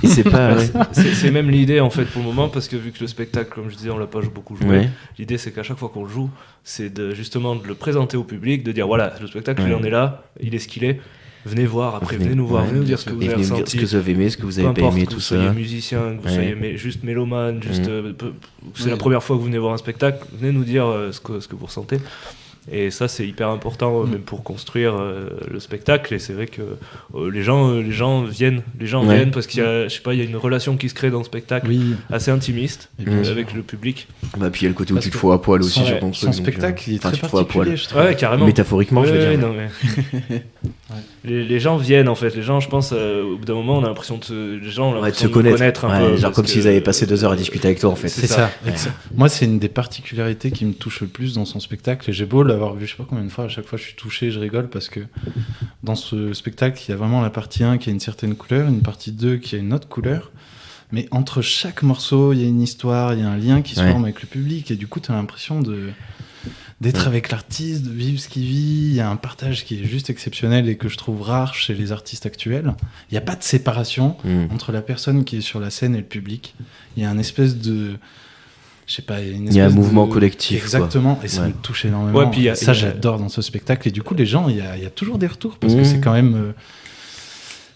Et c'est pas... c'est même l'idée, en fait, pour le moment, parce que vu que le spectacle, comme je disais, on l'a pas beaucoup joué, l'idée, c'est qu'à chaque fois qu'on le joue, c'est justement de le présenter au public, de dire, voilà, le spectacle, il en est là, il est ce qu'il est, venez voir, après, venez nous voir, venez nous dire ce que vous avez ressenti. Ce que vous avez aimé, ce que vous avez pas aimé, tout ça. Que vous soyez musicien, que vous soyez juste mélomane, c'est la première fois que vous venez voir un spectacle, venez nous dire ce que vous ressentez. Et ça c'est hyper important même pour construire le spectacle, et c'est vrai que les gens viennent parce qu'il y a, je sais pas, il y a une relation qui se crée dans le spectacle assez intimiste avec le public. Bah puis il y a le côté où tu te fous à poil aussi sur ton truc. Son spectacle il est très particulier, je trouve. Ouais, carrément. Métaphoriquement, je veux dire. Non, mais... les gens viennent, en fait. Les gens, je pense, au bout d'un moment, on a l'impression de se connaître un peu. Genre comme s'ils avaient passé 2 heures à discuter avec toi, en fait. C'est ça. Moi, c'est une des particularités qui me touche le plus dans son spectacle. Et j'ai beau l'avoir vu, je sais pas combien de fois, à chaque fois je suis touché, je rigole, parce que dans ce spectacle, il y a vraiment la partie 1 qui a une certaine couleur, une partie 2 qui a une autre couleur. Mais entre chaque morceau, il y a une histoire, il y a un lien qui se forme avec le public. Et du coup, tu as l'impression d'être avec l'artiste, de vivre ce qu'il vit. Il y a un partage qui est juste exceptionnel et que je trouve rare chez les artistes actuels. Il n'y a pas de séparation entre la personne qui est sur la scène et le public. Il y a une espèce de... Je sais pas, il y a un mouvement collectif. Exactement, et ça me touche énormément. Ouais, puis j'adore dans ce spectacle. Et du coup, les gens, il y a toujours des retours parce que c'est quand même...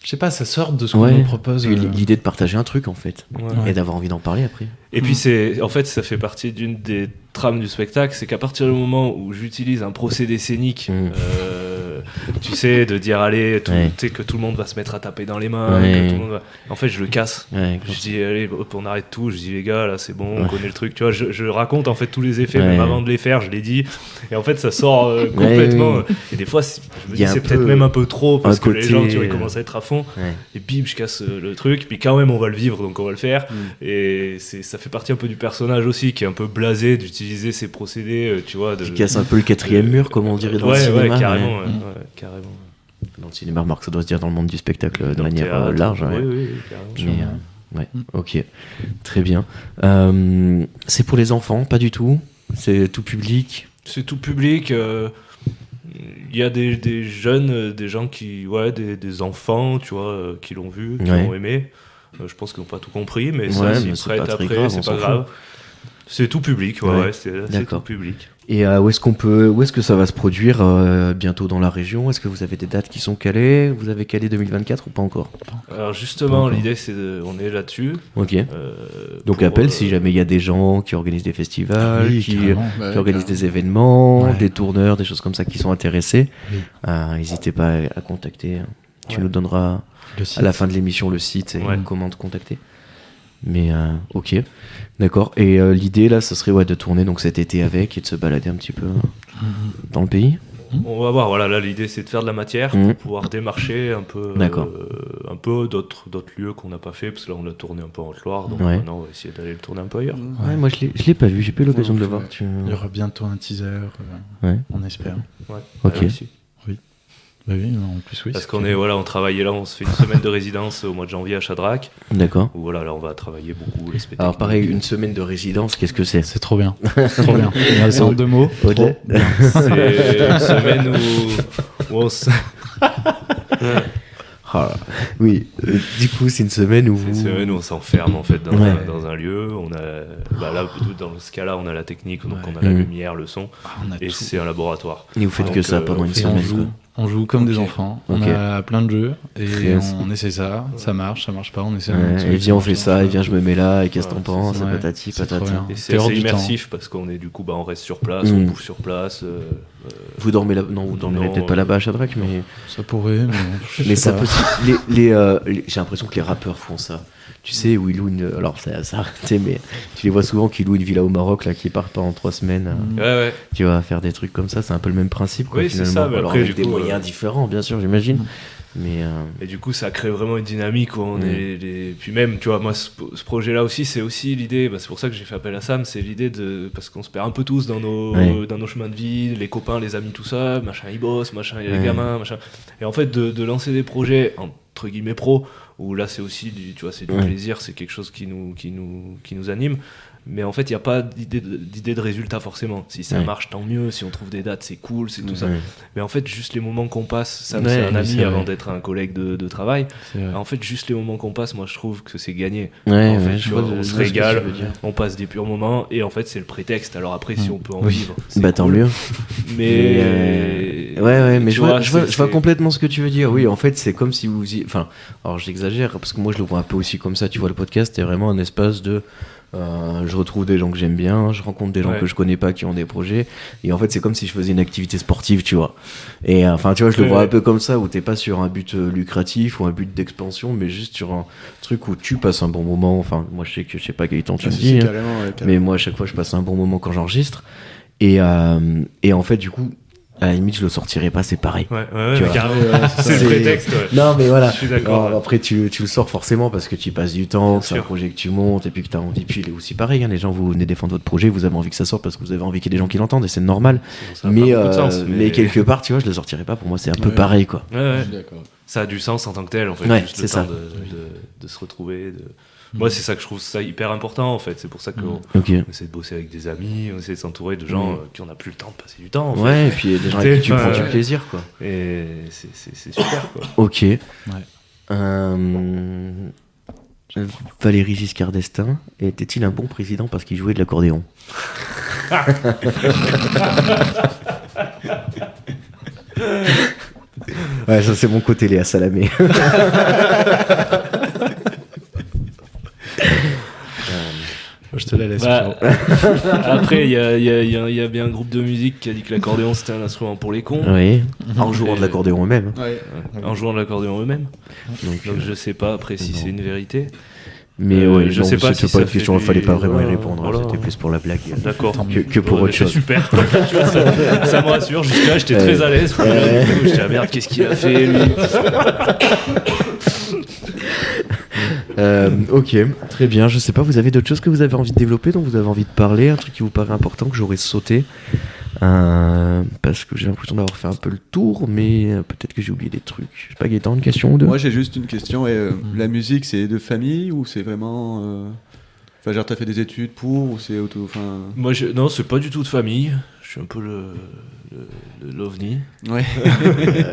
je sais pas, ça sort de ce qu'on nous propose. L'idée de partager un truc, en fait, et d'avoir envie d'en parler après. Et puis, en fait, ça fait partie d'une des trames du spectacle, c'est qu'à partir du moment où j'utilise un procédé scénique, tu sais, de dire, allez, tu sais, que tout le monde va se mettre à taper dans les mains, que tout le monde va... En fait, je le casse. Je dis, allez, hop, on arrête tout. Je dis, les gars, là, c'est bon, on connaît le truc. Tu vois, je raconte, en fait, tous les effets, même avant de les faire, je les dis. Et en fait, ça sort complètement. Et des fois, je me dis, c'est peut-être même un peu trop, parce que les gens, tu vois, ils commencent à être à fond. Et bim, je casse le truc. Puis quand même, on va le vivre, donc on va le faire. Et ça fait partie un peu du personnage aussi, qui est un peu blasé d'utiliser ces procédés, tu vois. Qui casse un peu le 4e mur, comme on dirait dans le cinéma. Carrément. Dans le cinéma, remarque, ça doit se dire dans le monde du spectacle de manière large. Oui, carrément. Mais, ok, très bien. C'est pour les enfants, pas du tout? C'est tout public? C'est tout public. Il y a des jeunes, des gens qui... des enfants, tu vois, qui l'ont vu, qui l'ont aimé. Je pense qu'ils n'ont pas tout compris, mais ça, s'ils prêtent après, c'est pas grave. C'est tout public, ouais, c'est tout public. Et où est-ce que ça va se produire bientôt dans la région? Est-ce que vous avez des dates qui sont calées? Vous avez calé 2024 ou pas encore? Alors justement, l'idée on est là-dessus. Ok. Donc appel si jamais il y a des gens qui organisent des festivals, qui organisent des événements, des tourneurs, des choses comme ça qui sont intéressés. N'hésitez pas à contacter. Tu nous donneras à la fin de l'émission le site et comment te contacter. Mais ok, d'accord. Et l'idée là, ça serait de tourner donc cet été avec et de se balader un petit peu dans le pays. On va voir. Voilà, là l'idée c'est de faire de la matière pour pouvoir démarcher un peu, d'autres lieux qu'on n'a pas fait parce que là on l'a tourné un peu en Haute-Loire. Donc maintenant on va essayer d'aller le tourner un peu ailleurs. Ouais, moi je l'ai pas vu, j'ai pas eu l'occasion de le voir. Il y aura bientôt un teaser, on espère. Ouais. Ok. Oui, en plus oui. Parce on travaillait là, on se fait une semaine de résidence au mois de janvier à Chadrac. D'accord. Où là on va travailler beaucoup les spectacles. Alors pareil, une semaine de résidence, qu'est-ce que c'est? C'est trop bien. C'est trop bien. C'est en 2 mots. Trop bien. C'est une semaine où on se... Oui, du coup c'est une semaine où... C'est une semaine où on s'enferme en fait dans un lieu. On a, là, dans ce cas-là, on a la technique, donc on a la lumière, le son, et c'est un laboratoire. Et vous faites que ça pendant une semaine. On joue comme des enfants, on a plein de jeux, et on essaie ça marche pas, on essaie et viens on fait ça, et viens je me mets là, et qu'est-ce que t'en penses, patati patata. Et c'est assez immersif parce qu'on est du coup, on reste sur place, on bouffe sur place. Vous dormez là? Non, vous dormirez peut-être pas là-bas à Chadrac, mais... Ça pourrait, mais ça peut... J'ai l'impression que les rappeurs font ça. Tu sais, où ils louent une... Alors, ça a arrêté, mais tu les vois souvent qui louent une villa au Maroc, là, qui partent pas en 3 semaines. Tu vas faire des trucs comme ça, c'est un peu le même principe, quoi, oui, finalement. C'est ça, mais alors, après, avec des moyens différents, bien sûr, j'imagine. Mais et du coup, ça crée vraiment une dynamique. Où on est Puis même, tu vois, moi, ce projet-là aussi, c'est aussi l'idée, c'est pour ça que j'ai fait appel à Sam, c'est l'idée de... Parce qu'on se perd un peu tous dans nos chemins de vie, les copains, les amis, tout ça, machin, ils bossent, machin, il y a les gamins, machin. Et en fait, de lancer des projets, entre guillemets, pro, où là, c'est aussi du plaisir, c'est quelque chose qui nous anime. Mais en fait, il n'y a pas d'idée de résultat forcément. Si ça marche, tant mieux. Si on trouve des dates, c'est cool, c'est tout ça. Mais en fait, juste les moments qu'on passe, Sam, c'est un ami avant d'être un collègue de travail. En fait, juste les moments qu'on passe, moi, je trouve que c'est gagné. On se régale, on passe des purs moments, et en fait, c'est le prétexte. Alors après, si on peut en vivre, c'est tant mieux. Mais mais je vois complètement ce que tu veux dire. Oui, en fait, c'est comme si vous... Enfin, alors j'exagère, parce que moi, je le vois un peu aussi comme ça. Tu vois, le podcast est vraiment un espace de... je retrouve des gens que j'aime bien, je rencontre des gens que je connais pas qui ont des projets, et en fait c'est comme si je faisais une activité sportive, tu vois. Et enfin tu vois, je le vois un peu comme ça, où t'es pas sur un but lucratif ou un but d'expansion, mais juste sur un truc où tu passes un bon moment. Enfin moi je sais pas Gaëtan, tu me dis, carrément. Mais moi à chaque fois je passe un bon moment quand j'enregistre, et en fait du coup à la limite je le sortirai pas, c'est pareil. C'est le prétexte. Non mais voilà. Je suis d'accord. Alors, après tu le sors forcément parce que tu y passes du temps, c'est un projet que tu montes et puis que tu as envie. Puis il est aussi pareil, les gens, vous venez défendre votre projet, vous avez envie que ça sorte parce que vous avez envie qu'il y ait des gens qui l'entendent, et c'est normal. Mais quelque part, tu vois, je le sortirai pas, pour moi c'est un peu pareil, quoi. Je suis d'accord. Ça a du sens en tant que tel, en fait. C'est ça. De se retrouver. Moi, c'est ça que je trouve ça hyper important, en fait. C'est pour ça qu'on essaie de bosser avec des amis, on essaie de s'entourer de gens qui n'ont plus le temps de passer du temps. En fait. Et puis des gens avec qui tu prends du plaisir, quoi. Et c'est super, quoi. Ok. Valéry Giscard d'Estaing était-il un bon président parce qu'il jouait de l'accordéon? Ouais, ça c'est mon côté Léa Salamé. Je te la laisse. Après, il y a bien un groupe de musique qui a dit que l'accordéon c'était un instrument pour les cons. Oui. En jouant de l'accordéon eux-mêmes. En jouant de l'accordéon eux-mêmes. Donc je sais pas après si c'est une vérité. Mais je sais pas si c'est pas une question, il fallait pas vraiment y répondre. Voilà. C'était plus pour la blague. D'accord. Que pour autre chose. C'est super. Tu vois, ça me rassure. Jusque-là, j'étais très à l'aise. J'étais merde, qu'est-ce qu'il a fait lui? Ok, très bien. Je sais pas, vous avez d'autres choses que vous avez envie de développer, dont vous avez envie de parler, un truc qui vous paraît important que j'aurais sauté, parce que j'ai l'impression d'avoir fait un peu le tour, mais peut-être que j'ai oublié des trucs. Je sais pas, Gaëtan, une question ou deux? Moi j'ai juste une question. La musique, c'est de famille ou c'est vraiment... Enfin, genre t'as fait des études pour, ou c'est auto... Moi, non, c'est pas du tout de famille. Je suis un peu l'ovni. Ouais.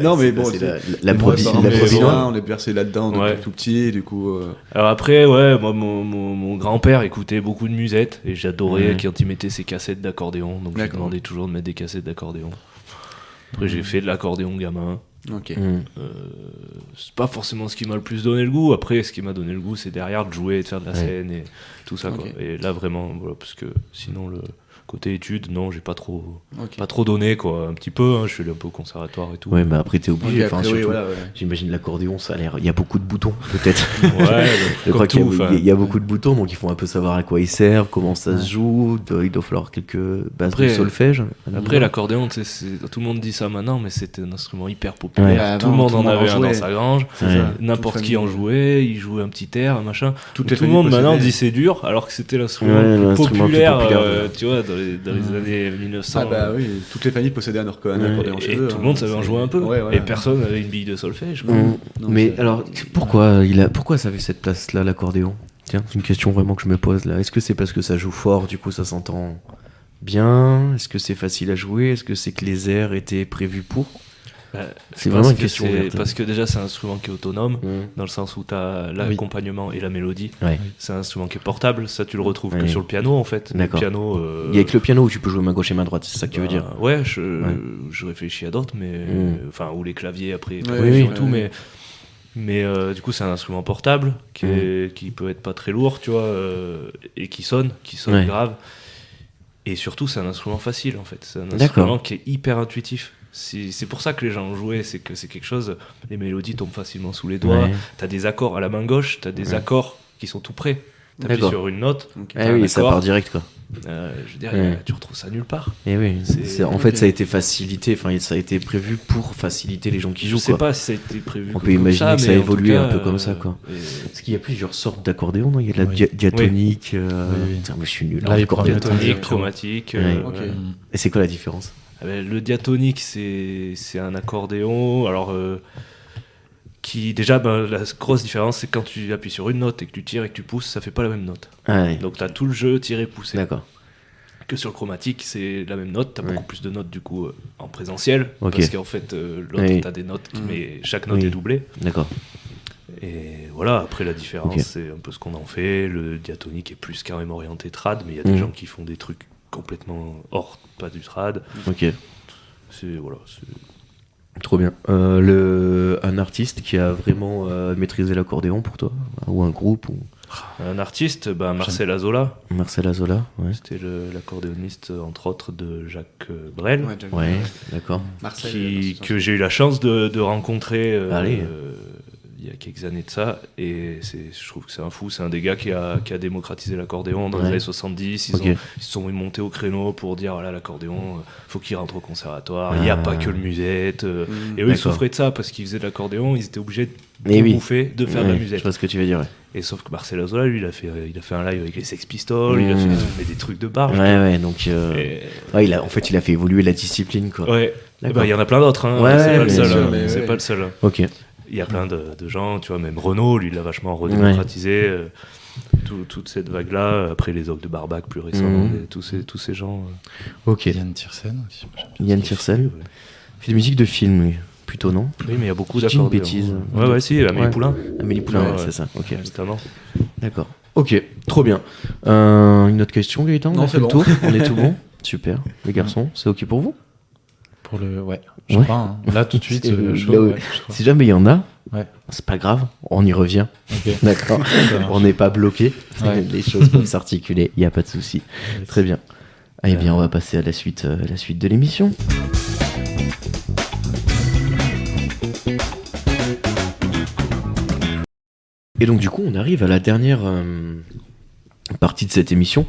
Non, mais bon, c'est c'est la province. on est bercé là-dedans depuis Ouais. tout petit, du coup. Alors après, ouais, moi, mon grand-père écoutait beaucoup de musette et j'adorais Ouais. quand il mettait ses cassettes d'accordéon. Donc je lui D'accord. demandais toujours de mettre des cassettes d'accordéon. Après, j'ai fait de l'accordéon gamin. Ok. C'est pas forcément ce qui m'a le plus donné le goût. Après, ce qui m'a donné le goût, c'est derrière de jouer, de faire de la scène et tout ça. Ok. Quoi. Et là, vraiment, voilà, parce que sinon, le côté études, non, j'ai pas trop Ok. donné, quoi. Un petit peu, hein, je suis allé un peu au conservatoire et tout. Ouais, mais après t'es obligé. Ok, Enfin, après, oui, surtout, voilà, ouais. j'imagine l'accordéon, ça a l'air. Il y a beaucoup de boutons, peut-être. Ouais, Je crois comme qu'il tout. y a beaucoup de boutons, donc il faut un peu savoir à quoi ils servent, comment ça se joue. Il doit falloir quelques bases Après- de solfège. Après, l'accordéon, tout le monde dit ça maintenant, mais c'était un instrument hyper populaire. Ouais, Tout le monde en avait un jouait. dans sa grange. C'est Ouais. ça. N'importe Toute qui en famille. jouait, il jouait un petit air, un machin. Toutes Et les tout le familles monde maintenant possédaient. dit c'est dur, alors que c'était l'instrument Ouais, le plus l'instrument le plus populaire, populaire, tu vois, dans les années 1900. Ah bah oui, toutes les familles possédaient un accordéon Et chez eux. tout le monde savait en jouer un peu. Ouais, voilà. Et personne n'avait une bille de solfège. Quoi. Mm. Donc, Mais alors, pourquoi ça avait cette place-là, l'accordéon? Tiens, c'est une question vraiment que je me pose là. Est-ce que c'est parce que ça joue fort, du coup ça s'entend bien? Est-ce que c'est facile à jouer? Est-ce que c'est que les airs étaient prévus pour? C'est vraiment une question ouverte. Parce que déjà, c'est un instrument qui est autonome, Mm. dans le sens où tu as l'accompagnement et la mélodie. Ouais. C'est un instrument qui est portable, ça tu le retrouves que Ouais. sur le piano en fait. Le D'accord. piano. Il y a que le piano où tu peux jouer main gauche et main droite, c'est ça que tu veux dire? Ouais, je réfléchis à d'autres, mais. Enfin, ou les claviers après, Ouais, et tout, mais du coup, c'est un instrument portable qui peut être pas très lourd, tu vois, et qui sonne Ouais. grave. Et surtout, c'est un instrument facile en fait. C'est un D'accord. instrument qui est hyper intuitif. C'est pour ça que les gens ont joué, c'est que c'est quelque chose. Les mélodies tombent facilement sous les doigts. Ouais. T'as des accords à la main gauche, t'as des accords qui sont tout prêts. T'appuies D'accord. sur une note. Ok. Ah t'as un oui, ça accord. part direct quoi. Je veux dire, Ouais. tu retrouves ça nulle part. Et oui, en ok. fait ça a été facilité, enfin ça a été prévu pour faciliter les gens qui Je jouent sais quoi. pas si ça a été prévu. On peut comme imaginer ça, que ça mais a en tout évolué cas, un peu comme ça, quoi. Parce qu'il y a plusieurs sortes d'accordéon, non? Il y a de la Oui. diatonique. Oui. Putain, mais je suis nul. Là, en il accordéon. prend le Diatonique, chromatique. Ouais. Ok. Et c'est quoi la différence? Le diatonique, c'est un accordéon. Alors, qui déjà, la grosse différence, c'est quand tu appuies sur une note et que tu tires et que tu pousses, ça fait pas la même note. Ah ouais, Donc, tu as tout le jeu tiré-poussé. d'accord. Que sur le chromatique, c'est la même note. Tu as Ouais. beaucoup plus de notes du coup en présentiel. Ok. Parce qu'en fait, l'autre, Oui. tu as des notes, Mm. mais chaque note Oui. est doublée. D'accord. Et voilà, après la différence, Ok. c'est un peu ce qu'on en fait. Le diatonique est plus quand même orienté trad, mais il y a des gens qui font des trucs complètement hors, pas du trad. Ok. Voilà, Trop bien. Un artiste qui a vraiment maîtrisé l'accordéon pour toi? Ou un groupe? Ou... un artiste, Marcel Azola, Marcel Azola? Ouais. c'était l'accordéoniste entre autres de Jacques Brel, Ouais, Jack- Ouais, d'accord. Marcel, que j'ai eu la chance de rencontrer Allez. il y a quelques années de ça, et je trouve que c'est un fou, c'est un des gars qui a démocratisé l'accordéon dans les Ouais. années 70. Ok. Ils se sont montés au créneau pour dire voilà, l'accordéon, faut qu'il rentre au conservatoire, il n'y a pas que le musette. Et eux, D'accord. ils souffraient de ça parce qu'ils faisaient de l'accordéon, ils étaient obligés de Mais oui. bouffer, de faire de Ouais, la je musette. vois ce que tu veux dire, ouais. Et sauf que Marcel Azola, lui, il a fait un live avec les Sex Pistols, il a fait des trucs de barge. Ouais, donc... Et- ouais, en fait, il a fait évoluer la discipline, quoi. Ouais, D'accord. il y en a plein d'autres, hein. Ouais, C'est pas le mais seul. bien sûr, hein. mais C'est ouais. pas le seul. hein. Ok. Il y a plein de gens, tu vois, même Renaud, lui, il l'a vachement redémocratisé. Toute cette vague-là, après les orgues de Barbac plus récemment, tous ces gens. Ok. Yann Tiersen aussi. Yann Tiersen. Ouais. Fait de musique de film, lui. Plutôt, non? Oui, mais il y a beaucoup Je dis une d'accordéons. bêtise. Ouais, si, Amélie Ouais. Poulain, Amélie Poulain, Ouais, ouais, ouais. c'est ça. Ok. notamment. D'accord. Ok, trop bien. Une autre question, Gaëtan? Non, On a fait c'est le bon. tour. On est tout bon. Super. Les garçons, c'est ok pour vous? Pour le. Ouais, je Ouais. crois. Hein. Là, tout de suite, C'est chaud, là où- ouais, je crois. Si jamais il y en a, Ouais. c'est pas grave, on y revient. Ok. D'accord. Ça marche. On n'est pas bloqué. Ouais. Les choses peuvent s'articuler, il n'y a pas de souci. Très bien. Eh bien, on va passer à la suite de l'émission. Et donc, du coup, on arrive à la dernière partie de cette émission,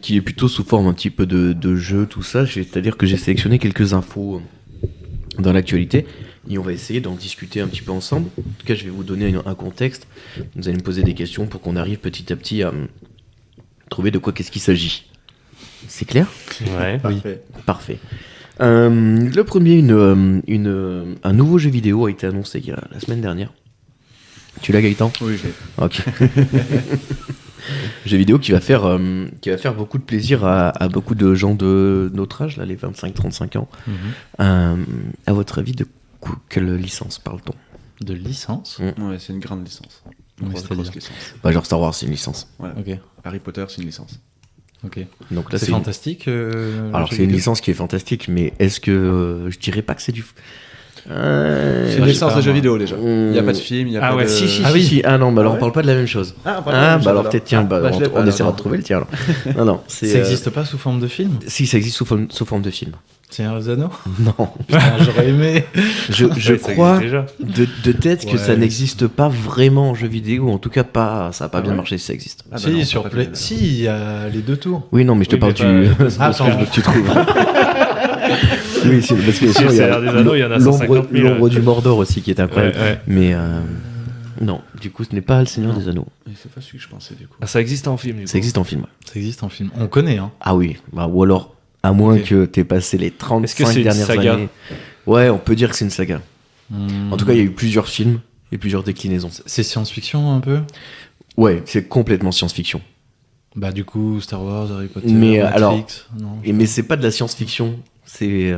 qui est plutôt sous forme un petit peu de jeu, tout ça. C'est-à-dire que j'ai sélectionné quelques infos dans l'actualité et on va essayer d'en discuter un petit peu ensemble. En tout cas, je vais vous donner un contexte. Vous allez me poser des questions pour qu'on arrive petit à petit à trouver de quoi qu'est-ce qu'il s'agit. C'est clair ? Ouais. Parfait. Parfait. Le premier, un nouveau jeu vidéo a été annoncé la semaine dernière. Tu l'as, Gaëtan ? Oui, j'ai. Ok. Jeu vidéo qui va faire beaucoup de plaisir à beaucoup de gens de notre âge, là, les 25-35 ans. À votre avis, de quelle licence parle-t-on? De licence? Ouais, c'est une grande licence. Oui, Grosse c'est-à-dire licence. Bah, genre Star Wars, c'est une licence. Voilà. Ok. Harry Potter, c'est une licence. Ok. Donc là, C'est fantastique. Alors, c'est une licence qui est fantastique, mais est-ce que je dirais pas que c'est du. C'est une licence de jeux vidéo déjà. Il n'y a pas de film, il n'y a pas de. Si. Ah non, bah alors on parle pas de la même chose. Ah, bah alors peut-être, tiens, on essaiera de trouver le tien alors. Non, Ça n'existe pas sous forme de film? Si, ça existe sous forme de film. Seigneur des Anneaux? Non. Putain, j'aurais aimé. Je crois déjà. de tête que ça n'existe pas vraiment en jeu vidéo, en tout cas pas, ça a pas bien marché si ça existe. Ah bah Si, non, sur pas Play. de- Si, il y a les 2 tours. Oui, non, mais je te parle du. C'est parce que je veux que tu trouves. Oui, c'est parce que sinon, il y a Seigneur des Anneaux, il y en a 150 000. l'ombre du Mordor aussi qui est incroyable. Ouais. Mais non, du coup, ce n'est pas le Seigneur des Anneaux. Et c'est pas celui que je pensais du coup. Ah, ça existe en film, du coup. Ça existe en film. Ça existe en film. On connaît, hein. Ah oui, bah, ou alors, à moins Ok. que t'aies passé les Est-ce que 35 c'est une dernières saga années. Ouais, on peut dire que c'est une saga. En tout cas, il y a eu plusieurs films et plusieurs déclinaisons. C'est science-fiction un peu? Ouais, c'est complètement science-fiction. Bah, du coup, Star Wars, Harry Potter, Mais, Matrix. alors, Non, Mais c'est pas de la science-fiction, c'est.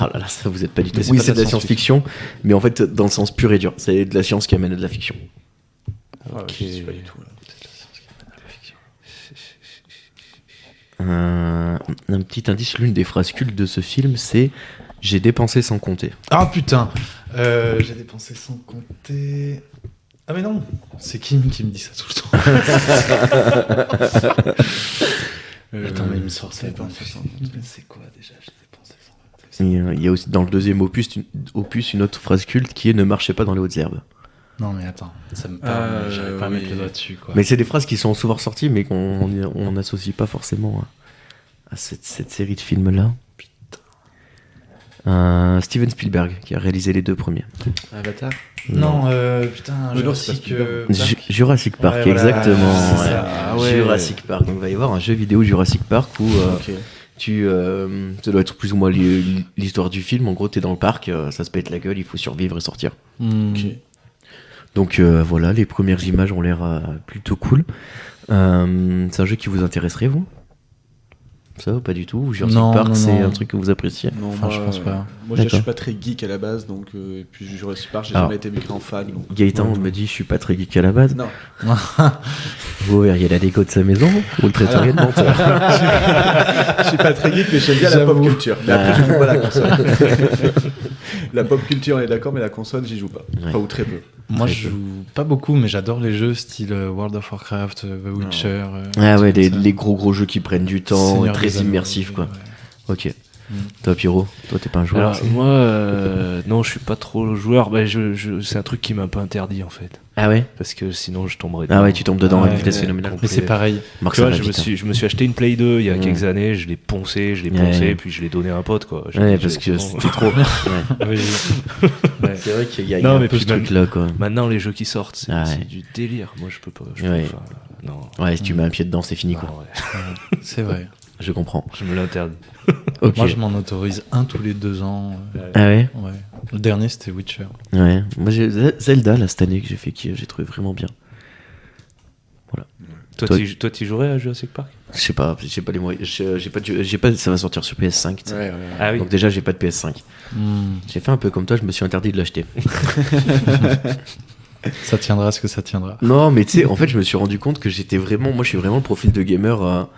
Ah là là, ça vous êtes pas du tout. Mais c'est Oui, pas c'est de de la la science-fiction, mais en fait, dans le sens pur et dur. C'est de la science qui amène à de la fiction. Ok. Je sais pas du tout là. Un petit indice, l'une des phrases cultes de ce film, c'est « J'ai dépensé sans compter Ah putain, j'ai dépensé sans compter. Ah mais non, c'est Kim qui me dit ça tout le temps. Attends, mais il me sort ça. C'est quoi déjà? J'ai dépensé sans compter. ». Il y a aussi dans le deuxième opus une autre phrase culte qui est « Ne marchez pas dans les hautes herbes Non mais attends, ça me parle, mais j'arrive pas à mettre le doigt dessus quoi. ». Mais c'est des phrases qui sont souvent ressorties, mais qu'on n'associe pas forcément à cette série de films-là. Steven Spielberg, qui a réalisé les 2 premiers. Avatar. Non, putain, Mais non, Jurassic c'est pas Park. Jurassic Park, Ouais, voilà, exactement. c'est ouais. ça. Ah ouais. Jurassic Park. Donc, il va y avoir un jeu vidéo Jurassic Park où Ok. ça doit être plus ou moins l'histoire du film. En gros, t'es dans le parc, ça se pète la gueule, il faut survivre et sortir. Hmm. Ok. Donc voilà, les premières images ont l'air plutôt cool. C'est un jeu qui vous intéresserait, vous? Ça, pas du tout? Ou Jurassic Non, Park, non, c'est non. un truc que vous appréciez? Non, Enfin, je pense pas. Moi, je D'accord. suis pas très geek à la base, donc et puis Jurassic Park, j'ai Alors. jamais été mes grands fan. Donc... Gaëtan me dit, je suis pas très geek à la base. Non. Vous verriez la déco de sa maison, vous le traiteriez de menteur. Je suis pas très geek, mais j'aime bien la pop culture. Mais après, je joue pas à la console. La pop culture, on est d'accord, mais la console, j'y joue pas. Ouais. Enfin, ou très peu. Moi, Très je joue pas beaucoup, mais j'adore les jeux style World of Warcraft, The Witcher. Ah ouais, trucs comme ça. les gros jeux qui prennent du temps, Seigneur très des Anneaux, immersifs, quoi. ouais. Ok. Toi, Pierrot, toi, t'es pas un joueur? Alors, moi, non, je suis pas trop joueur. Bah, c'est un truc qui m'a un peu interdit, en fait. Ah ouais? Parce que sinon, je tomberais Ah ouais, tu tombes dedans à une Ouais, vitesse ouais. phénoménale. Mais c'est pareil. Marc, Tu ça vois, va vite, je me suis acheté une Play 2 il y a Mm. quelques années, je l'ai poncé, Ouais. puis je l'ai donné à un pote, quoi. Ouais, parce que c'était trop. Ouais. Oui. C'est vrai qu'il y a, Non, un mais peu puis ce truc-là, quoi. Maintenant, les jeux qui sortent, c'est Ah ouais. c'est du délire. Moi, je peux pas. Ouais. Enfin, non. Ouais, si tu mets un pied dedans, c'est fini, quoi. Non, ouais. C'est vrai. Je comprends. Je me l'interdis. Ok. Moi, je m'en autorise un tous les 2 ans. Ah ouais? Ouais. Le dernier, c'était Witcher. Ouais. Moi, j'ai Zelda, là, cette année, que j'ai fait, que j'ai trouvé vraiment bien. Toi, Toi- toi, tu jouerais à Jurassic Park? Je sais pas, j'ai pas les moyens. J'ai pas, ça va sortir sur PS5. tu sais. Ouais. Ah oui. Donc déjà, j'ai pas de PS5. Hmm. J'ai fait un peu comme toi, je me suis interdit de l'acheter. Ça tiendra ce que ça tiendra. Non, mais tu sais, en fait, je me suis rendu compte que j'étais vraiment. Moi, je suis vraiment le profil de gamer.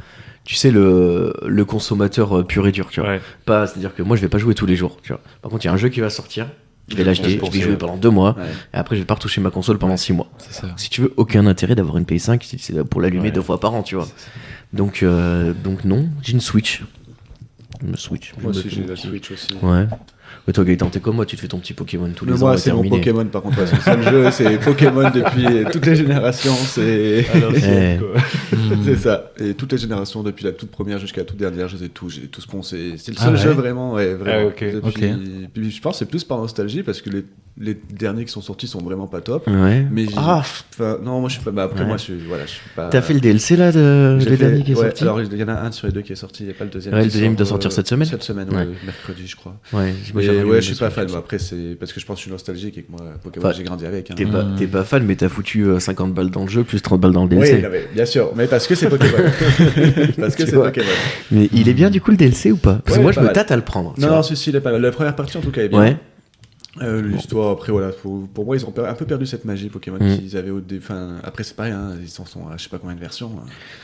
Tu sais, le consommateur pur et dur, tu vois. Ouais. Pas, c'est-à-dire que moi, je vais pas jouer tous les jours, tu vois. Par contre, il y a un jeu qui va sortir, je vais l'acheter, pour je vais y que- jouer pendant 2 mois, Ouais. et après, je vais pas retoucher ma console pendant 6 mois. C'est ça. Si tu veux, aucun intérêt d'avoir une PS5, c'est pour l'allumer Ouais. 2 fois par an, tu vois. Donc non, j'ai une Switch. Une Switch. Moi Je aussi, me fais j'ai mon la petit- Switch aussi. Ouais. Mais toi, Gaëtan, t'es comme moi, tu te fais ton petit Pokémon tous les Mais ans. moi, et c'est mon terminé. Pokémon, par contre. Ouais, c'est le seul jeu, c'est Pokémon depuis toutes les générations. C'est Eh. c'est ça. Et toutes les générations, depuis la toute première jusqu'à la toute dernière, j'ai tous poncé. C'est le Ah seul ouais. jeu vraiment, ouais, vraiment. Ah, ok. Depuis- Puis je pense que c'est plus par nostalgie parce que les derniers qui sont sortis sont vraiment pas top. Ouais. Mais Ah, non, moi je suis pas. Bah, après, Ouais. moi je suis pas. t'as fait le DLC là, le J'ai fait- dernier qui est ouais, sorti. Alors il y en a un sur les deux qui est sorti, il n'y a pas le deuxième. Ouais, qui le deuxième sort, doit sortir cette semaine. Cette semaine, Ouais. mercredi, je crois. Ouais, moi, Mais j'avais ouais, lu je suis le pas sur- fan. Moi, après, c'est parce que je pense que je suis nostalgique et que moi, Pokémon, Enfin, j'ai grandi avec. Hein. T'es pas fan, mais t'as foutu 50 balles dans le jeu, plus 30 balles dans le DLC. Oui, non, mais bien sûr, mais parce que c'est Pokémon. Parce que Tu c'est vois. Pokémon. Mais il est bien du coup le DLC ou pas? Parce que Ouais, moi je pas me mal. tâte à le prendre. tu Non, vois. non, celui-ci, il est pas mal. La première partie, en tout cas, est bien. Ouais. L'histoire, après, voilà, pour moi, ils ont un peu perdu cette magie Pokémon qu'ils avaient enfin, après, c'est pareil, hein, ils en sont à je sais pas combien de versions.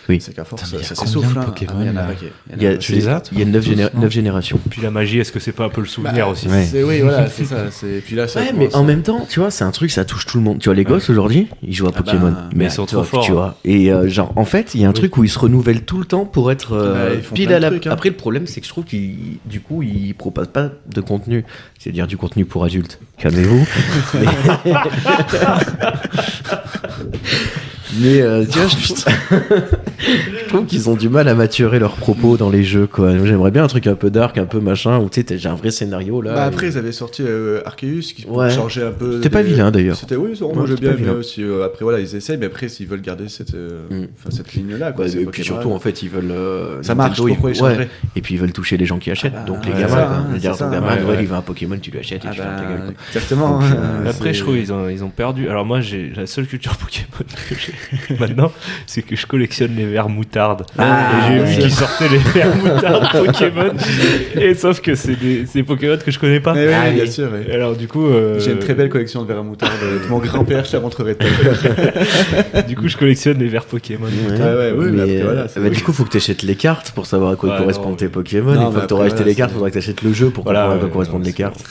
Oui. C'est qu'à force, Putain, mais il y a ça combien s'essouffle. de Hein. Pokémon, Il y en a un là paquet. Il y a, Tu les as, il y a 9 tous, non générations. Puis la magie, est-ce que c'est pas un peu le souvenir aussi Ouais. Oui, voilà, c'est ça. Puis là, ça Ouais, mais commence- en même temps, tu vois, c'est un truc, ça touche tout le monde. Tu vois, les gosses aujourd'hui, ils jouent à Ah Pokémon. bah, mais ils sont trop forts. Tu vois. Et genre, en fait, il y a un truc où ils se renouvellent tout le temps pour être Ouais, ils font pile plein à de la. trucs, hein. Après, le problème, c'est que je trouve qu'ils, du coup, ils proposent pas de contenu. C'est-à-dire du contenu pour adultes. Calmez-vous. Mais tu vois, je trouve qu'ils ont du mal à maturer leurs propos dans les jeux, quoi. J'aimerais bien un truc un peu dark, un peu machin, où tu sais, j'ai un vrai scénario là. Bah et- après, ils avaient sorti Arceus qui Ouais. changeait un peu. C'était pas vilain, d'ailleurs. C'était oui, moi Ouais, j'ai c'était bien pas aimé vilain. aussi. Après voilà, ils essayent, mais après s'ils veulent garder cette ligne-là, quoi. Bah, c'est et puis Pokémon. surtout, en fait, ils veulent. Ça marche, Nintendo, pourquoi ils ouais. changeraient Et puis ils veulent toucher les gens qui achètent. Ah bah, Donc les ouais, gamins, c'est ça, quoi. hein, Je veux dire, c'est ton ça. gamin, Ouais, Noël, ouais. il veut un Pokémon, tu lui achètes et Ah tu fermes ta gueule, bah, quoi. exactement. Donc, Après, je trouve qu'ils ont perdu. Alors moi, j'ai la seule culture Pokémon que j'ai maintenant, c'est que je collectionne les vers moutarde. Ah, et j'ai vu ouais. qu'ils sortaient les vers moutarde Pokémon. Et sauf que c'est des Pokémon que je connais pas. Mais oui, Ah, bien oui. sûr. Et alors du coup, J'ai une très belle collection de verres à moutarde. Mon grand-père, je te la montrerai tout à l'heure. du coup, je collectionne les vers Pokémon. Ouais, oui, mais après, voilà, c'est bah, oui. du coup, faut que tu achètes les cartes pour savoir à quoi Ouais, correspondent non, tes mais- Pokémon. Non, Une fois mais que t'auras après, acheté voilà, les cartes, c'est- faudra que tu achètes le jeu pour Voilà, comprendre à quoi ouais, correspondent ouais, les c'est- cartes.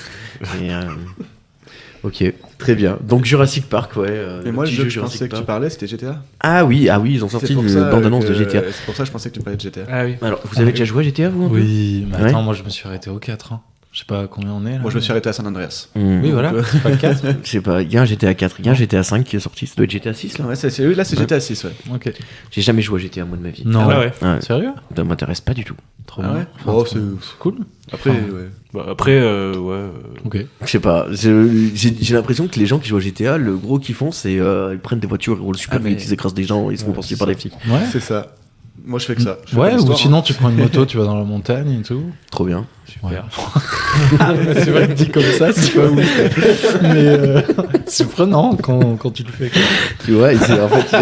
Et, ok, très bien. Donc Jurassic Park, ouais. Et moi, le petit jeu que je Jurassic pensais que tu Park. parlais, c'était GTA. Ah oui, ils ont sorti C'est pour une ça bande-annonce de que- GTA. C'est pour ça que je pensais que tu parlais de GTA. Ah oui. Alors, vous avez déjà joué à GTA, vous un peu Oui, mais Ouais. attends, moi je me suis arrêté au 4. Hein. Je sais pas combien on est là. Moi, je me suis arrêté à San Andreas. Oui, voilà, Donc, c'est pas le 4. Je sais pas, il y a un GTA 4, il y a un GTA 5 qui est sorti, ça doit être GTA 6 là. Ouais, là, c'est GTA 6, ouais. Ok. J'ai jamais joué à GTA moi de ma vie. Non. Ah ouais. Ouais, Sérieux ça m'intéresse pas du tout. Trop Ah bien. ouais Enfin, Oh, trop- c'est cool. Après, Enfin, ouais. Bah, après, Ok. Je sais pas, j'ai l'impression que les gens qui jouent à GTA, le gros qu'ils font, c'est ils prennent des voitures, ils roulent super Ah, mais- vite, ils écrasent des gens, ils se font Ouais, poursuivre c'est par des ça. flics. Ouais. C'est ça. Moi, je fais que ça. Je fais pas Ouais, ou d'histoire, sinon hein. tu prends une moto, tu vas dans la montagne et tout. Trop bien. Ouais. C'est vrai que dit comme ça, c'est pas ouf. Mais c'est prenant quand tu le fais. Quoi. Tu vois, et c'est en fait,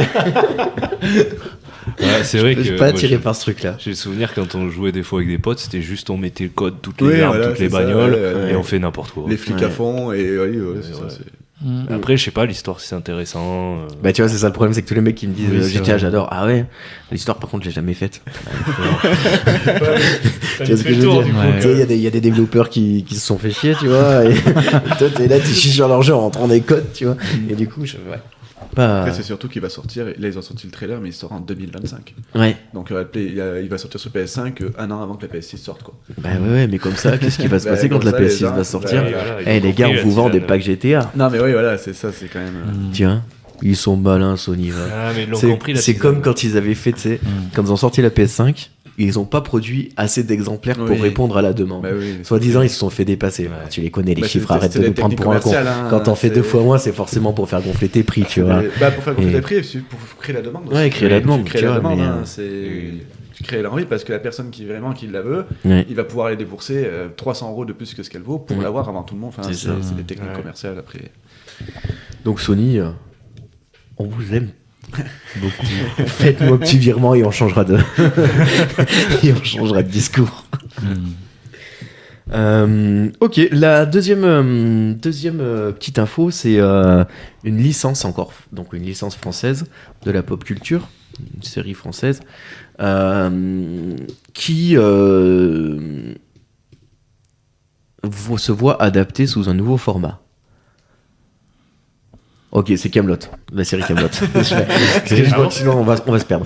ouais, c'est vrai je que suis pas moi, attiré par ce truc-là. j'ai le souvenir quand on jouait des fois avec des potes, c'était juste on mettait le code, toutes Oui, les armes, voilà, toutes les c'est ça, bagnoles, ouais. et on fait n'importe quoi. Les flics Ouais. à fond, et oui, c'est ça. Ouais. c'est- Après, je sais pas, l'histoire c'est intéressant. Bah tu vois, c'est ça le problème, c'est que tous les mecs qui me disent Oui, c'est GTA, vrai. j'adore. Ah ouais, l'histoire par contre, je l'ai jamais faite. T'as Tu vois ce que je veux dire coup. Ouais. Tu sais, il y a des développeurs qui se sont fait chier, tu vois. Et toi, t'es là, tu chies sur leur jeu en rentrant des codes, tu vois. Et du coup, ouais. Pas... Après, c'est surtout qu'il va sortir. Là, ils ont sorti le trailer, mais il sort en 2025. Ouais. Donc, il va sortir sur PS5 un an avant que la PS6 sorte, quoi. Bah ouais, mais comme ça, qu'est-ce qui va se Bah, passer quand comme la ça, les PS6 gens, va sortir bah, Eh les gars, on vous vend des packs GTA. Non, mais oui, voilà, c'est ça, c'est quand même. Tiens, ils sont malins, Sony. Va. Ah, mais ils l'ont C'est compris là. c'est comme quand ils avaient fait, tu sais, quand ils ont sorti la PS5, ils ont pas produit assez d'exemplaires pour Oui. répondre à la demande. Bah oui, mais Soi-disant, ils se sont fait dépasser. Ouais. Tu les connais, les Bah, chiffres, c'est- arrête c'est de des nous prendre techniques pour un con. commerciales, hein, Quand t'en fais c'est- 2 fois moins, c'est forcément pour faire gonfler tes prix, tu vois. Bah, pour faire gonfler Et- les prix, et pour créer la demande. Ouais, aussi. créer la Tu demande, crées tu la vois, demande, mais, hein, tu crées l'envie parce que la personne qui la veut, Ouais. il va pouvoir aller débourser 300 € de plus que ce qu'elle vaut pour Ouais. l'avoir avant tout le monde. Enfin, C'est c'est ça. c'est des techniques Ouais. commerciales après. Donc Sony, on vous aime beaucoup. Faites-nous un petit virement et on changera de et on changera de discours. Ok, la deuxième petite info, c'est une licence encore, donc une licence française de la pop culture, une série française qui se voit adaptée sous un nouveau format. Ok, c'est Kaamelott, la série Kaamelott. Je crois que sinon on va se perdre.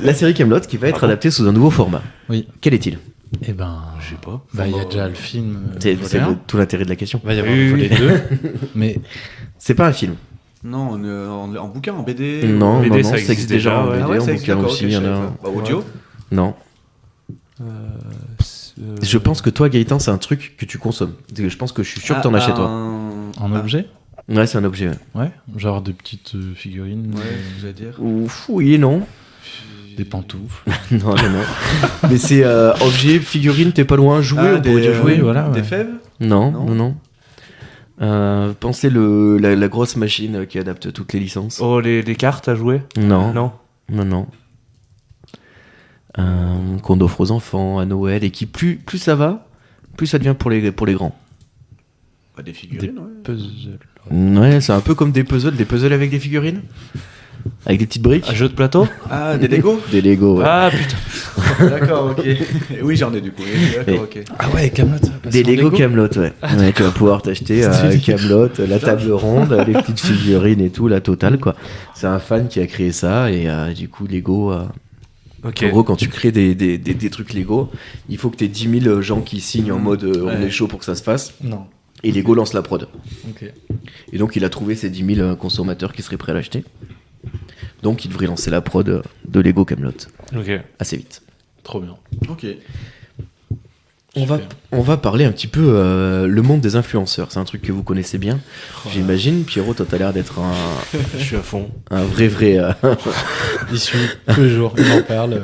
La série Kaamelott qui va être adaptée sous un nouveau format. Oui. Quel est-il? Eh ben, Je sais pas. bah il y a déjà le film. C'est volet un. tout l'intérêt de la question. Va y avoir Oui, le volet oui. 2. Mais C'est pas un film. Non, en bouquin, en BD. Non, BD, non, ça ça existe déjà en ouais. BD, Ah ouais, en ça existe, bouquin d'accord, aussi, ok, il y en je a savais un. pas. Bah, audio. Non. Je pense que toi, Gaëtan, c'est un truc que tu consommes. Je pense que je suis sûr que t'en achètes toi. en objet Ouais, c'est un objet. Ouais, genre des petites figurines. Ouais, je vais dire. Ouf, oui et non. Des pantoufles. non. Mais c'est objet, figurine, t'es pas loin, jouer, on pourrait dire jouer. voilà. Des Ouais. fèves. Non. Pensez la grosse machine qui adapte toutes les licences. Oh, les cartes à jouer? Non. Non. Qu'on offre aux enfants à Noël et qui plus ça va, plus ça devient pour les grands. Bah, des figurines, ouais. Puzzles. Ouais, c'est un peu comme des puzzles avec des figurines, avec des petites briques. Un jeu de plateau? Ah, des Lego. Des Lego. Ouais. Ah putain. D'accord, ok. Oui, j'en ai du coup. Oui, d'accord, ok. Ah ouais, Kaamelott. Des Lego Kaamelott, ouais. Ouais. Tu vas pouvoir t'acheter Kaamelott, la table ronde, les petites figurines et tout, la totale quoi. C'est un fan qui a créé ça et du coup Lego. Ok. En gros, quand tu crées des trucs Lego, il faut que tu aies 10 000 gens qui signent en mode on est chaud pour que ça se fasse. Non. Et Lego lance la prod. Ok. Et donc, il a trouvé ces 10 000 consommateurs qui seraient prêts à l'acheter. Donc, il devrait lancer la prod de Lego Kaamelott Ok. assez vite. Trop bien. Ok. On va parler un petit peu le monde des influenceurs. C'est un truc que vous connaissez bien, j'imagine. Pierrot, toi, t'as l'air d'être Je suis à fond. un vrai. Il suit tous les jours, on en parle.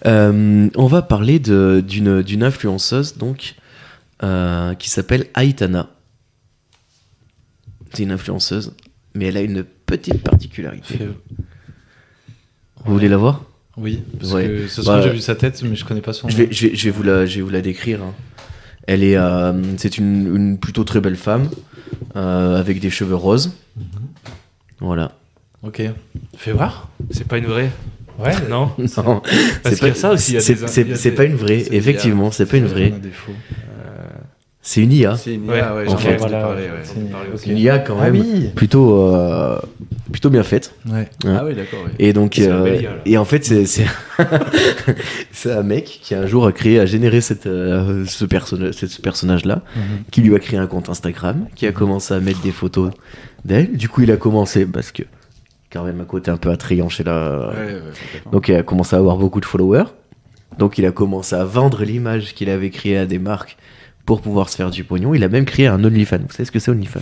On va parler d'une influenceuse donc qui s'appelle Aitana. C'est une influenceuse, mais elle a une petite particularité. Vous voulez la voir? Oui, parce Ouais. que ce soir j'ai vu sa tête, mais je connais pas son nom. Je vais vous la décrire. Hein. Elle est, c'est une plutôt très belle femme avec des cheveux roses. Voilà. Ok. Fais voir. C'est pas une vraie? Ouais. Non. Non, Parce qu'il y a ça aussi. il y a des- il y a c'est des- pas une vraie. c'est Effectivement, c'est pas une vraie. On a des faux. C'est une IA. C'est une Ouais, IA, ouais, en j'en fait, ai entendu parler, ouais. c'est une- parler, ok. Une IA quand Ah même oui. plutôt bien faite. Ouais. Ah oui, d'accord, ouais. Et donc, C'est la belle IA, là. et en fait, c'est un mec qui un jour a généré ce personnage-là, qui lui a créé un compte Instagram, qui a commencé à mettre des photos d'elle. Du coup, il a commencé, parce que quand même un côté un peu attrayant chez la... Ouais, complètement. Donc, il a commencé à avoir beaucoup de followers. Donc, il a commencé à vendre l'image qu'il avait créée à des marques pour pouvoir se faire du pognon. Il a même créé un OnlyFans. Vous savez ce que c'est OnlyFans?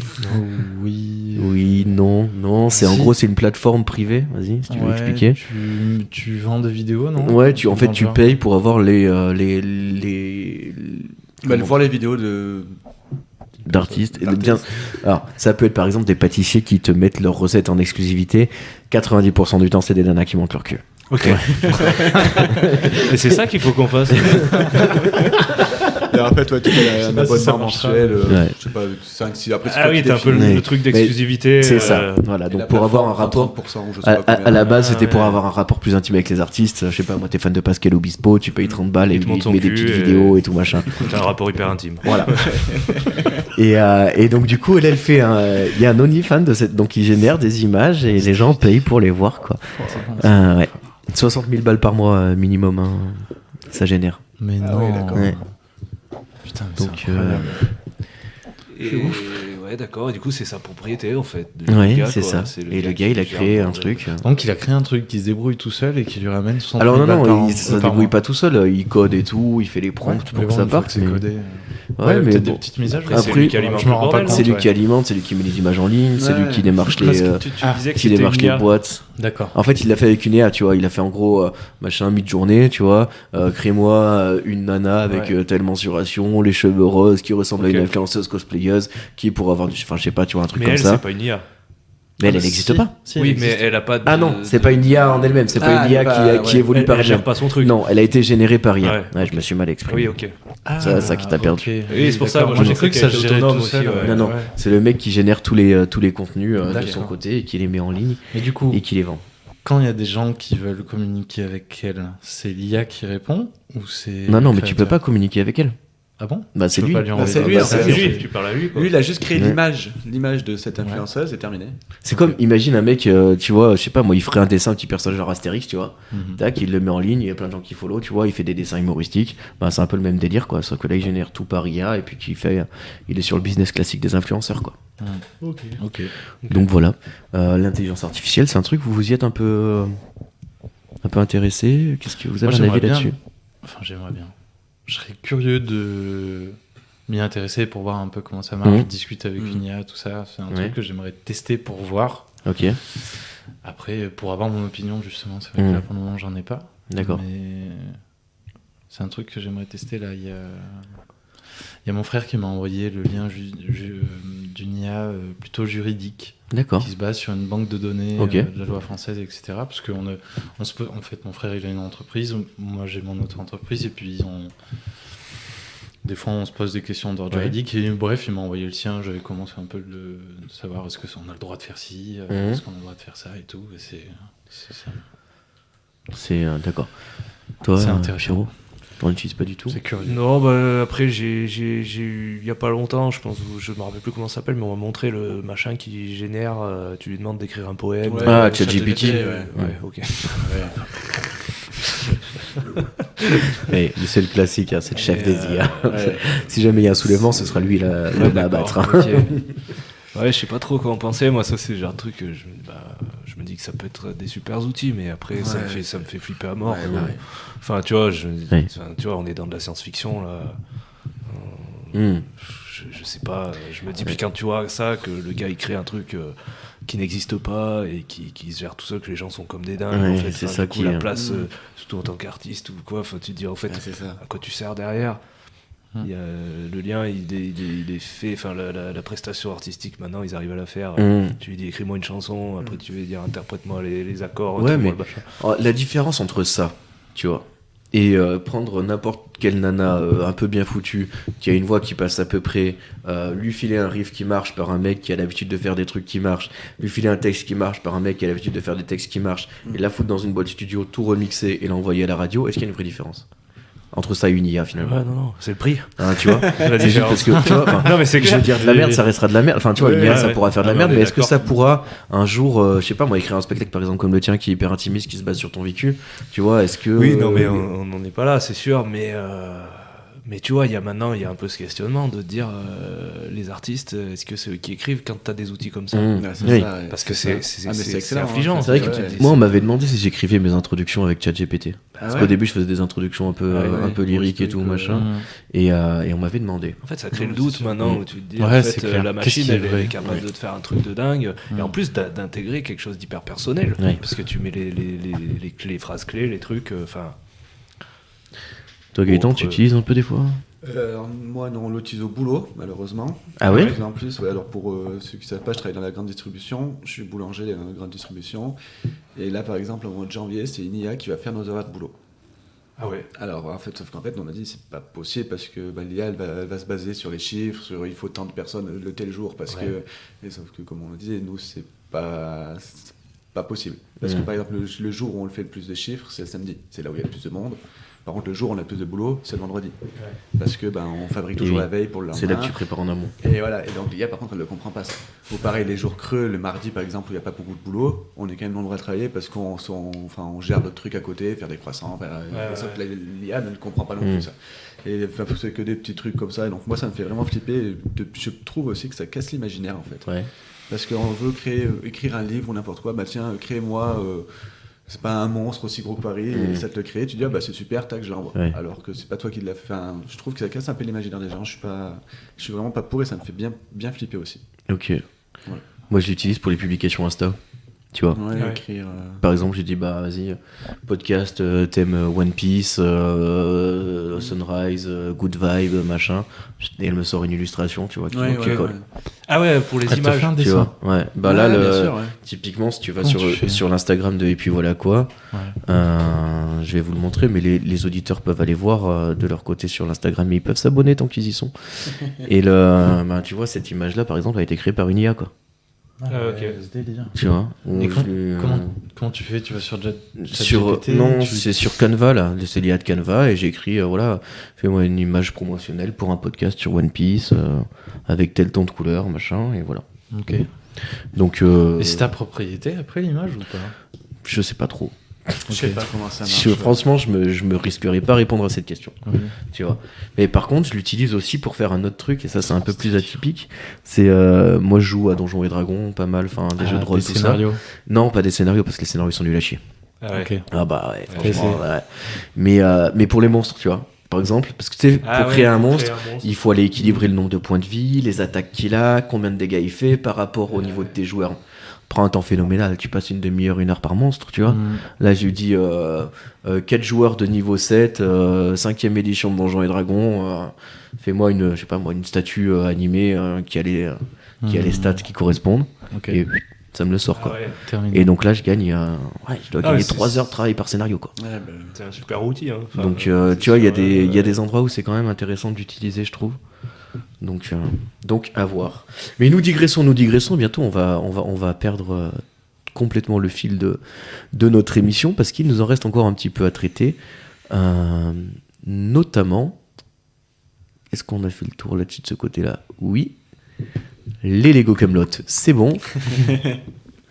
Oui. Oui, non. C'est en Si. gros, c'est une plateforme privée. Vas-y, si tu veux Ouais, expliquer. Tu vends des vidéos, non? Ouais, en fait, Dans tu le genre. payes pour avoir les Bah, voir les vidéos d'artistes. Et bien, alors, ça peut être par exemple des pâtissiers qui te mettent leurs recettes en exclusivité. 90% du temps, c'est des nanas qui montent leur cul. Ok. Et c'est ça qu'il faut qu'on fasse. Et en fait, ouais, tu fais un pas si ça abonnement marchera. mensuel, Ouais. je sais pas, 5-6 après Ah oui, t'as un peu Ouais. le truc Mais d'exclusivité. C'est ça. Voilà. Donc, pour avoir un rapport. 30%, je sais À, pas combien. à la base, Ah, c'était pour ouais. avoir un rapport plus intime avec les artistes. Je sais pas, moi, t'es fan de Pascal Obispo, tu payes 30 balles et Il te lui, il montre te son met des cul petites et- vidéos et tout machin. T'as un rapport hyper intime. Voilà. Et donc, du coup, elle fait il y a un OnlyFans de cette, donc il génère des images et les gens payent pour les voir, quoi. Ouais. 60 000 balles par mois minimum, hein, ça génère. Mais Ah non. oui, d'accord. Ouais. Putain, mais Donc, c'est incroyable. Et ouais, d'accord. Et du coup, c'est sa propriété en fait. du Ouais, gars, c'est quoi. ça. C'est Et le gars, il a qui créé gère un le truc. Donc il a créé un truc qui se débrouille tout seul et qui lui ramène 60 Alors 000 non, balles par an- il se par débrouille mois. pas tout seul. Il code et tout, il fait les prompts Ouais, pour mais que bon, ça une fois parte. que c'est mais- codé. Ouais, mais peut-être bon. des petites mises à jour. Après, c'est lui qui alimente je me le rends pas bordel, compte. C'est lui ouais. qui alimente, c'est lui qui met les images en ligne, c'est Ouais. lui qui démarche Parce les, que Tu Ah, disais que qui c'était démarche une les IA. boîtes. D'accord. En fait, il l'a fait avec une IA, tu vois. Il a fait en gros, machin, mi-journée, tu vois. Crée-moi une nana avec Ouais. telle mensuration, les cheveux roses, qui ressemble à Ok. une influenceuse cosplayeuse, qui pour avoir du. Enfin, je sais pas, tu vois, un truc Mais comme elle, ça. c'est pas une IA. Mais elle n'existe pas. Si, Oui, elle mais existe. elle a pas de. Ah non, c'est pas une IA en elle-même, c'est pas Ah, une IA bah, qui ouais. évolue par Elle gère elle-même. pas son truc. Non, elle a été générée par IA. Ouais, Ouais, je me suis mal exprimé. Oui, ok. Ah, ça qui t'a perdu. ok. Oui, c'est pour ça, D'accord. moi, j'ai j'ai cru cru que ça qu'elle se était gérait autonome tout aussi, seul. ouais. Non, non, Ouais. c'est le mec qui génère tous les contenus de D'accord. son côté et qui les met en ligne Mais du coup, et qui les vend. quand il y a des gens qui veulent communiquer avec elle, c'est l'IA qui répond ou c'est Non, non, le mais tu peux pas créateur communiquer avec elle. Ah bon? Bah, c'est Tu peux lui. pas lui envoyer c'est des- lui, bah, en fait. C'est lui. lui, tu parles à lui, quoi. Lui, il a juste créé Ouais. l'image de cette influenceuse et terminé. C'est comme, imagine un mec, tu vois, je sais pas, moi, il ferait un dessin, un petit personnage genre Astérix, tu vois. Mhm. Tac, il le met en ligne, il y a plein de gens qui follow, tu vois, il fait des dessins humoristiques. Bah, c'est un peu le même délire, quoi. Sauf que là, il génère tout par IA et puis il est sur le business classique des influenceurs, quoi. Ok. Ok. Donc voilà. L'intelligence artificielle, c'est un truc, vous vous y êtes un peu intéressé. Qu'est-ce que vous avez Moi, un avis j'aimerais bien. là-dessus? Enfin, j'aimerais bien. Je serais curieux de m'y intéresser pour voir un peu comment ça marche, discuter avec une IA, tout ça. C'est un truc que j'aimerais tester pour voir. Ok. Après, pour avoir mon opinion, justement, c'est vrai que là, pour le moment, j'en ai pas. D'accord. Mais c'est un truc que j'aimerais tester. Là, il y a mon frère qui m'a envoyé le lien d'une IA plutôt juridique. D'accord. Qui se base sur une banque de données de la loi française, etc. Parce que en fait, mon frère, il a une entreprise, moi, j'ai mon autre entreprise, et puis des fois, on se pose des questions d'ordre juridique, et bref, il m'a envoyé le sien, j'avais commencé un peu de savoir est-ce qu'on a le droit de faire ci, est-ce qu'on a le droit de faire ça, et tout, et c'est ça. C'est d'accord. Toi, c'est intéressant. Chiro, t'en utilises pas du tout? C'est curieux. Non, bah, après, j'ai eu, il y a pas longtemps, je pense, je me rappelle plus comment ça s'appelle, mais on m'a montré le machin qui génère, tu lui demandes d'écrire un poème. ChatGPT. Ok. Mais c'est le classique, hein, c'est le chef des IA. Si jamais il y a un soulèvement, ce sera lui l'homme à abattre. Ouais, je sais pas trop quoi en penser. Moi, ça, c'est le genre de truc que je me dis que ça peut être des super outils, mais après, ça me fait flipper à mort. Enfin, tu vois, tu vois, on est dans de la science-fiction, là. Je sais pas, je me dis, puis quand tu vois ça, que le gars il crée un truc qui n'existe pas et qui se gère tout seul, que les gens sont comme des dingues, en fait, c'est ça qui la place, surtout en tant qu'artiste ou quoi, faut te dire, en fait, à quoi tu sers derrière. Il y a, le lien il est fait, enfin la prestation artistique maintenant ils arrivent à la faire. Tu lui dis écris-moi une chanson, après tu lui dis interprète-moi les accords. Ouais, mais la différence entre ça, tu vois, et prendre n'importe quelle nana un peu bien foutue qui a une voix qui passe à peu près, lui filer un riff qui marche par un mec qui a l'habitude de faire des trucs qui marchent, lui filer un texte qui marche par un mec qui a l'habitude de faire des textes qui marchent, et la foutre dans une boîte studio, tout remixer et l'envoyer à la radio, est-ce qu'il y a une vraie différence entre ça et une IA finalement? Ouais, non, c'est le prix. Hein, tu vois, c'est juste parce que tu vois, non mais c'est que je veux dire de la merde, ça restera de la merde. Enfin, tu vois, une IA ça pourra faire de la merde, mais est-ce que ça pourra un jour, je sais pas moi, écrire un spectacle par exemple comme le tien qui est hyper intimiste, qui se base sur ton vécu, tu vois, est-ce que oui, non mais on n'en est pas là, c'est sûr, mais tu vois, il y a un peu ce questionnement de dire les artistes, est-ce que c'est eux qui écrivent quand t'as des outils comme ça? Parce que c'est affligeant. C'est vrai que moi on m'avait demandé si j'écrivais mes introductions avec ChatGPT. Parce qu'au début je faisais des introductions un peu lyriques et tout machin, et on m'avait demandé. En fait ça crée le doute maintenant où tu te dis en fait la machine elle est capable de te faire un truc de dingue, et en plus d'intégrer quelque chose d'hyper personnel, parce que tu mets les phrases clés, les trucs, enfin. Toi Gaëtan, tu utilises un peu des fois? Moi non, on l'utilise au boulot malheureusement. Ah ouais? En plus, alors pour ceux qui ne savent pas, je travaille dans la grande distribution, je suis boulanger dans la grande distribution, et là par exemple au mois de janvier, c'est une IA qui va faire nos horaires de boulot. Ah ouais. Alors en fait, sauf qu'en fait on a dit c'est pas possible parce que l'IA elle va se baser sur les chiffres, sur il faut tant de personnes le tel jour, parce que, et sauf que comme on le disait, nous c'est pas possible. Parce que par exemple le jour où on le fait le plus de chiffres, c'est le samedi, c'est là où il y a le plus de monde. Par contre, le jour où on a plus de boulot, c'est le vendredi. Parce que on fabrique toujours la veille pour le lendemain. C'est là que tu prépares en amont. Et voilà. Et donc l'IA, par contre, elle ne le comprend pas ça. Ou pareil, les jours creux, le mardi par exemple, où il n'y a pas beaucoup de boulot, on est quand même nombreux à travailler parce qu'on gère d'autres trucs à côté, faire des croissants. L'IA ne comprend pas non plus ça. Et c'est que des petits trucs comme ça. Et donc moi, ça me fait vraiment flipper. Je trouve aussi que ça casse l'imaginaire en fait. Ouais. Parce qu'on veut écrire un livre ou n'importe quoi. Bah tiens, crée-moi. C'est pas un monstre aussi gros que Paris, et ça te le crée, tu dis c'est super, tac, je l'envoie. Alors que c'est pas toi qui l'as fait. Je trouve que ça casse un peu l'imaginaire des gens. Je suis vraiment pas pour, et ça me fait bien flipper aussi. Ok. Voilà. Moi je l'utilise pour les publications Insta. Tu vois, écrire. Par exemple, j'ai dit vas-y, podcast, thème One Piece, Sunrise, Good Vibe, machin. Et elle me sort une illustration, tu vois, qui colle. Ah ouais, pour les images, tu vois. Ouais. Bah là, typiquement, si tu vas sur l'Instagram de Et puis voilà quoi, je vais vous le montrer, mais les auditeurs peuvent aller voir de leur côté sur l'Instagram, mais ils peuvent s'abonner tant qu'ils y sont. Et tu vois, cette image-là, par exemple, a été créée par une IA, quoi. C'est délire. Tu vois, comment tu fais? Tu vas sur ChatGPT? Non, c'est sur Canva là, c'est l'IA de Canva, et j'ai écrit fais-moi une image promotionnelle pour un podcast sur One Piece avec tel ton de couleur, machin, et voilà. Ok. Donc. Et c'est ta propriété après l'image ou pas? Je sais pas trop. Je sais pas comment ça marche. Franchement, je me risquerais pas à répondre à cette question. Tu vois. Mais par contre, je l'utilise aussi pour faire un autre truc, et ça c'est un peu plus atypique. C'est moi je joue à Donjons et Dragons pas mal, des jeux de rôle, tout scénarios. Ça. Non, pas des scénarios parce que les scénarios sont nuls à chier. Ah ouais. Ah bah ouais, franchement. Ouais. Mais pour les monstres, tu vois. par exemple, parce que tu sais, pour créer un monstre, il faut aller équilibrer le nombre de points de vie, les attaques qu'il a, combien de dégâts il fait par rapport au niveau de tes joueurs. Prends un temps phénoménal, tu passes une demi-heure, 1 heure par monstre, tu vois. Là, je lui dis 4 joueurs de niveau 7, 5ème édition de Donjons et Dragons, fais-moi une statue animée qui a les stats qui correspondent. Okay. Et ça me le sort, quoi. Terminé. Et donc là, je dois gagner 3 heures de travail par scénario, quoi. C'est un super outil. Hein. Enfin, donc, tu vois, il y a des endroits où c'est quand même intéressant d'utiliser, je trouve. Donc à voir. Mais nous digressons. Bientôt, on va perdre complètement le fil de notre émission parce qu'il nous en reste encore un petit peu à traiter. Notamment, est-ce qu'on a fait le tour là-dessus de ce côté-là ? Oui. Les Lego Camelot, c'est bon.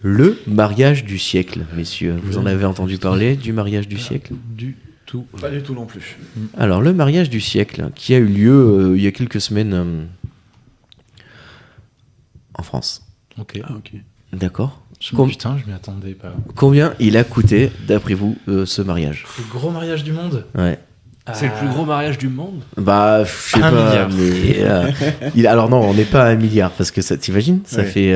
Le mariage du siècle, messieurs. Vous en avez entendu parler du mariage du siècle ? Du tout. Pas du tout non plus. Alors, le mariage du siècle, qui a eu lieu il y a quelques semaines en France. Ok. D'accord. Putain, je m'y attendais pas. Combien il a coûté, d'après vous, ce mariage ? Le gros mariage du monde ? Ouais. C'est le plus gros mariage du monde ? Bah, je sais pas, milliard. Mais alors non, on n'est pas à 1 milliard, parce que ça, t'imagines ? Ça fait...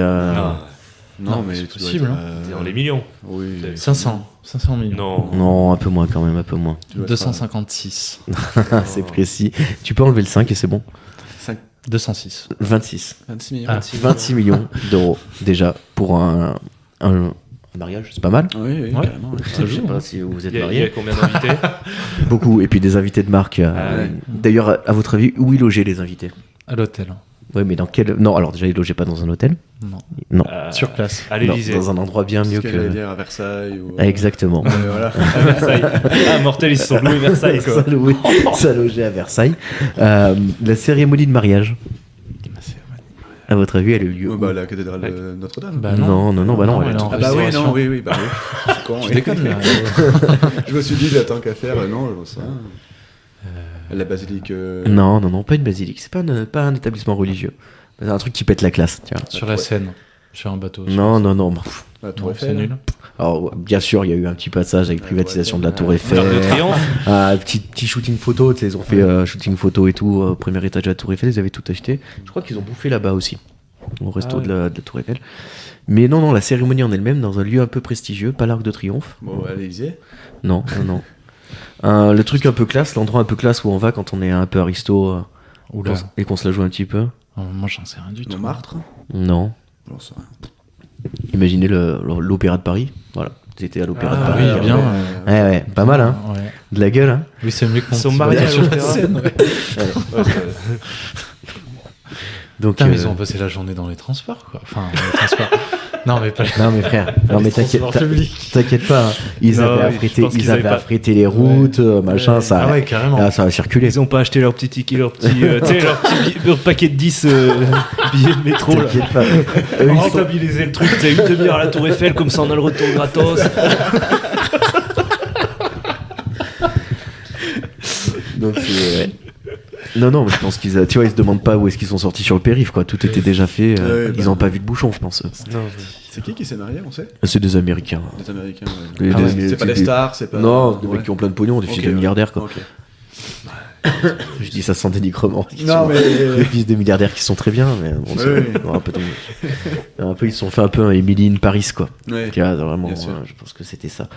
Non, mais c'est tu dois possible, être, C'est dans les millions. Oui. 500 millions. Non. Non, un peu moins quand même, un peu moins. Tu dois être, 256. C'est précis. Tu peux enlever le 5 et c'est bon. 206. 26. 26 millions. 26 millions d'euros, déjà, pour un mariage, c'est pas mal. Oui, Ouais. carrément. Je sais pas si vous êtes Il y a mariés. combien d'invités ? Beaucoup, et puis des invités de marque. ouais. D'ailleurs, à votre avis, où ils logeaient les invités ? À l'hôtel. Ouais, mais dans quel... Non, alors déjà, ils logeaient pas dans un hôtel. Non. Sur place. À Non, l'Élysée. dans un endroit bien mieux Ce qu'elle allait que... dire à Versailles ou... Ah, exactement. Voilà. À Versailles. Ah, mortel, ils se sont loués Versailles, quoi. Ça logeait à Versailles. La cérémonie de mariage, à votre avis, elle a eu lieu Oh, où ? bah, la cathédrale de Notre-Dame. Bah non, elle est elle est en Ah bah oui, restauration. non, oui, bah oui. C'est con, Je oui. déconne là. Je me suis dit, là, tant qu'à faire, non, je sais. La basilique... Non, pas une basilique. C'est pas un établissement religieux. C'est un truc qui pète la classe, tu vois. Sur la Seine. Sur un bateau. Non. La Tour Non, c'est Eiffel. nul. Alors, bien sûr, il y a eu un petit passage avec privatisation de la Tour Eiffel. L'Arc de Triomphe. Petit shooting photo, tu sais, ils ont fait shooting photo et tout, au premier étage de la Tour Eiffel, ils avaient tout acheté. Je crois qu'ils ont bouffé là-bas aussi, au resto de la Tour Eiffel. Mais non, la cérémonie en elle-même, dans un lieu un peu prestigieux, pas l'Arc de Triomphe. Bon, à l'Élysée. Non. Le truc un peu classe, l'endroit un peu classe où on va quand on est un peu aristo Oula. et qu'on se la joue un petit peu. Moi, j'en sais rien du tout. Montmartre. Non. J'en sais rien. Imaginez l'Opéra de Paris. Voilà, j'étais à l'Opéra de Paris. oui, bien. Ouais, pas mal, hein. Ouais. De la gueule, hein. Oui, c'est mieux que mon Son petit mariage voyage au sur la terrain. Seine, ouais. Donc, Putain, mais ils ont passé la journée dans les transports, quoi. Enfin, les transports. Non, mais pas les non mais frère, non mais transports publics. t'inquiète pas, hein. Ils Non, avaient oui, affrété, je pense qu'ils avaient pas- affrété les routes, machin, Ouais. ça, Ah ouais, carrément. là, ça a circulé. Ils ont pas acheté leur petit ticket, leur petit, leur paquet de 10 billets de métro, là. T'inquiète pas. Eux, ils sont- Rentabiliser le truc, t'as une demi-heure à la Tour Eiffel, comme ça on a le retour gratos. Donc, ouais. Non, mais je pense qu'ils, tu vois, ils se demandent pas où est-ce qu'ils sont sortis sur le périph', quoi. Tout était déjà fait. Ouais, ils bah, ont pas vu de bouchon, je pense. C'est qui s'est marié, on sait? C'est des Américains. Des Américains, Les- ouais. Ah ouais, les- c'est pas les- des stars, c'est pas... Non, des Ouais. mecs qui ont plein de pognon, des fils Ok, de ouais. milliardaires, quoi. Ok. Je dis ça sans dénigrement. Non, mais... Les fils de milliardaires qui sont très bien, mais bon, Ouais. un peu, ils se sont fait un peu un Emily in Paris, quoi. Ouais. Tu vois, vraiment, Bien sûr. je pense que c'était ça.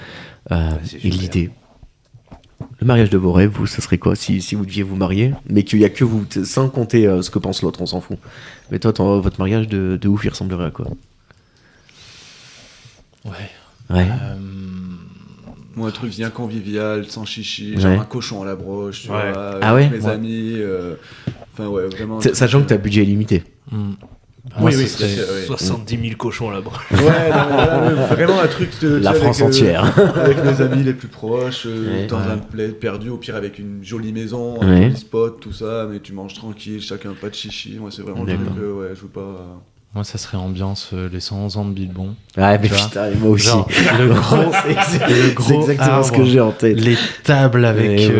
c'est Et super. l'idée, le mariage de vos rêves, vous, ça serait quoi si vous deviez vous marier, mais qu'il y a que vous, sans compter ce que pense l'autre, on s'en fout. Mais toi, votre mariage de ouf, il ressemblerait à quoi? Ouais. Moi, un truc bien convivial, sans chichi, Ouais. genre un cochon à la broche, tu Ouais. vois, Ah avec ouais mes amis, enfin ouais, vraiment... Sachant que t'as budget limité. Moi, Oui, ce serait- ouais. 70 000 cochons là-bas. Ouais, non, mais voilà, ouais, vraiment un truc de... La tu sais, France avec, entière. Avec mes amis les plus proches, Ouais. dans Ouais. un bled perdu, au pire avec une jolie maison, Ouais. un joli spot, tout ça, mais tu manges tranquille, chacun pas de chichi. Moi, c'est vraiment le truc, D'accord. ouais, je veux pas... Moi, ça serait ambiance les 100 ans de Bilbon. Ouais, mais Tu vois, putain, moi aussi. genre, le gros, c'est gros exactement ce arbre, que j'ai en tête. les tables avec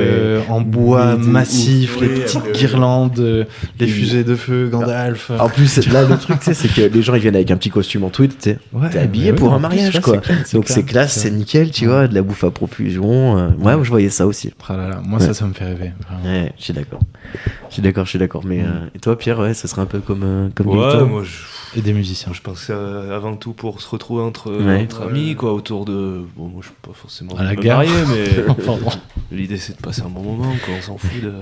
en bois Mais de massif, ouf, les oui, petites après, guirlandes, les fusées de feu, Gandalf. En plus, là, le truc, tu sais, c'est que les gens, ils viennent avec un petit costume en tweed, tu sais. Ouais, T'es habillé mais pour oui, un en plus, mariage, ouais, quoi. c'est Donc c'est classe, c'est nickel, tu Ouais. vois, de la bouffe à profusion. Ouais, je voyais ça aussi. Ah là là, moi, Ouais. ça me fait rêver. Vraiment. Ouais, je suis d'accord. Je suis d'accord. Mais et toi, Pierre, ouais, ça serait un peu comme Ouais, Milton. moi Et des musiciens. je pense avant tout pour se retrouver entre Ouais. amis, quoi, autour de. Bon, moi je suis pas forcément À la me gare. marier, mais Pardon. l'idée c'est de passer un bon moment, quoi, on s'en fout de.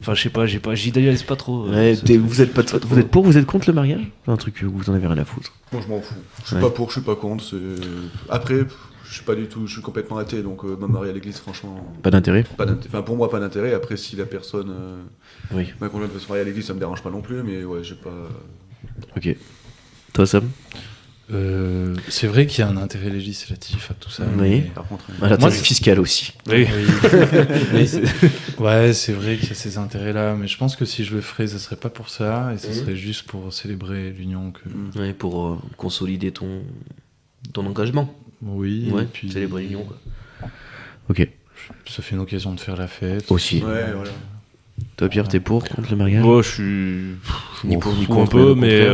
Enfin, je sais pas, j'idéalise pas trop. Ouais, ce truc. vous êtes pour, vous êtes contre le mariage? C'est un truc que vous en avez rien à foutre. Moi, je m'en fous. Je suis Ouais. pas pour, je suis pas contre. Après, je suis pas du tout, je suis complètement athée, donc me marier à l'église, franchement, Pas d'intérêt? enfin pour moi, pas d'intérêt. Après, si la personne, Oui. ma conjointe veut se marier à l'église, ça me dérange pas non plus, mais ouais, j'ai pas. Ok. Toi, Sam? C'est vrai qu'il y a un intérêt législatif à tout ça. Oui. mais- Par contre, Ah, l'intérêt Moi, fiscal aussi. Oui. Mais ouais, c'est vrai qu'il y a ces intérêts-là, mais je pense que si je le ferais, ce serait pas pour ça, et ce serait juste pour célébrer l'union que. Ouais, pour consolider ton engagement. Oui, Ouais, et puis célébrer l'union, quoi. Ok. ça fait une occasion de faire la fête. Aussi. ouais, voilà. Toi, Pierre, t'es pour, contre le mariage? Moi, je suis. Ni Ni pour, ni un contre, peu, mais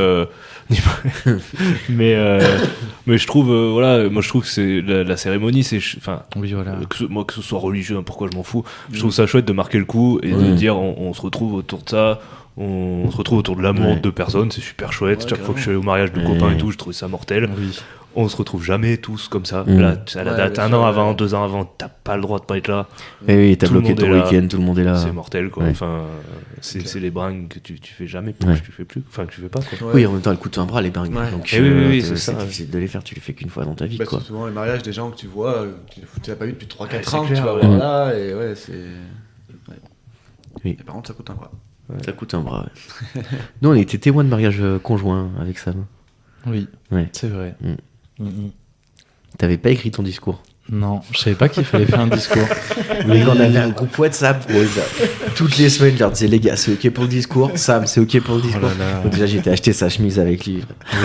mais je trouve, voilà, moi je trouve que c'est la cérémonie, c'est. Enfin, Oui, voilà. moi que ce soit religieux, hein, pourquoi je m'en fous, je trouve ça chouette de marquer le coup et de dire on se retrouve autour de ça, on se retrouve autour de l'amour Ouais. de deux personnes, c'est super chouette. Ouais, Chaque fois que je suis allé carrément. au mariage de Ouais. copains et tout, je trouvais ça mortel. Oui. On se retrouve jamais tous comme ça. Mm. Là, à la Ouais, date, bien un sûr, an ouais. avant, 2 ans avant, t'as pas le droit de pas être là. Eh oui, t'as Tout le bloqué monde ton est là. week-end, tout le monde est là. C'est mortel, quoi. Ouais. Enfin, c'est les bringues que tu fais jamais, que tu fais plus, enfin que tu fais pas, quoi. Ouais. Oui, en même temps, elle coûte un bras, les bringues. Ouais. Donc, Eh oui, c'est ça. difficile de les faire, tu les fais qu'une fois dans ta vie, Bah, quoi. c'est souvent les mariages des gens que tu vois, tu n'as pas vu depuis 3-4 Ouais, ans, c'est que tu clair, vas ouais. voir là, et ouais, c'est. Ouais. Oui. Et par contre, ça coûte un bras. Ça coûte un bras, ouais. Nous, on était témoins de mariage conjoint avec Sam. Oui, Ouais. c'est vrai. Mm. Mm. T'avais pas écrit ton discours. Non, je savais pas qu'il fallait faire un discours. Mais quand on avait un groupe WhatsApp, toutes les semaines, je leur disais, les gars, c'est ok pour le discours. Sam, c'est ok pour le discours. là là. Donc déjà, j'étais acheté sa chemise avec lui. Oh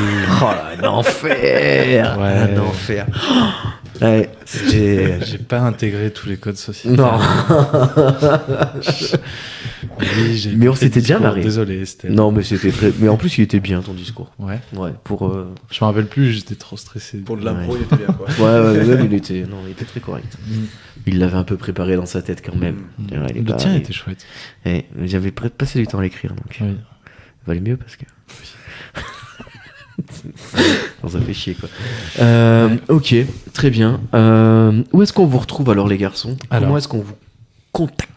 là, un enfer. Ouais. Un enfer. Ouais, J'ai pas intégré tous les codes sociaux. Non. Oui, j'ai Mais on fait le s'était bien discours. marré. Désolé, c'était. Non, mais c'était très. Mais en plus, il était bien ton discours. Ouais. Ouais, pour. Je me rappelle plus, j'étais trop stressé. Pour de l'impro, Ouais. il était bien, quoi. Ouais, il était. Non, il était très correct. Mm. Il l'avait un peu préparé dans sa tête quand même. Mm. Ouais, il est Le pas- tien il- était chouette. Ouais, j'avais passé du temps à l'écrire, donc. Oui. Il valait mieux parce que. Non, ça fait chier, quoi. Ok, très bien. Où est-ce qu'on vous retrouve alors, les garçons? Comment Alors. est-ce qu'on vous contacte?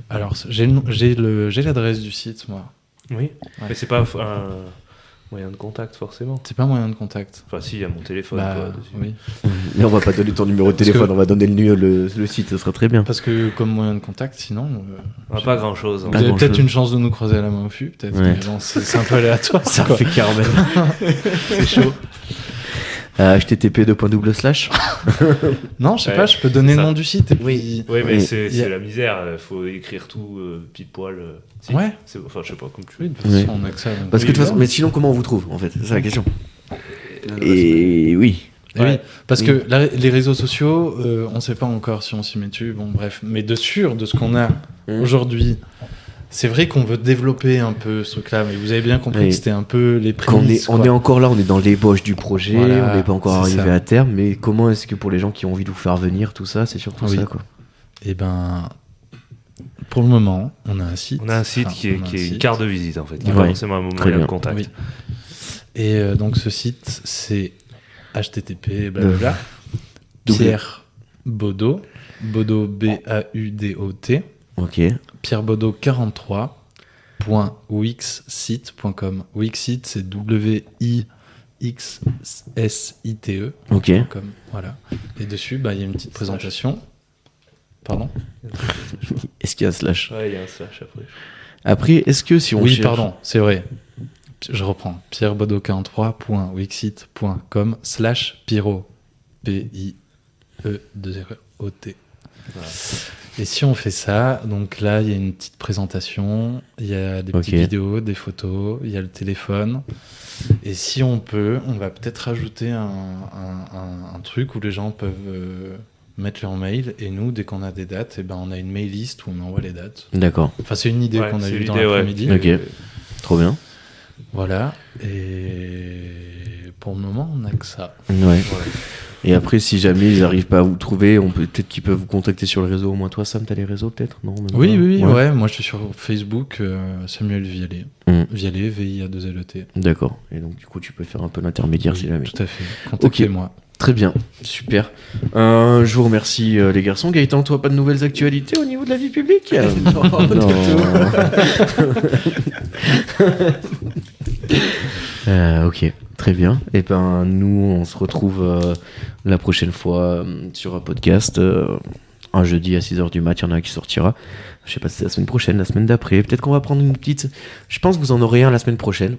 Alors, j'ai l'adresse du site, moi. Oui. Mais c'est pas un moyen de contact forcément. C'est pas un moyen de contact. Enfin, si, il y a mon téléphone. Bah, quoi, dessus. oui. Mais on va pas donner ton numéro de Parce téléphone, que- on va donner le site, ce sera très bien. Parce que comme moyen de contact, sinon, On a pas grand chose. vous Pas avez peut-être grand-chose. une chance de nous croiser à la main au fût, peut-être. Ouais. Mais bon, c'est un peu aléatoire. Ça quoi. fait carrément. C'est chaud. http:// Non, je sais Ouais. pas, je peux donner Ça- le nom du site. Et puis... Oui. Oui, mais Oui. c'est Il y a- la misère. Faut écrire tout pile poil. Si. Ouais. Enfin, je sais pas, comme tu Oui, veux. de toute façon, on a que ça. donc- Parce que de Oui, toute façon, oui. mais sinon, comment on vous trouve en fait? C'est ça la question. Et Et oui. Eh oui, parce Oui. que les réseaux sociaux, on sait pas encore si on s'y met dessus. Bon, bref. Mais de ce qu'on a aujourd'hui, c'est vrai qu'on veut développer un peu ce truc-là. Mais vous avez bien compris Oui. que c'était un peu les Quand prémices. on est encore là, on est dans l'ébauche du projet, Voilà, on n'est pas encore c'est arrivé ça. à terme, mais comment est-ce que pour les gens qui ont envie de vous faire venir, tout ça, c'est surtout Oui. ça, quoi. Et ben, pour le moment, on a un site. On a un site Enfin, qui est, on a qui un est une site. carte de visite en fait, qui est Ouais. pas forcément un Très moyen bien. de contact. Oui. Et donc ce site, c'est http blablabla Pierre Baudot, Baudot B-A-U-D-O-T, Ok. Pierre Baudot 43.wixsite.com. Wixsite, c'est W-I-X-S-I-T-E. Ok. Comme, voilà. Et dessus, bah, il y a une petite présentation. Pardon? Est-ce qu'il y a un slash? Ouais, il y a un slash après. Après, est-ce que si on Oui, cherche... pardon, c'est vrai. Je reprends. pierrebaudot43.wixsite.com/Piro. P-I-E-2-R-O-T. Voilà. Et si on fait ça, donc là, il y a une petite présentation, il y a des petites vidéos, des photos, il y a le téléphone. Et si on peut, on va peut-être rajouter un truc où les gens peuvent mettre leur mail. Et nous, dès qu'on a des dates, on a une mail list où on envoie les dates. D'accord. Enfin, c'est une idée qu'on a eue dans l'après-midi. Ok, trop bien. Voilà. Et pour le moment, on n'a que ça. Ouais. Et après, si jamais ils n'arrivent pas à vous trouver, peut-être qu'ils peuvent vous contacter sur le réseau. Au moins, toi, Sam, t'as les réseaux peut-être? Non, Oui. Moi, je suis sur Facebook, Samuel Vialet. Vialet, VIA2LET. D'accord. Et donc, du coup, tu peux faire un peu l'intermédiaire si jamais. Tout à fait. Contactez-moi. Très bien, super. Je vous remercie les garçons. Gaëtan, toi, pas de nouvelles actualités au niveau de la vie publique? Non. Ok, très bien. Et ben nous, on se retrouve la prochaine fois sur un podcast. Un jeudi à 6h du mat, il y en a un qui sortira. Je sais pas si c'est la semaine prochaine, la semaine d'après. Peut-être qu'on va prendre une petite... Je pense que vous en aurez un la semaine prochaine.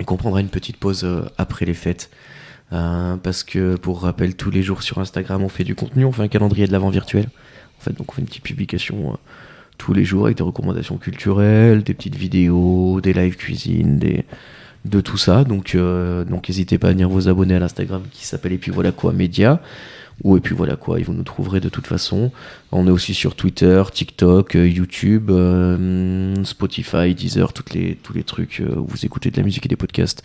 Et qu'on prendra une petite pause après les fêtes. Parce que, pour rappel, tous les jours sur Instagram, on fait du contenu. On fait un calendrier de l'Avent virtuel. En fait, donc on fait une petite publication tous les jours avec des recommandations culturelles, des petites vidéos, des live cuisine, de tout ça. Donc n'hésitez pas à venir vous abonner à l'Instagram qui s'appelle Et puis voilà quoi Média. Ou Et puis voilà quoi, et vous nous trouverez de toute façon. On est aussi sur Twitter, TikTok, YouTube, Spotify, Deezer, tous les trucs où vous écoutez de la musique et des podcasts.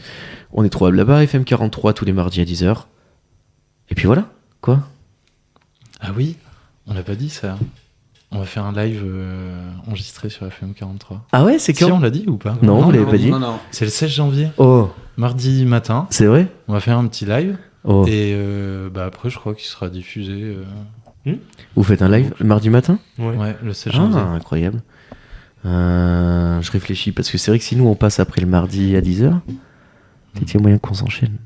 On est trouvable là-bas, FM43 tous les mardis à 10h. Et puis voilà, quoi. Ah oui, on l'a pas dit ça. On va faire un live enregistré sur FM43. Ah ouais, c'est quand? Si, on l'a dit ou pas? Non, vous l'avez pas dit. Non. C'est le 16 janvier. Oh. Mardi matin. C'est vrai? On va faire un petit live. Oh. Et après, je crois qu'il sera diffusé. Vous faites un live le mardi matin? Ouais, le 16 janvier. Ah, incroyable. Je réfléchis, parce que c'est vrai que si nous on passe après le mardi à 10h, peut-être il y a moyen qu'on s'enchaîne.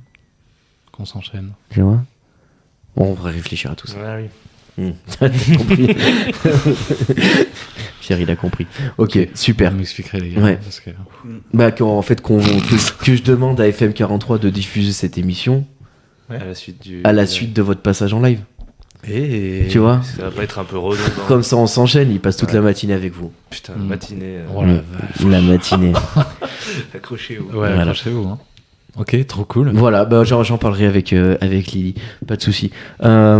Tu vois? Bon, on va réfléchir à tout ça. Ah oui. T'as compris. Pierre, il a compris. Ok, super. Vous m'expliquerez, les gars. Ouais. Parce que... Bah, que je demande à FM43 de diffuser cette émission À la suite de votre passage en live. Et... Tu vois? Ça va pas être un peu redondant. Comme ça, on s'enchaîne, il passe toute la matinée avec vous. Putain, matinée. La matinée. Accrochez-vous. Ouais, accrochez-vous. Hein. Ok, trop cool. Voilà, bah, j'en parlerai avec Lily, pas de souci. Bah,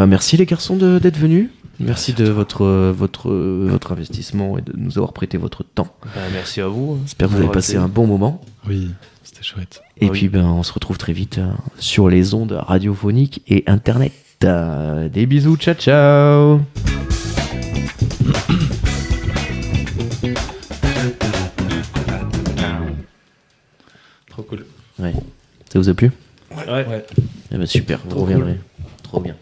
merci les garçons d'être venus. Merci de votre investissement et de nous avoir prêté votre temps. Bah, merci à vous. J'espère que vous avez passé un bon moment. Oui, c'était chouette. Et puis on se retrouve très vite sur les ondes radiophoniques et internet. Des bisous, ciao ciao. Trop cool. Ouais. Ça vous a plu? Ouais. Eh ben super, vous reviendrez. Trop bien.